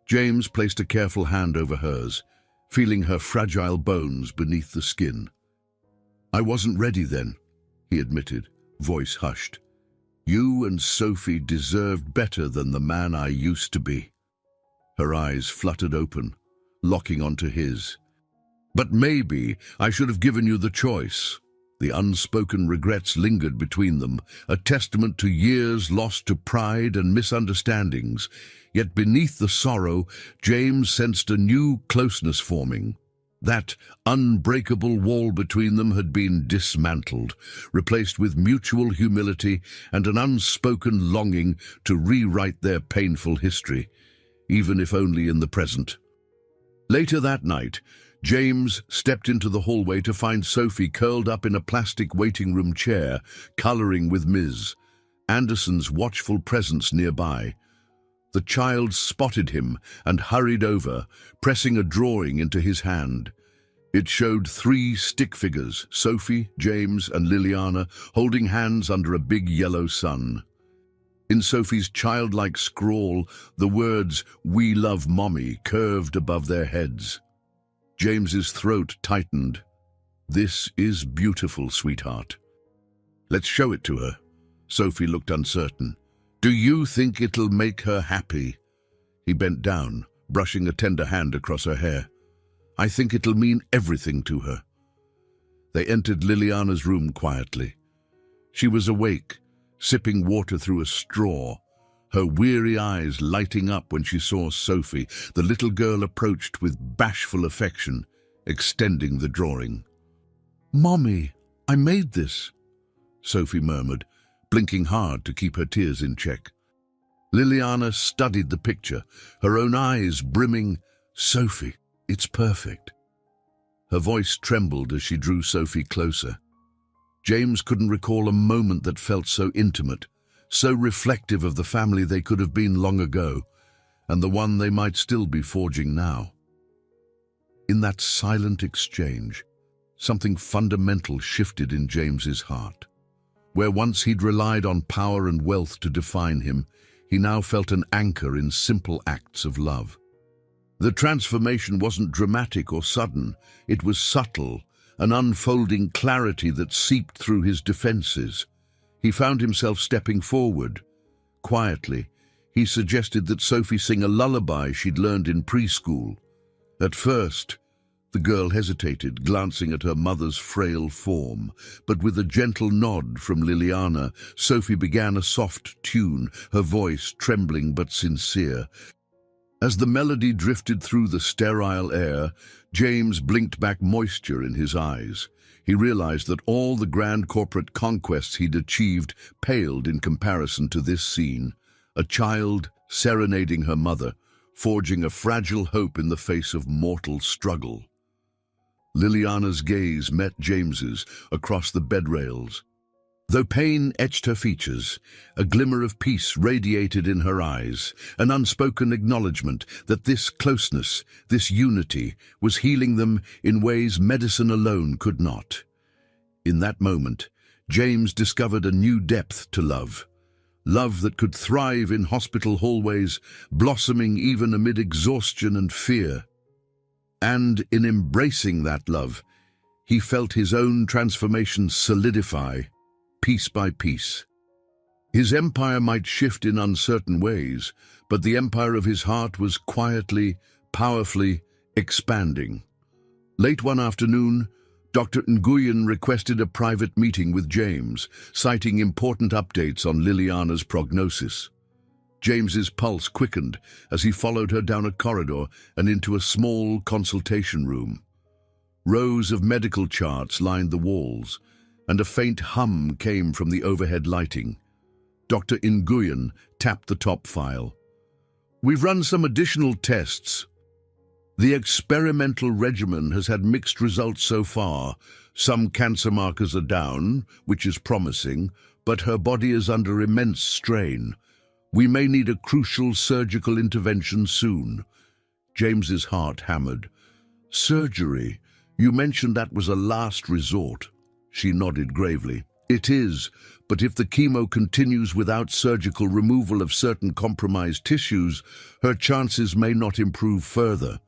[SPEAKER 1] James placed a careful hand over hers, feeling her fragile bones beneath the skin. "I wasn't ready then," he admitted, voice hushed. "You and Sophie deserved better than the man I used to be." Her eyes fluttered open, locking onto his. "But maybe I should have given you the choice." The unspoken regrets lingered between them, a testament to years lost to pride and misunderstandings. Yet beneath the sorrow, James sensed a new closeness forming. That unbreakable wall between them had been dismantled, replaced with mutual humility and an unspoken longing to rewrite their painful history, even if only in the present. Later that night, James stepped into the hallway to find Sophie curled up in a plastic waiting room chair, coloring with Ms. Anderson's watchful presence nearby. The child spotted him and hurried over, pressing a drawing into his hand. It showed 3 stick figures, Sophie, James, and Liliana, holding hands under a big yellow sun. In Sophie's childlike scrawl, the words, "We love Mommy," curved above their heads. James's throat tightened. "This is beautiful, sweetheart." "Let's show it to her." Sophie looked uncertain. "Do you think it'll make her happy?" He bent down, brushing a tender hand across her hair. "I think it'll mean everything to her." They entered Liliana's room quietly. She was awake, sipping water through a straw, her weary eyes lighting up when she saw Sophie. The little girl approached with bashful affection, extending the drawing. "Mommy, I made this," Sophie murmured, blinking hard to keep her tears in check. Liliana studied the picture, her own eyes brimming. "Sophie, it's perfect." Her voice trembled as she drew Sophie closer. James couldn't recall a moment that felt so intimate, so reflective of the family they could have been long ago, and the one they might still be forging now. In that silent exchange, something fundamental shifted in James's heart. Where once he'd relied on power and wealth to define him, he now felt an anchor in simple acts of love. The transformation wasn't dramatic or sudden, it was subtle, an unfolding clarity that seeped through his defenses. He found himself stepping forward. Quietly, he suggested that Sophie sing a lullaby she'd learned in preschool. At first, the girl hesitated, glancing at her mother's frail form, but with a gentle nod from Liliana, Sophie began a soft tune, her voice trembling but sincere. As the melody drifted through the sterile air, James blinked back moisture in his eyes. He realized that all the grand corporate conquests he'd achieved paled in comparison to this scene, a child serenading her mother, forging a fragile hope in the face of mortal struggle. Liliana's gaze met James's across the bed rails. Though pain etched her features, a glimmer of peace radiated in her eyes, an unspoken acknowledgement that this closeness, this unity, was healing them in ways medicine alone could not. In that moment, James discovered a new depth to love. Love that could thrive in hospital hallways, blossoming even amid exhaustion and fear. And in embracing that love, he felt his own transformation solidify, piece by piece. His empire might shift in uncertain ways, but the empire of his heart was quietly, powerfully expanding. Late one afternoon, Dr. Nguyen requested a private meeting with James, citing important updates on Liliana's prognosis. James's pulse quickened as he followed her down a corridor and into a small consultation room. Rows of medical charts lined the walls, and a faint hum came from the overhead lighting. Dr. Nguyen tapped the top file. "We've run some additional tests. The experimental regimen has had mixed results so far. Some cancer markers are down, which is promising, but her body is under immense strain. We may need a crucial surgical intervention soon." James's heart hammered. "Surgery? You mentioned that was a last resort." She nodded gravely. "It is, but if the chemo continues without surgical removal of certain compromised tissues, her chances may not improve further.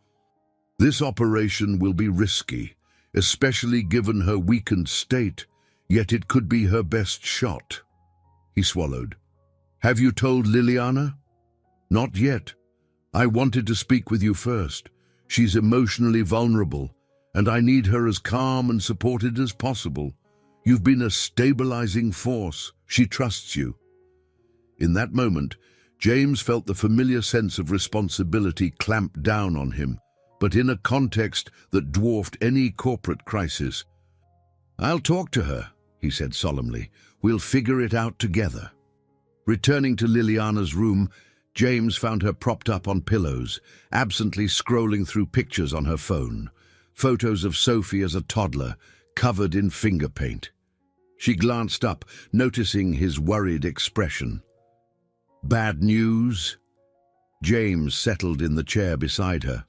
[SPEAKER 1] This operation will be risky, especially given her weakened state, yet it could be her best shot." He swallowed. "Have you told Liliana?" "Not yet. I wanted to speak with you first. She's emotionally vulnerable, and I need her as calm and supported as possible. You've been a stabilizing force. She trusts you." In that moment, James felt the familiar sense of responsibility clamp down on him, but in a context that dwarfed any corporate crisis. "I'll talk to her," he said solemnly. "We'll figure it out together." Returning to Liliana's room, James found her propped up on pillows, absently scrolling through pictures on her phone. Photos of Sophie as a toddler, covered in finger paint. She glanced up, noticing his worried expression. "Bad news?" James settled in the chair beside her.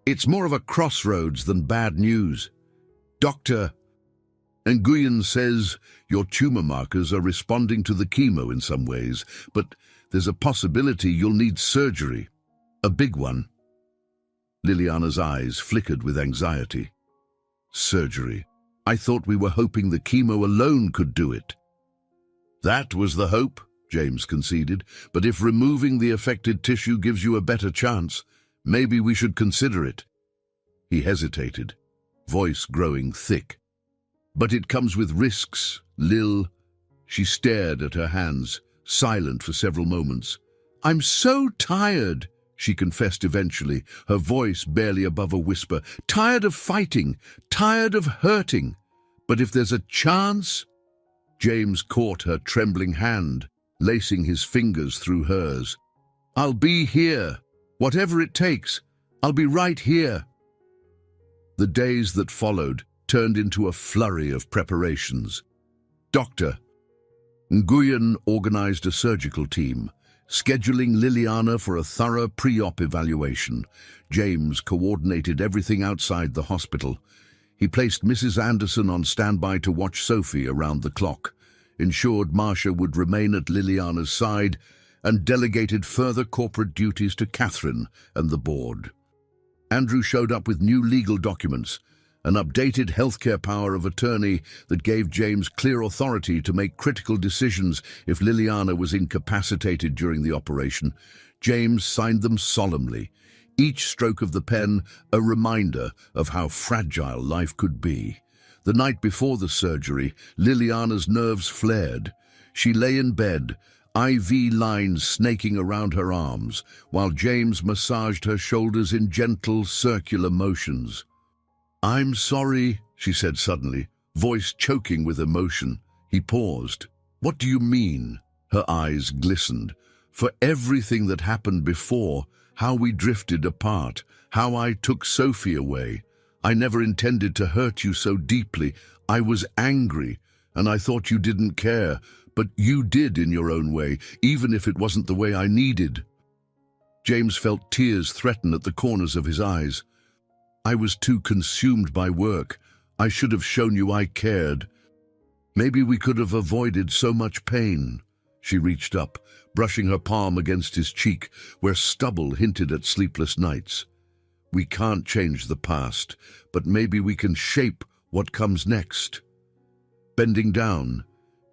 [SPEAKER 1] "It's more of a crossroads than bad news. Dr. Nguyen says your tumor markers are responding to the chemo in some ways, but there's a possibility you'll need surgery. A big one." Liliana's eyes flickered with anxiety. "Surgery? I thought we were hoping the chemo alone could do it." "That was the hope," James conceded, "but if removing the affected tissue gives you a better chance, maybe we should consider it." He hesitated, voice growing thick. "But it comes with risks, Lil." She stared at her hands, silent for several moments. "I'm so tired," she confessed eventually, her voice barely above a whisper. "Tired of fighting, tired of hurting. But if there's a chance—" James caught her trembling hand, lacing his fingers through hers. "I'll be here. Whatever it takes, I'll be right here." The days that followed turned into a flurry of preparations. Dr. Nguyen organized a surgical team, scheduling Liliana for a thorough pre-op evaluation. James coordinated everything outside the hospital. He placed Mrs. Anderson on standby to watch Sophie around the clock, ensured Marcia would remain at Liliana's side, and delegated further corporate duties to Catherine and the board. Andrew showed up with new legal documents, an updated healthcare power of attorney that gave James clear authority to make critical decisions if Liliana was incapacitated during the operation. James signed them solemnly, each stroke of the pen a reminder of how fragile life could be. The night before the surgery, Liliana's nerves flared. She lay in bed, IV lines snaking around her arms, while James massaged her shoulders in gentle, circular motions. "I'm sorry," she said suddenly, voice choking with emotion. He paused. "What do you mean?" Her eyes glistened. "For everything that happened before, how we drifted apart, how I took Sophie away. I never intended to hurt you so deeply. I was angry, and I thought you didn't care, but you did in your own way, even if it wasn't the way I needed." James felt tears threaten at the corners of his eyes. "I was too consumed by work. I should have shown you I cared. Maybe we could have avoided so much pain." She reached up, brushing her palm against his cheek, where stubble hinted at sleepless nights. "We can't change the past, but maybe we can shape what comes next." Bending down,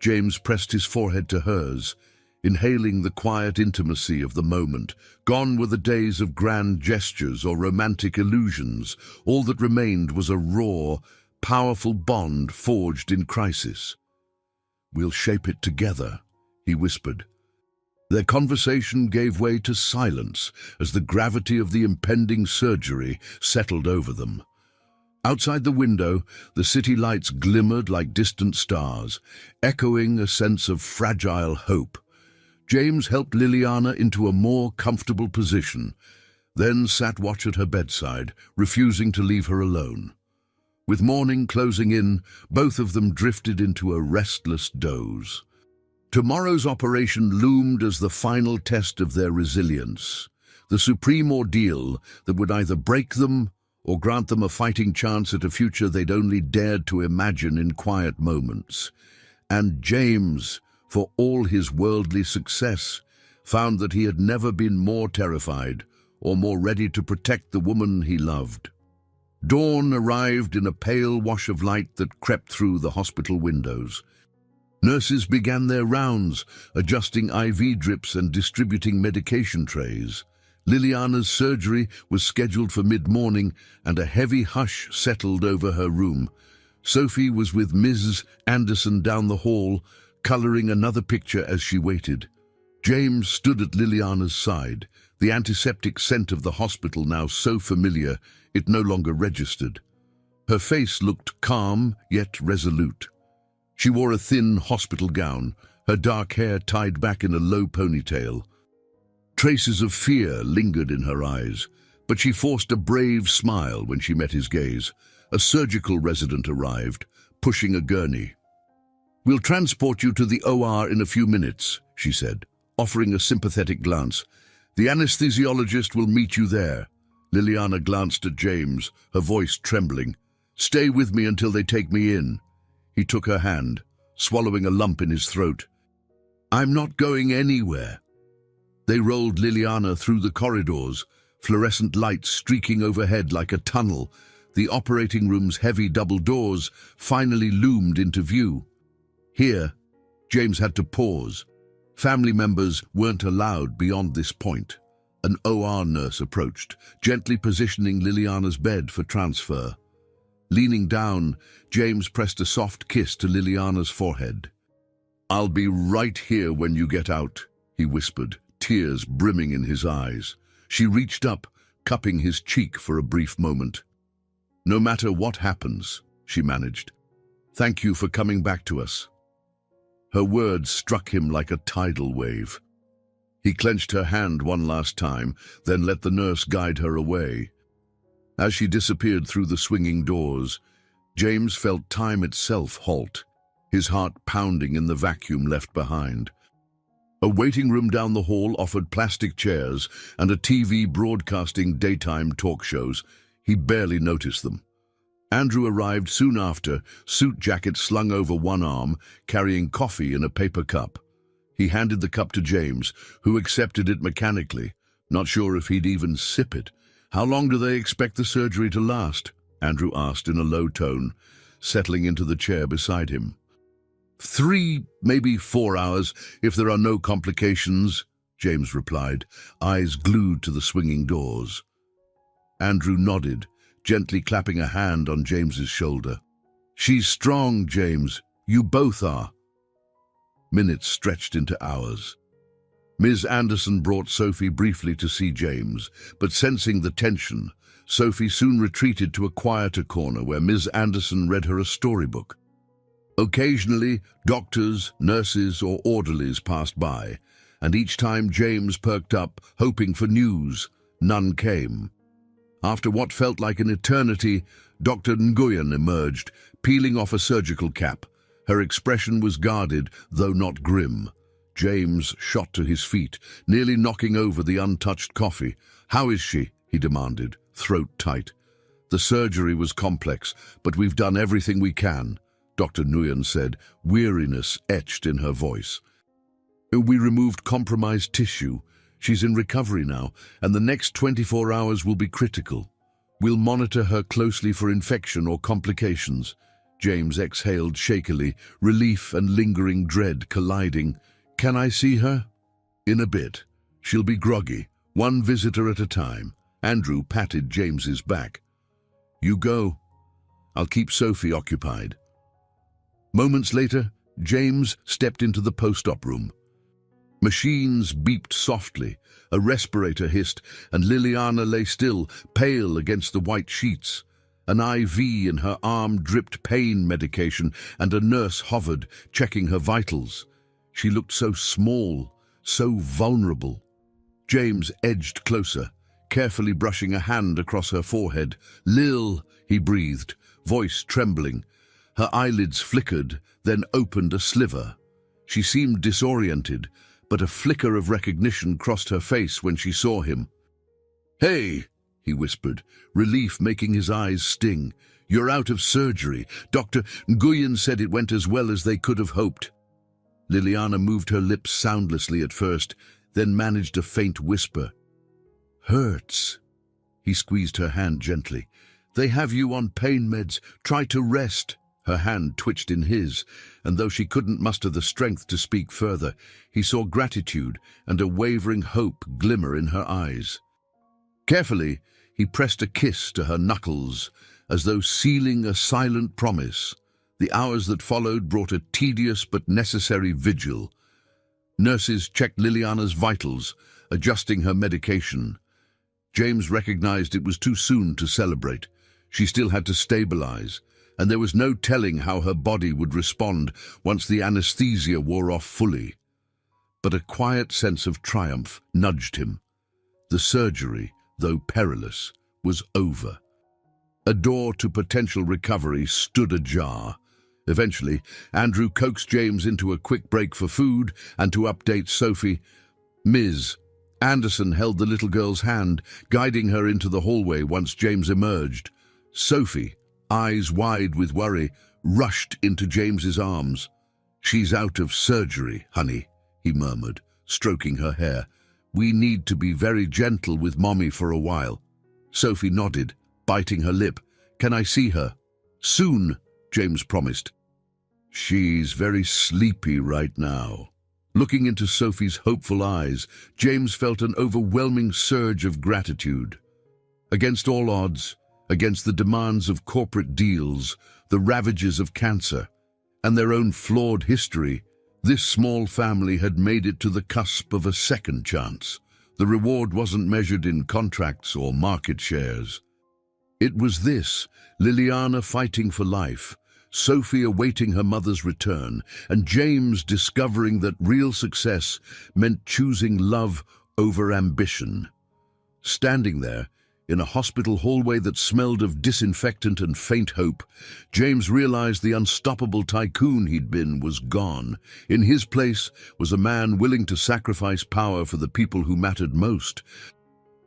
[SPEAKER 1] James pressed his forehead to hers, inhaling the quiet intimacy of the moment. Gone were the days of grand gestures or romantic illusions. All that remained was a raw, powerful bond forged in crisis. "We'll shape it together," he whispered. Their conversation gave way to silence as the gravity of the impending surgery settled over them. Outside the window, the city lights glimmered like distant stars, echoing a sense of fragile hope. James helped Liliana into a more comfortable position, then sat watch at her bedside, refusing to leave her alone. With morning closing in, both of them drifted into a restless doze. Tomorrow's operation loomed as the final test of their resilience, the supreme ordeal that would either break them or grant them a fighting chance at a future they'd only dared to imagine in quiet moments. And James, for all his worldly success, found that he had never been more terrified or more ready to protect the woman he loved. Dawn arrived in a pale wash of light that crept through the hospital windows. Nurses began their rounds, adjusting IV drips and distributing medication trays. Liliana's surgery was scheduled for mid-morning, and a heavy hush settled over her room. Sophie was with Ms. Anderson down the hall, coloring another picture as she waited. James stood at Liliana's side, the antiseptic scent of the hospital now so familiar it no longer registered. Her face looked calm, yet resolute. She wore a thin hospital gown, her dark hair tied back in a low ponytail. Traces of fear lingered in her eyes, but she forced a brave smile when she met his gaze. A surgical resident arrived, pushing a gurney. "We'll transport you to the OR in a few minutes," she said, offering a sympathetic glance. "The anesthesiologist will meet you there." Liliana glanced at James, her voice trembling. "Stay with me until they take me in." He took her hand, swallowing a lump in his throat. "I'm not going anywhere." They rolled Liliana through the corridors, fluorescent lights streaking overhead like a tunnel. The operating room's heavy double doors finally loomed into view. Here, James had to pause. Family members weren't allowed beyond this point. An OR nurse approached, gently positioning Liliana's bed for transfer. Leaning down, James pressed a soft kiss to Liliana's forehead. "I'll be right here when you get out," he whispered, tears brimming in his eyes. She reached up, cupping his cheek for a brief moment. "No matter what happens," she managed, "thank you for coming back to us." Her words struck him like a tidal wave. He clenched her hand one last time, then let the nurse guide her away. As she disappeared through the swinging doors, James felt time itself halt, his heart pounding in the vacuum left behind. A waiting room down the hall offered plastic chairs and a TV broadcasting daytime talk shows. He barely noticed them. Andrew arrived soon after, suit jacket slung over one arm, carrying coffee in a paper cup. He handed the cup to James, who accepted it mechanically, not sure if he'd even sip it. "How long do they expect the surgery to last?" Andrew asked in a low tone, settling into the chair beside him. 3, maybe 4 hours, if there are no complications," James replied, eyes glued to the swinging doors. Andrew nodded, gently clapping a hand on James's shoulder. "She's strong, James. You both are." Minutes stretched into hours. Ms. Anderson brought Sophie briefly to see James, but sensing the tension, Sophie soon retreated to a quieter corner where Ms. Anderson read her a storybook. Occasionally, doctors, nurses, or orderlies passed by, and each time James perked up, hoping for news. None came. After what felt like an eternity, Dr. Nguyen emerged, peeling off a surgical cap. Her expression was guarded, though not grim. James shot to his feet, nearly knocking over the untouched coffee. "How is she?" he demanded, throat tight. "The surgery was complex, but we've done everything we can," Dr. Nguyen said, weariness etched in her voice. "We removed compromised tissue. She's in recovery now, and the next 24 hours will be critical. We'll monitor her closely for infection or complications." James exhaled shakily, relief and lingering dread colliding. "Can I see her?" "In a bit. She'll be groggy, one visitor at a time." Andrew patted James's back. "You go. I'll keep Sophie occupied." Moments later, James stepped into the post-op room. Machines beeped softly, a respirator hissed, and Liliana lay still, pale against the white sheets. An IV in her arm dripped pain medication, and a nurse hovered, checking her vitals. She looked so small, so vulnerable. James edged closer, carefully brushing a hand across her forehead. "Lil," he breathed, voice trembling. Her eyelids flickered, then opened a sliver. She seemed disoriented, but a flicker of recognition crossed her face when she saw him. "Hey," he whispered, relief making his eyes sting. "You're out of surgery. Dr. Nguyen said it went as well as they could have hoped." Liliana moved her lips soundlessly at first, then managed a faint whisper. "Hurts." He squeezed her hand gently. "They have you on pain meds. Try to rest." Her hand twitched in his, and though she couldn't muster the strength to speak further, he saw gratitude and a wavering hope glimmer in her eyes. Carefully, he pressed a kiss to her knuckles, as though sealing a silent promise. The hours that followed brought a tedious but necessary vigil. Nurses checked Liliana's vitals, adjusting her medication. James recognized it was too soon to celebrate. She still had to stabilize, and there was no telling how her body would respond once the anesthesia wore off fully. But a quiet sense of triumph nudged him. The surgery, though perilous, was over. A door to potential recovery stood ajar. Eventually, Andrew coaxed James into a quick break for food and to update Sophie. Ms. Anderson held the little girl's hand, guiding her into the hallway once James emerged. Sophie, eyes wide with worry, rushed into James's arms. "She's out of surgery, honey," he murmured, stroking her hair. "We need to be very gentle with Mommy for a while." Sophie nodded, biting her lip. "Can I see her?" "Soon," James promised. "She's very sleepy right now." Looking into Sophie's hopeful eyes, James felt an overwhelming surge of gratitude. Against all odds, against the demands of corporate deals, the ravages of cancer, and their own flawed history, this small family had made it to the cusp of a second chance. The reward wasn't measured in contracts or market shares. It was this, Liliana fighting for life, Sophie awaiting her mother's return, and James discovering that real success meant choosing love over ambition. Standing there, in a hospital hallway that smelled of disinfectant and faint hope, James realized the unstoppable tycoon he'd been was gone. In his place was a man willing to sacrifice power for the people who mattered most.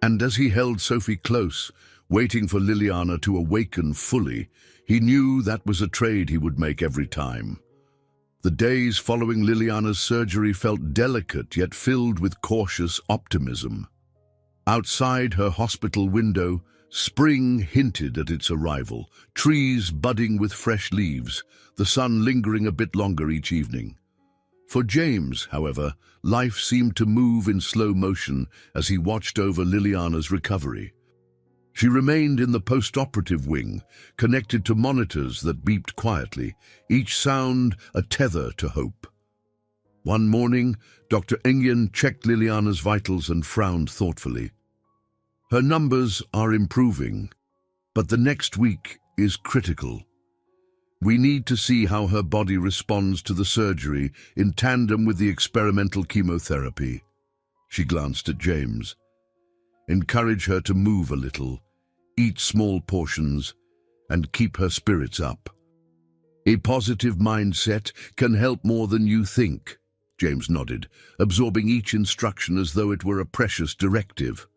[SPEAKER 1] And as he held Sophie close, waiting for Liliana to awaken fully, he knew that was a trade he would make every time. The days following Liliana's surgery felt delicate yet filled with cautious optimism. Outside her hospital window, spring hinted at its arrival, trees budding with fresh leaves, the sun lingering a bit longer each evening. For James, however, life seemed to move in slow motion as he watched over Liliana's recovery. She remained in the post-operative wing, connected to monitors that beeped quietly, each sound a tether to hope. One morning, Dr. Nguyen checked Liliana's vitals and frowned thoughtfully. "Her numbers are improving, but the next week is critical. We need to see how her body responds to the surgery in tandem with the experimental chemotherapy." She glanced at James. "Encourage her to move a little, eat small portions, and keep her spirits up." A positive mindset can help more than you think. James nodded, absorbing each instruction as though it were a precious directive.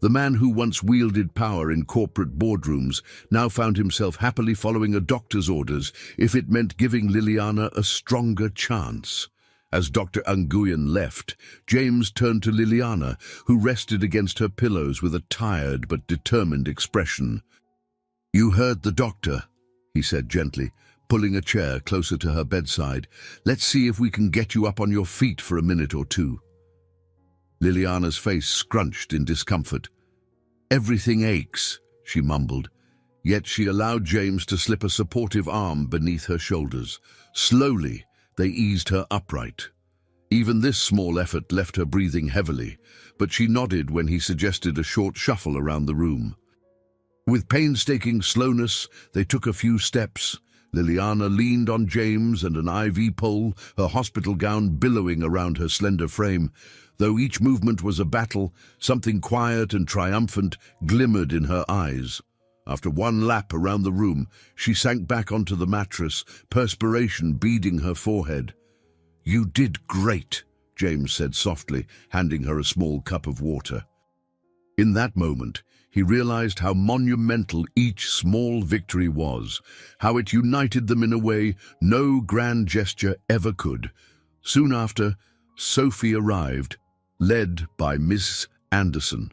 [SPEAKER 1] The man who once wielded power in corporate boardrooms now found himself happily following a doctor's orders if it meant giving Liliana a stronger chance. As Dr. Nguyen left, James turned to Liliana, who rested against her pillows with a tired but determined expression. "You heard the doctor," he said gently, pulling a chair closer to her bedside. "Let's see if we can get you up on your feet for a minute or two." Liliana's face scrunched in discomfort. "Everything aches," she mumbled, yet she allowed James to slip a supportive arm beneath her shoulders. Slowly, they eased her upright. Even this small effort left her breathing heavily, but she nodded when he suggested a short shuffle around the room. With painstaking slowness, they took a few steps. Liliana leaned on James and an IV pole, her hospital gown billowing around her slender frame. Though each movement was a battle, something quiet and triumphant glimmered in her eyes. After one lap around the room, she sank back onto the mattress, perspiration beading her forehead. "You did great," James said softly, handing her a small cup of water. In that moment, he realized how monumental each small victory was, how it united them in a way no grand gesture ever could. Soon after, Sophie arrived, led by Miss Anderson.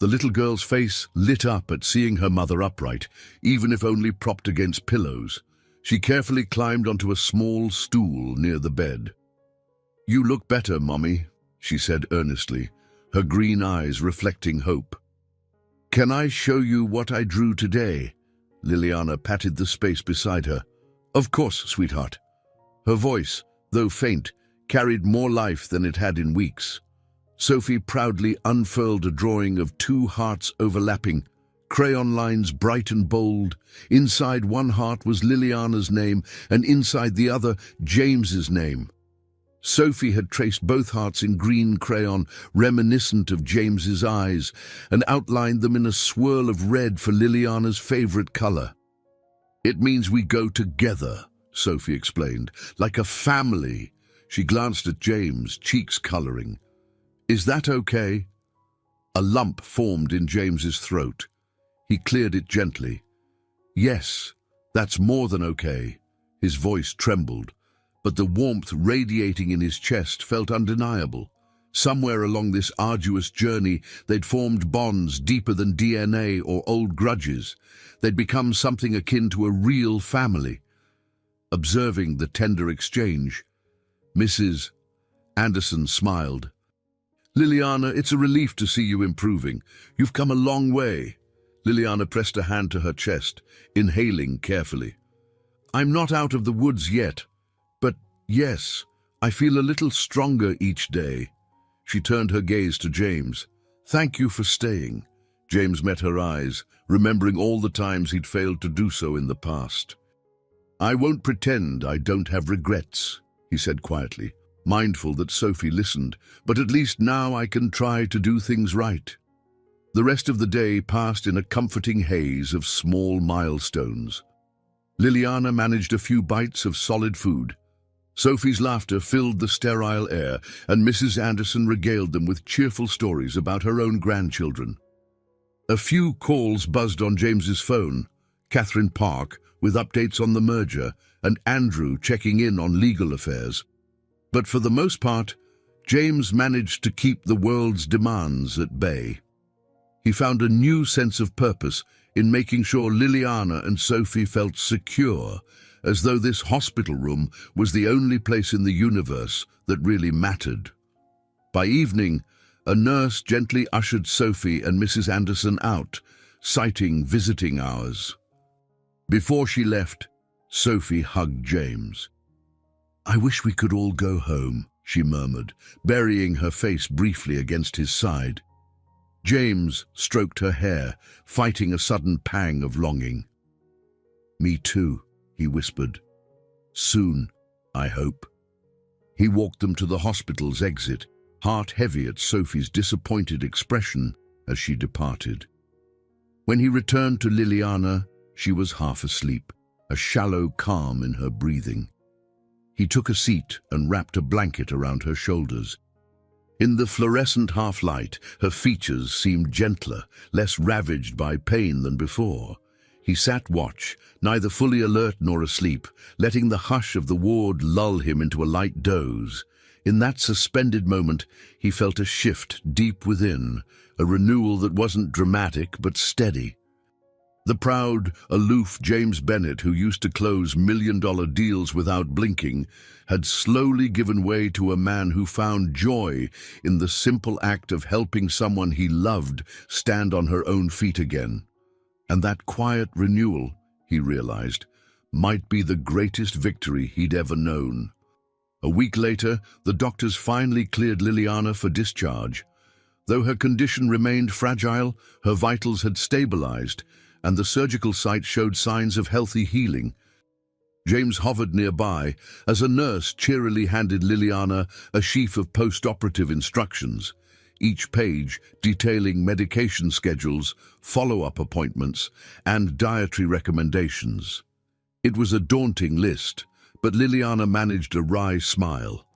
[SPEAKER 1] The little girl's face lit up at seeing her mother upright, even if only propped against pillows. She carefully climbed onto a small stool near the bed. "You look better, Mommy," she said earnestly, her green eyes reflecting hope. "Can I show you what I drew today?" Liliana patted the space beside her. "Of course, sweetheart." Her voice, though faint, carried more life than it had in weeks. Sophie proudly unfurled a drawing of two hearts overlapping, crayon lines bright and bold. Inside one heart was Liliana's name, and inside the other, James's name. Sophie had traced both hearts in green crayon, reminiscent of James's eyes, and outlined them in a swirl of red for Liliana's favorite color. "It means we go together," Sophie explained, "like a family." She glanced at James, cheeks coloring. "Is that okay?" A lump formed in James's throat. He cleared it gently. "Yes, that's more than okay." His voice trembled, but the warmth radiating in his chest felt undeniable. Somewhere along this arduous journey, they'd formed bonds deeper than DNA or old grudges. They'd become something akin to a real family. Observing the tender exchange, Mrs. Anderson smiled. "Liliana, it's a relief to see you improving. You've come a long way." Liliana pressed a hand to her chest, inhaling carefully. "I'm not out of the woods yet. But yes, I feel a little stronger each day." She turned her gaze to James. "Thank you for staying." James met her eyes, remembering all the times he'd failed to do so in the past. "I won't pretend I don't have regrets," he said quietly, mindful that Sophie listened, "but at least now I can try to do things right." The rest of the day passed in a comforting haze of small milestones. Liliana managed a few bites of solid food. Sophie's laughter filled the sterile air, and Mrs. Anderson regaled them with cheerful stories about her own grandchildren. A few calls buzzed on James's phone, Catherine Park with updates on the merger, and Andrew checking in on legal affairs. But for the most part, James managed to keep the world's demands at bay. He found a new sense of purpose in making sure Liliana and Sophie felt secure, as though this hospital room was the only place in the universe that really mattered. By evening, a nurse gently ushered Sophie and Mrs. Anderson out, citing visiting hours. Before she left, Sophie hugged James. "I wish we could all go home," she murmured, burying her face briefly against his side. James stroked her hair, fighting a sudden pang of longing. "Me too," he whispered. "Soon, I hope." He walked them to the hospital's exit, heart heavy at Sophie's disappointed expression as she departed. When he returned to Liliana, she was half asleep, a shallow calm in her breathing. He took a seat and wrapped a blanket around her shoulders. In the fluorescent half-light, her features seemed gentler, less ravaged by pain than before. He sat watch, neither fully alert nor asleep, letting the hush of the ward lull him into a light doze. In that suspended moment, he felt a shift deep within, a renewal that wasn't dramatic but steady. The proud, aloof James Bennett, who used to close million-dollar deals without blinking, had slowly given way to a man who found joy in the simple act of helping someone he loved stand on her own feet again. And that quiet renewal, he realized, might be the greatest victory he'd ever known. A week later, the doctors finally cleared Liliana for discharge. Though her condition remained fragile, her vitals had stabilized, and the surgical site showed signs of healthy healing. James hovered nearby as a nurse cheerily handed Liliana a sheaf of post-operative instructions, each page detailing medication schedules, follow-up appointments, and dietary recommendations. It was a daunting list, but Liliana managed a wry smile.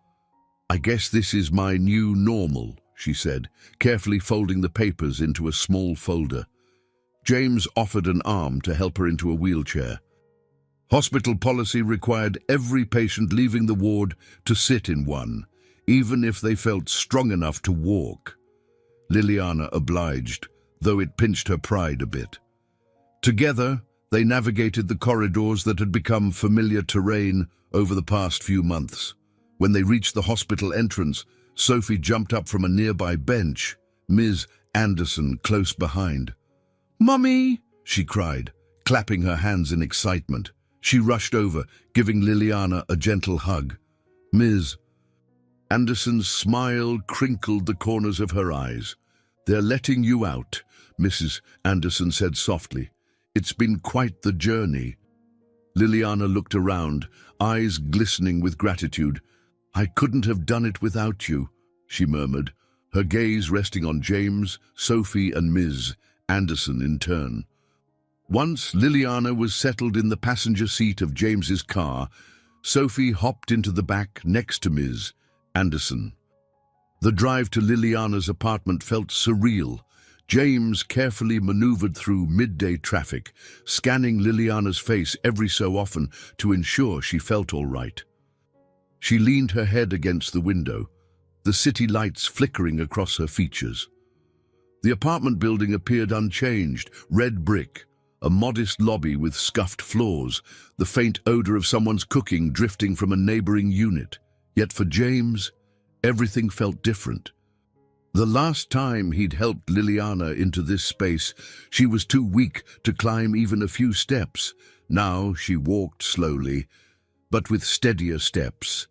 [SPEAKER 1] "I guess this is my new normal," she said, carefully folding the papers into a small folder. James offered an arm to help her into a wheelchair. Hospital policy required every patient leaving the ward to sit in one, even if they felt strong enough to walk. Liliana obliged, though it pinched her pride a bit. Together, they navigated the corridors that had become familiar terrain over the past few months. When they reached the hospital entrance, Sophie jumped up from a nearby bench, Ms. Anderson close behind. "Mummy!" she cried, clapping her hands in excitement. She rushed over, giving Liliana a gentle hug. Ms. Anderson's smile crinkled the corners of her eyes. "They're letting you out," Mrs. Anderson said softly. "It's been quite the journey." Liliana looked around, eyes glistening with gratitude. "I couldn't have done it without you," she murmured, her gaze resting on James, Sophie, and Ms. Anderson in turn. Once Liliana was settled in the passenger seat of James's car, Sophie hopped into the back next to Ms. Anderson. The drive to Liliana's apartment felt surreal. James carefully maneuvered through midday traffic, scanning Liliana's face every so often to ensure she felt all right. She leaned her head against the window, the city lights flickering across her features. The apartment building appeared unchanged, red brick, a modest lobby with scuffed floors, the faint odor of someone's cooking drifting from a neighboring unit. Yet for James, everything felt different. The last time he'd helped Liliana into this space, she was too weak to climb even a few steps. Now she walked slowly, but with steadier steps.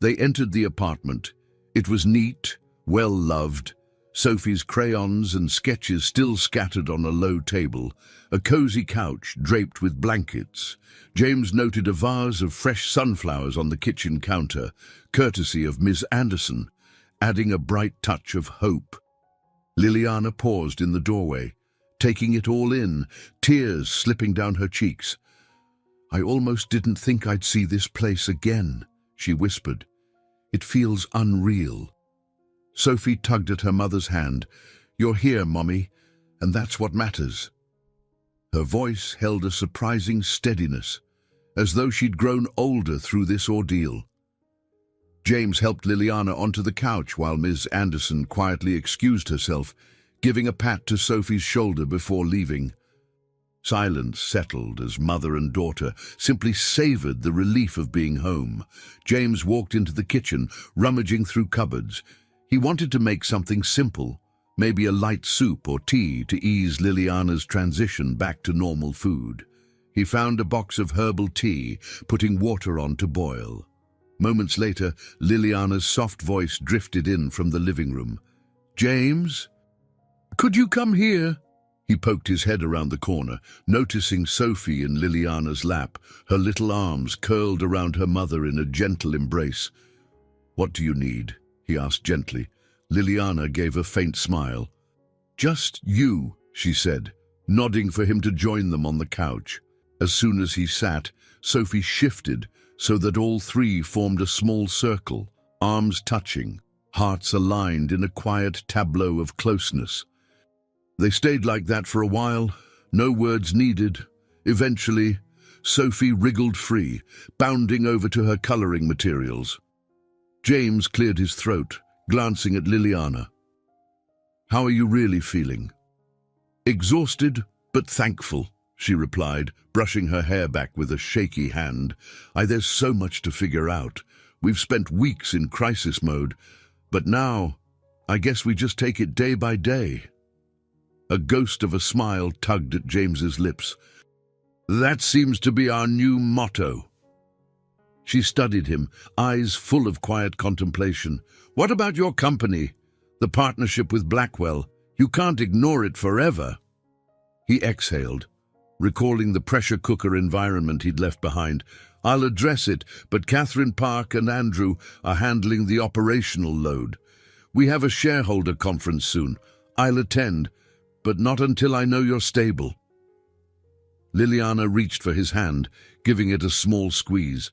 [SPEAKER 1] They entered the apartment. It was neat, well-loved. Sophie's crayons and sketches still scattered on a low table, a cozy couch draped with blankets. James noted a vase of fresh sunflowers on the kitchen counter, courtesy of Miss Anderson, adding a bright touch of hope. Liliana paused in the doorway, taking it all in, tears slipping down her cheeks. "I almost didn't think I'd see this place again," she whispered. "It feels unreal." Sophie tugged at her mother's hand. "You're here, Mommy, and that's what matters." Her voice held a surprising steadiness, as though she'd grown older through this ordeal. James helped Liliana onto the couch while Ms. Anderson quietly excused herself, giving a pat to Sophie's shoulder before leaving. Silence settled as mother and daughter simply savored the relief of being home. James walked into the kitchen, rummaging through cupboards. He wanted to make something simple, maybe a light soup or tea to ease Liliana's transition back to normal food. He found a box of herbal tea, putting water on to boil. Moments later, Liliana's soft voice drifted in from the living room. "James? Could you come here?" He poked his head around the corner, noticing Sophie in Liliana's lap, her little arms curled around her mother in a gentle embrace. "What do you need?" he asked gently. Liliana gave a faint smile. "Just you," she said, nodding for him to join them on the couch. As soon as he sat, Sophie shifted so that all three formed a small circle, arms touching, hearts aligned in a quiet tableau of closeness. They stayed like that for a while, no words needed. Eventually, Sophie wriggled free, bounding over to her coloring materials. James cleared his throat, glancing at Liliana. "How are you really feeling?" "Exhausted, but thankful," she replied, brushing her hair back with a shaky hand. There's so much to figure out. We've spent weeks in crisis mode, but now, I guess we just take it day by day." A ghost of a smile tugged at James's lips. "That seems to be our new motto." She studied him, eyes full of quiet contemplation. "What about your company? The partnership with Blackwell? You can't ignore it forever." He exhaled, recalling the pressure cooker environment he'd left behind. "I'll address it, but Catherine Park and Andrew are handling the operational load. We have a shareholder conference soon. I'll attend, but not until I know you're stable." Liliana reached for his hand, giving it a small squeeze.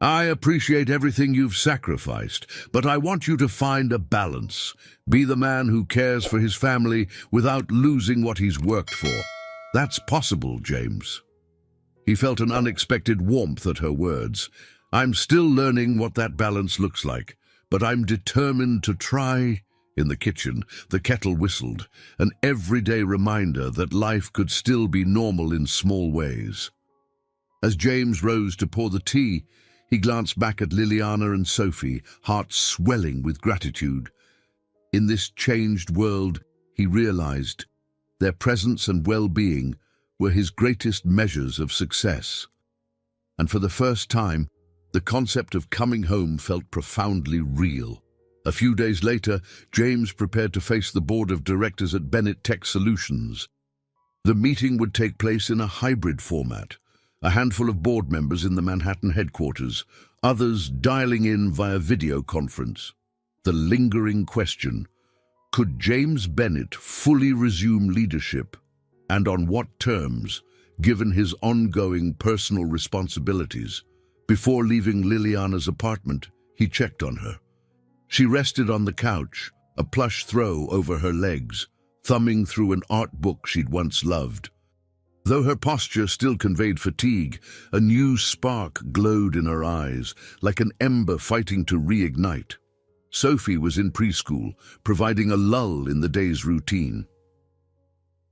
[SPEAKER 1] "I appreciate everything you've sacrificed, but I want you to find a balance. Be the man who cares for his family without losing what he's worked for. That's possible, James." He felt an unexpected warmth at her words. "I'm still learning what that balance looks like, but I'm determined to try." In the kitchen, the kettle whistled, an everyday reminder that life could still be normal in small ways. As James rose to pour the tea, he glanced back at Liliana and Sophie, heart swelling with gratitude. In this changed world, he realized, their presence and well-being were his greatest measures of success. And for the first time, the concept of coming home felt profoundly real. A few days later, James prepared to face the board of directors at Bennett Tech Solutions. The meeting would take place in a hybrid format, a handful of board members in the Manhattan headquarters, others dialing in via video conference. The lingering question, could James Bennett fully resume leadership, and on what terms, given his ongoing personal responsibilities? Before leaving Liliana's apartment, he checked on her. She rested on the couch, a plush throw over her legs, thumbing through an art book she'd once loved. Though her posture still conveyed fatigue, a new spark glowed in her eyes, like an ember fighting to reignite. Sophie was in preschool, providing a lull in the day's routine.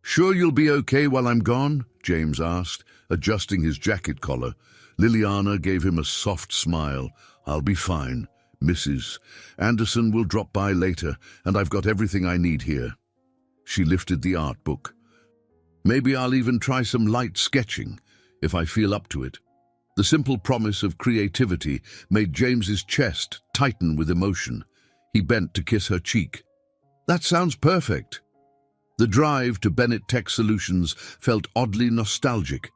[SPEAKER 1] "Sure you'll be okay while I'm gone?" James asked, adjusting his jacket collar. Liliana gave him a soft smile. "I'll be fine. Mrs. Anderson will drop by later, and I've got everything I need here." She lifted the art book. "Maybe I'll even try some light sketching, if I feel up to it." The simple promise of creativity made James's chest tighten with emotion. He bent to kiss her cheek. "That sounds perfect." The drive to Bennett Tech Solutions felt oddly nostalgic.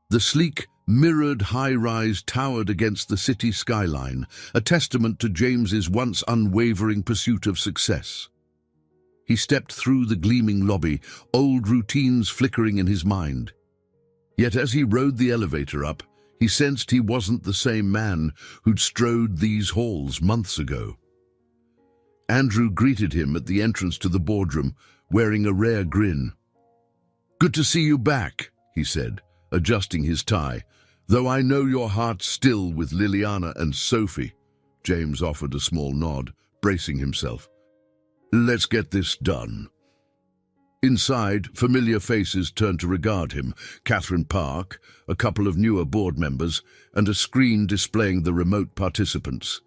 [SPEAKER 1] The sleek, mirrored high-rise towered against the city skyline, a testament to James's once unwavering pursuit of success. He stepped through the gleaming lobby, old routines flickering in his mind. Yet as he rode the elevator up, he sensed he wasn't the same man who'd strode these halls months ago. Andrew greeted him at the entrance to the boardroom, wearing a rare grin. "Good to see you back," he said, adjusting his tie. "Though I know your heart's still with Liliana and Sophie." James offered a small nod, bracing himself. "Let's get this done." Inside, familiar faces turned to regard him. Catherine Park, a couple of newer board members, and a screen displaying the remote participants.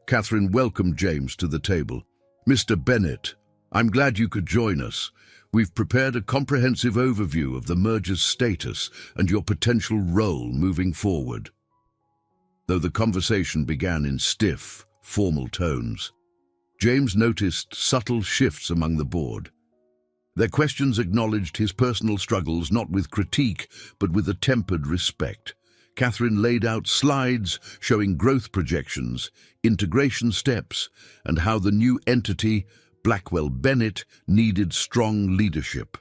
[SPEAKER 1] Catherine welcomed James to the table. "Mr. Bennett, I'm glad you could join us. We've prepared a comprehensive overview of the merger's status and your potential role moving forward." Though the conversation began in stiff, formal tones, James noticed subtle shifts among the board. Their questions acknowledged his personal struggles not with critique, but with a tempered respect. Catherine laid out slides showing growth projections, integration steps, and how the new entity, Blackwell Bennett, needed strong leadership.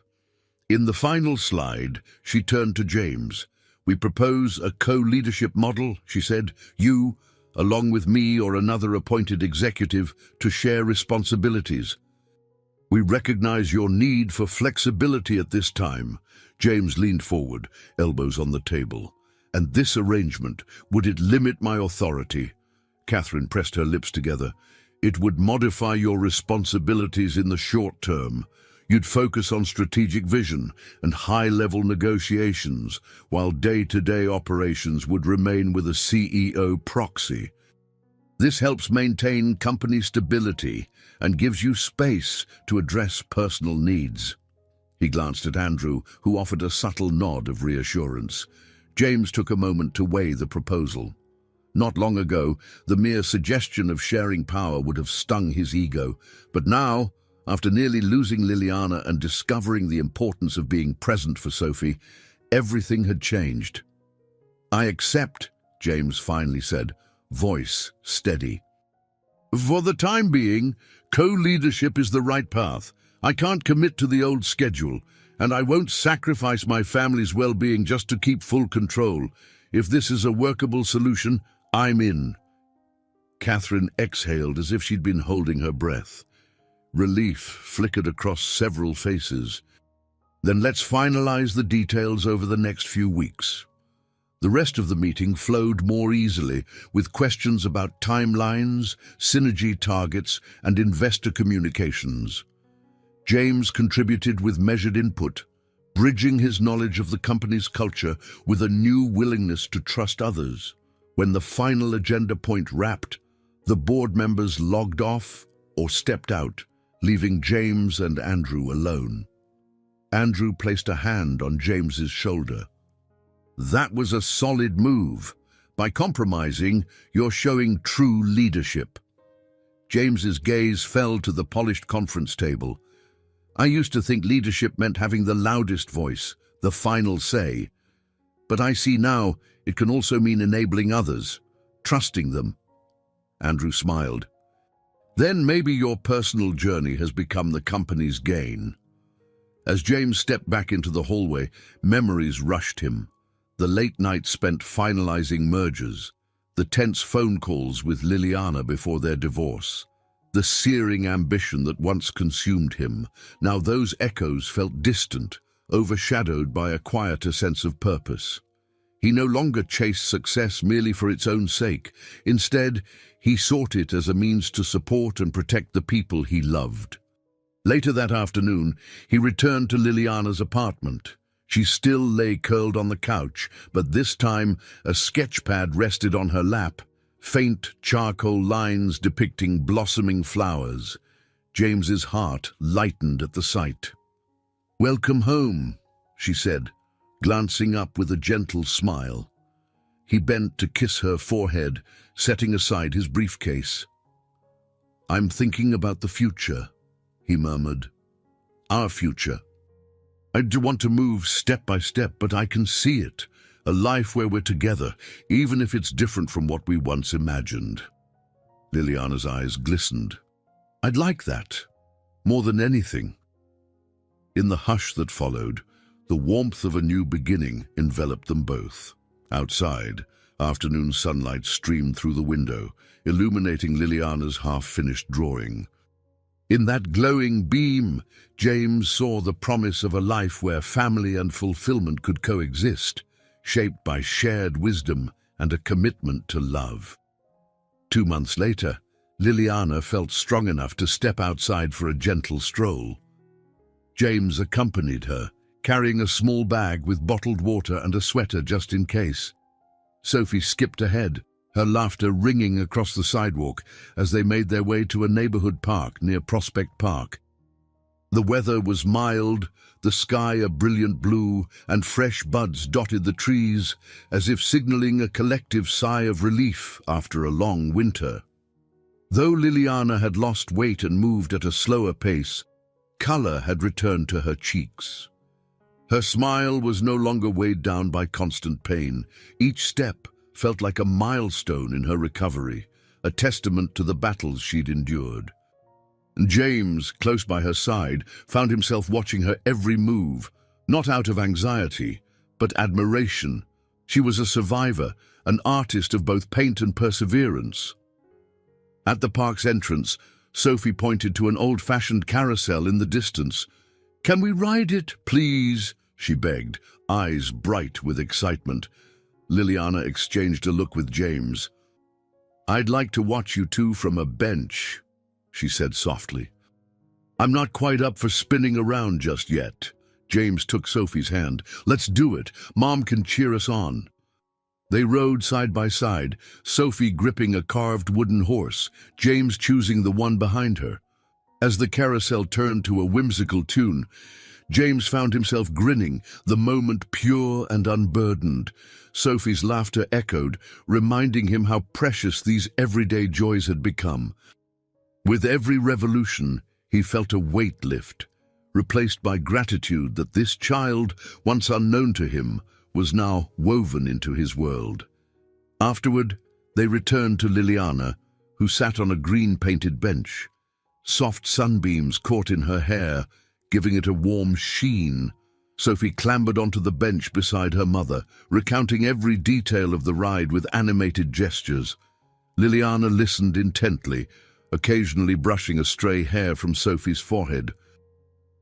[SPEAKER 1] In the final slide, she turned to James. We propose a co-leadership model, she said. You, along with me or another appointed executive, to share responsibilities. We recognize your need for flexibility at this time. James leaned forward, elbows on the table. And this arrangement, would it limit my authority? Catherine pressed her lips together. It would modify your responsibilities in the short term. You'd focus on strategic vision and high-level negotiations, while day-to-day operations would remain with a CEO proxy. This helps maintain company stability and gives you space to address personal needs. He glanced at Andrew, who offered a subtle nod of reassurance. James took a moment to weigh the proposal. Not long ago, the mere suggestion of sharing power would have stung his ego, but now, after nearly losing Liliana and discovering the importance of being present for Sophie, everything had changed. I accept, James finally said, voice steady. For the time being, co-leadership is the right path. I can't commit to the old schedule, and I won't sacrifice my family's well-being just to keep full control. If this is a workable solution, I'm in. Catherine exhaled as if she'd been holding her breath. Relief flickered across several faces. Then let's finalize the details over the next few weeks. The rest of the meeting flowed more easily, with questions about timelines, synergy targets, and investor communications. James contributed with measured input, bridging his knowledge of the company's culture with a new willingness to trust others. When the final agenda point wrapped, the board members logged off or stepped out, leaving James and Andrew alone. Andrew placed a hand on James's shoulder. That was a solid move. By compromising, you're showing true leadership. James's gaze fell to the polished conference table. I used to think leadership meant having the loudest voice, the final say. But I see now it can also mean enabling others, trusting them. Andrew smiled. Then maybe your personal journey has become the company's gain. As James stepped back into the hallway, memories rushed him. The late nights spent finalizing mergers, the tense phone calls with Liliana before their divorce, the searing ambition that once consumed him. Now those echoes felt distant, overshadowed by a quieter sense of purpose. He no longer chased success merely for its own sake. Instead, he sought it as a means to support and protect the people he loved. Later that afternoon, he returned to Liliana's apartment. She still lay curled on the couch, but this time a sketchpad rested on her lap, faint charcoal lines depicting blossoming flowers. James's heart lightened at the sight. "Welcome home," she said, glancing up with a gentle smile. He bent to kiss her forehead, setting aside his briefcase. "I'm thinking about the future," he murmured. "Our future. I do want to move step by step, but I can see it. A life where we're together, even if it's different from what we once imagined." Liliana's eyes glistened. "I'd like that, more than anything." In the hush that followed, the warmth of a new beginning enveloped them both. Outside, afternoon sunlight streamed through the window, illuminating Liliana's half-finished drawing. In that glowing beam, James saw the promise of a life where family and fulfillment could coexist, shaped by shared wisdom and a commitment to love. 2 months later, Liliana felt strong enough to step outside for a gentle stroll. James accompanied her, carrying a small bag with bottled water and a sweater just in case. Sophie skipped ahead, her laughter ringing across the sidewalk as they made their way to a neighborhood park near Prospect Park. The weather was mild, the sky a brilliant blue, and fresh buds dotted the trees, as if signaling a collective sigh of relief after a long winter. Though Liliana had lost weight and moved at a slower pace, color had returned to her cheeks. Her smile was no longer weighed down by constant pain. Each step felt like a milestone in her recovery, a testament to the battles she'd endured. James, close by her side, found himself watching her every move, not out of anxiety, but admiration, She was a survivor, an artist of both paint and perseverance. At the park's entrance, Sophie pointed to an old-fashioned carousel in the distance. "Can we ride it, please?" she begged, eyes bright with excitement. Liliana exchanged a look with James. "I'd like to watch you two from a bench," she said softly. "I'm not quite up for spinning around just yet." James took Sophie's hand. "Let's do it. Mom can cheer us on." They rode side by side, Sophie gripping a carved wooden horse, James choosing the one behind her. As the carousel turned to a whimsical tune, James found himself grinning, the moment pure and unburdened. Sophie's laughter echoed, reminding him how precious these everyday joys had become. With every revolution, he felt a weight lift, replaced by gratitude that this child, once unknown to him, was now woven into his world. Afterward, they returned to Liliana, who sat on a green-painted bench. Soft sunbeams caught in her hair, giving it a warm sheen. Sophie clambered onto the bench beside her mother, recounting every detail of the ride with animated gestures. Liliana listened intently, occasionally brushing a stray hair from Sophie's forehead.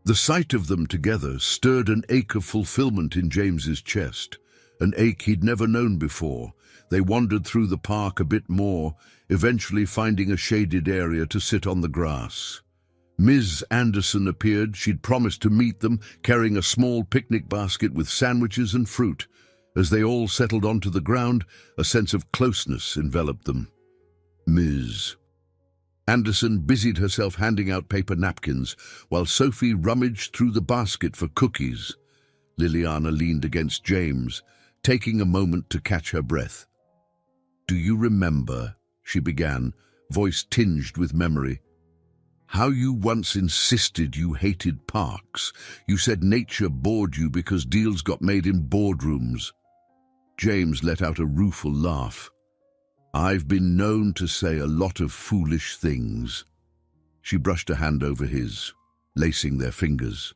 [SPEAKER 1] The sight of them together stirred an ache of fulfillment in James's chest, an ache he'd never known before. They wandered through the park a bit more, eventually finding a shaded area to sit on the grass. Ms. Anderson appeared. She'd promised to meet them, carrying a small picnic basket with sandwiches and fruit. As they all settled onto the ground, a sense of closeness enveloped them. Ms. Anderson busied herself handing out paper napkins, while Sophie rummaged through the basket for cookies. Liliana leaned against James, taking a moment to catch her breath. "Do you remember," she began, voice tinged with memory, "how you once insisted you hated parks? You said nature bored you because deals got made in boardrooms." James let out a rueful laugh. "I've been known to say a lot of foolish things." She brushed a hand over his, lacing their fingers.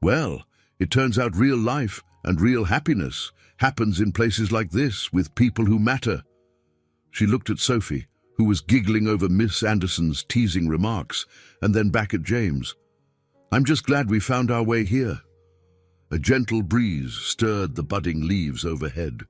[SPEAKER 1] "Well, it turns out real life and real happiness happens in places like this, with people who matter." She looked at Sophie, who was giggling over Miss Anderson's teasing remarks, and then back at James. "I'm just glad we found our way here." A gentle breeze stirred the budding leaves overhead.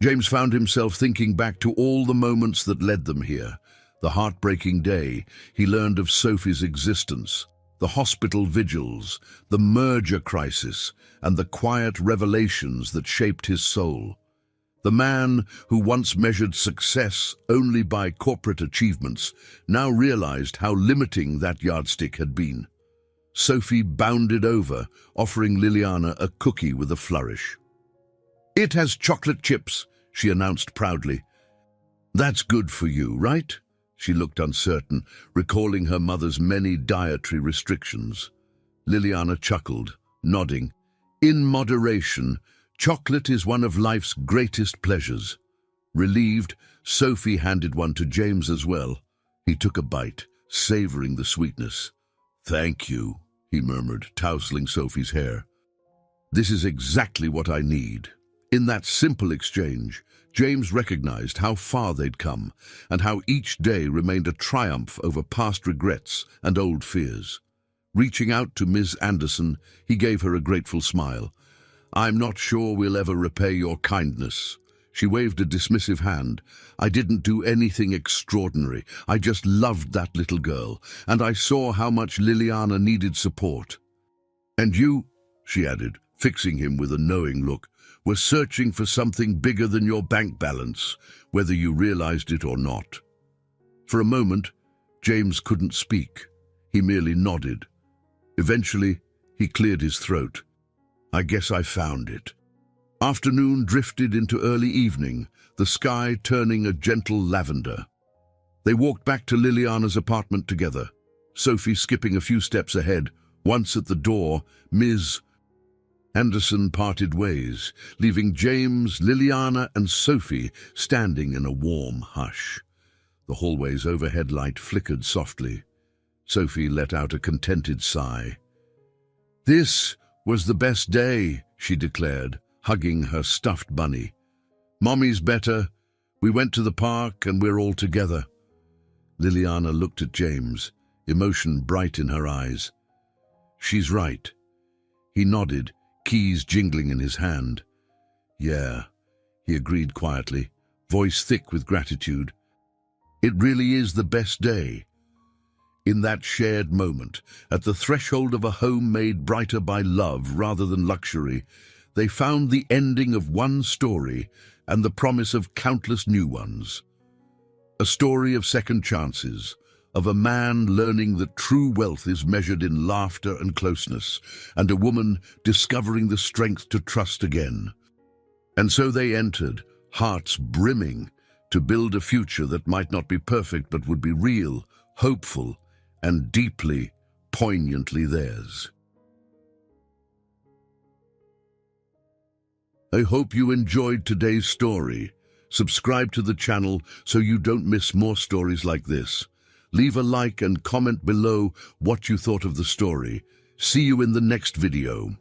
[SPEAKER 1] James found himself thinking back to all the moments that led them here. The heartbreaking day he learned of Sophie's existence, the hospital vigils, the merger crisis, and the quiet revelations that shaped his soul. The man who once measured success only by corporate achievements now realized how limiting that yardstick had been. Sophie bounded over, offering Liliana a cookie with a flourish. "It has chocolate chips," she announced proudly. "That's good for you, right?" She looked uncertain, recalling her mother's many dietary restrictions. Liliana chuckled, nodding. "In moderation, chocolate is one of life's greatest pleasures." Relieved, Sophie handed one to James as well. He took a bite, savoring the sweetness. "Thank you," he murmured, tousling Sophie's hair. "This is exactly what I need." In that simple exchange, James recognized how far they'd come and how each day remained a triumph over past regrets and old fears. Reaching out to Ms. Anderson, he gave her a grateful smile. "I'm not sure we'll ever repay your kindness." She waved a dismissive hand. "I didn't do anything extraordinary. I just loved that little girl, and I saw how much Liliana needed support." "And you," she added, fixing him with a knowing look, "were searching for something bigger than your bank balance, whether you realized it or not." For a moment, James couldn't speak. He merely nodded. Eventually, he cleared his throat. "I guess I found it." Afternoon drifted into early evening, the sky turning a gentle lavender. They walked back to Liliana's apartment together, Sophie skipping a few steps ahead. Once at the door, Ms. Anderson parted ways, leaving James, Liliana, and Sophie standing in a warm hush. The hallway's overhead light flickered softly. Sophie let out a contented sigh. "This was the best day," she declared, hugging her stuffed bunny. Mommy's better. We went to the park and we're all together. Liliana looked at James, emotion bright in her eyes. She's right. He nodded, keys jingling in his hand. Yeah, he agreed quietly, voice thick with gratitude. It really is the best day. In that shared moment, at the threshold of a home made brighter by love rather than luxury, they found the ending of one story and the promise of countless new ones. A story of second chances, of a man learning that true wealth is measured in laughter and closeness, and a woman discovering the strength to trust again. And so they entered, hearts brimming, to build a future that might not be perfect but would be real, hopeful, and deeply, poignantly theirs. I hope you enjoyed today's story. Subscribe to the channel so you don't miss more stories like this. Leave a like and comment below what you thought of the story. See you in the next video.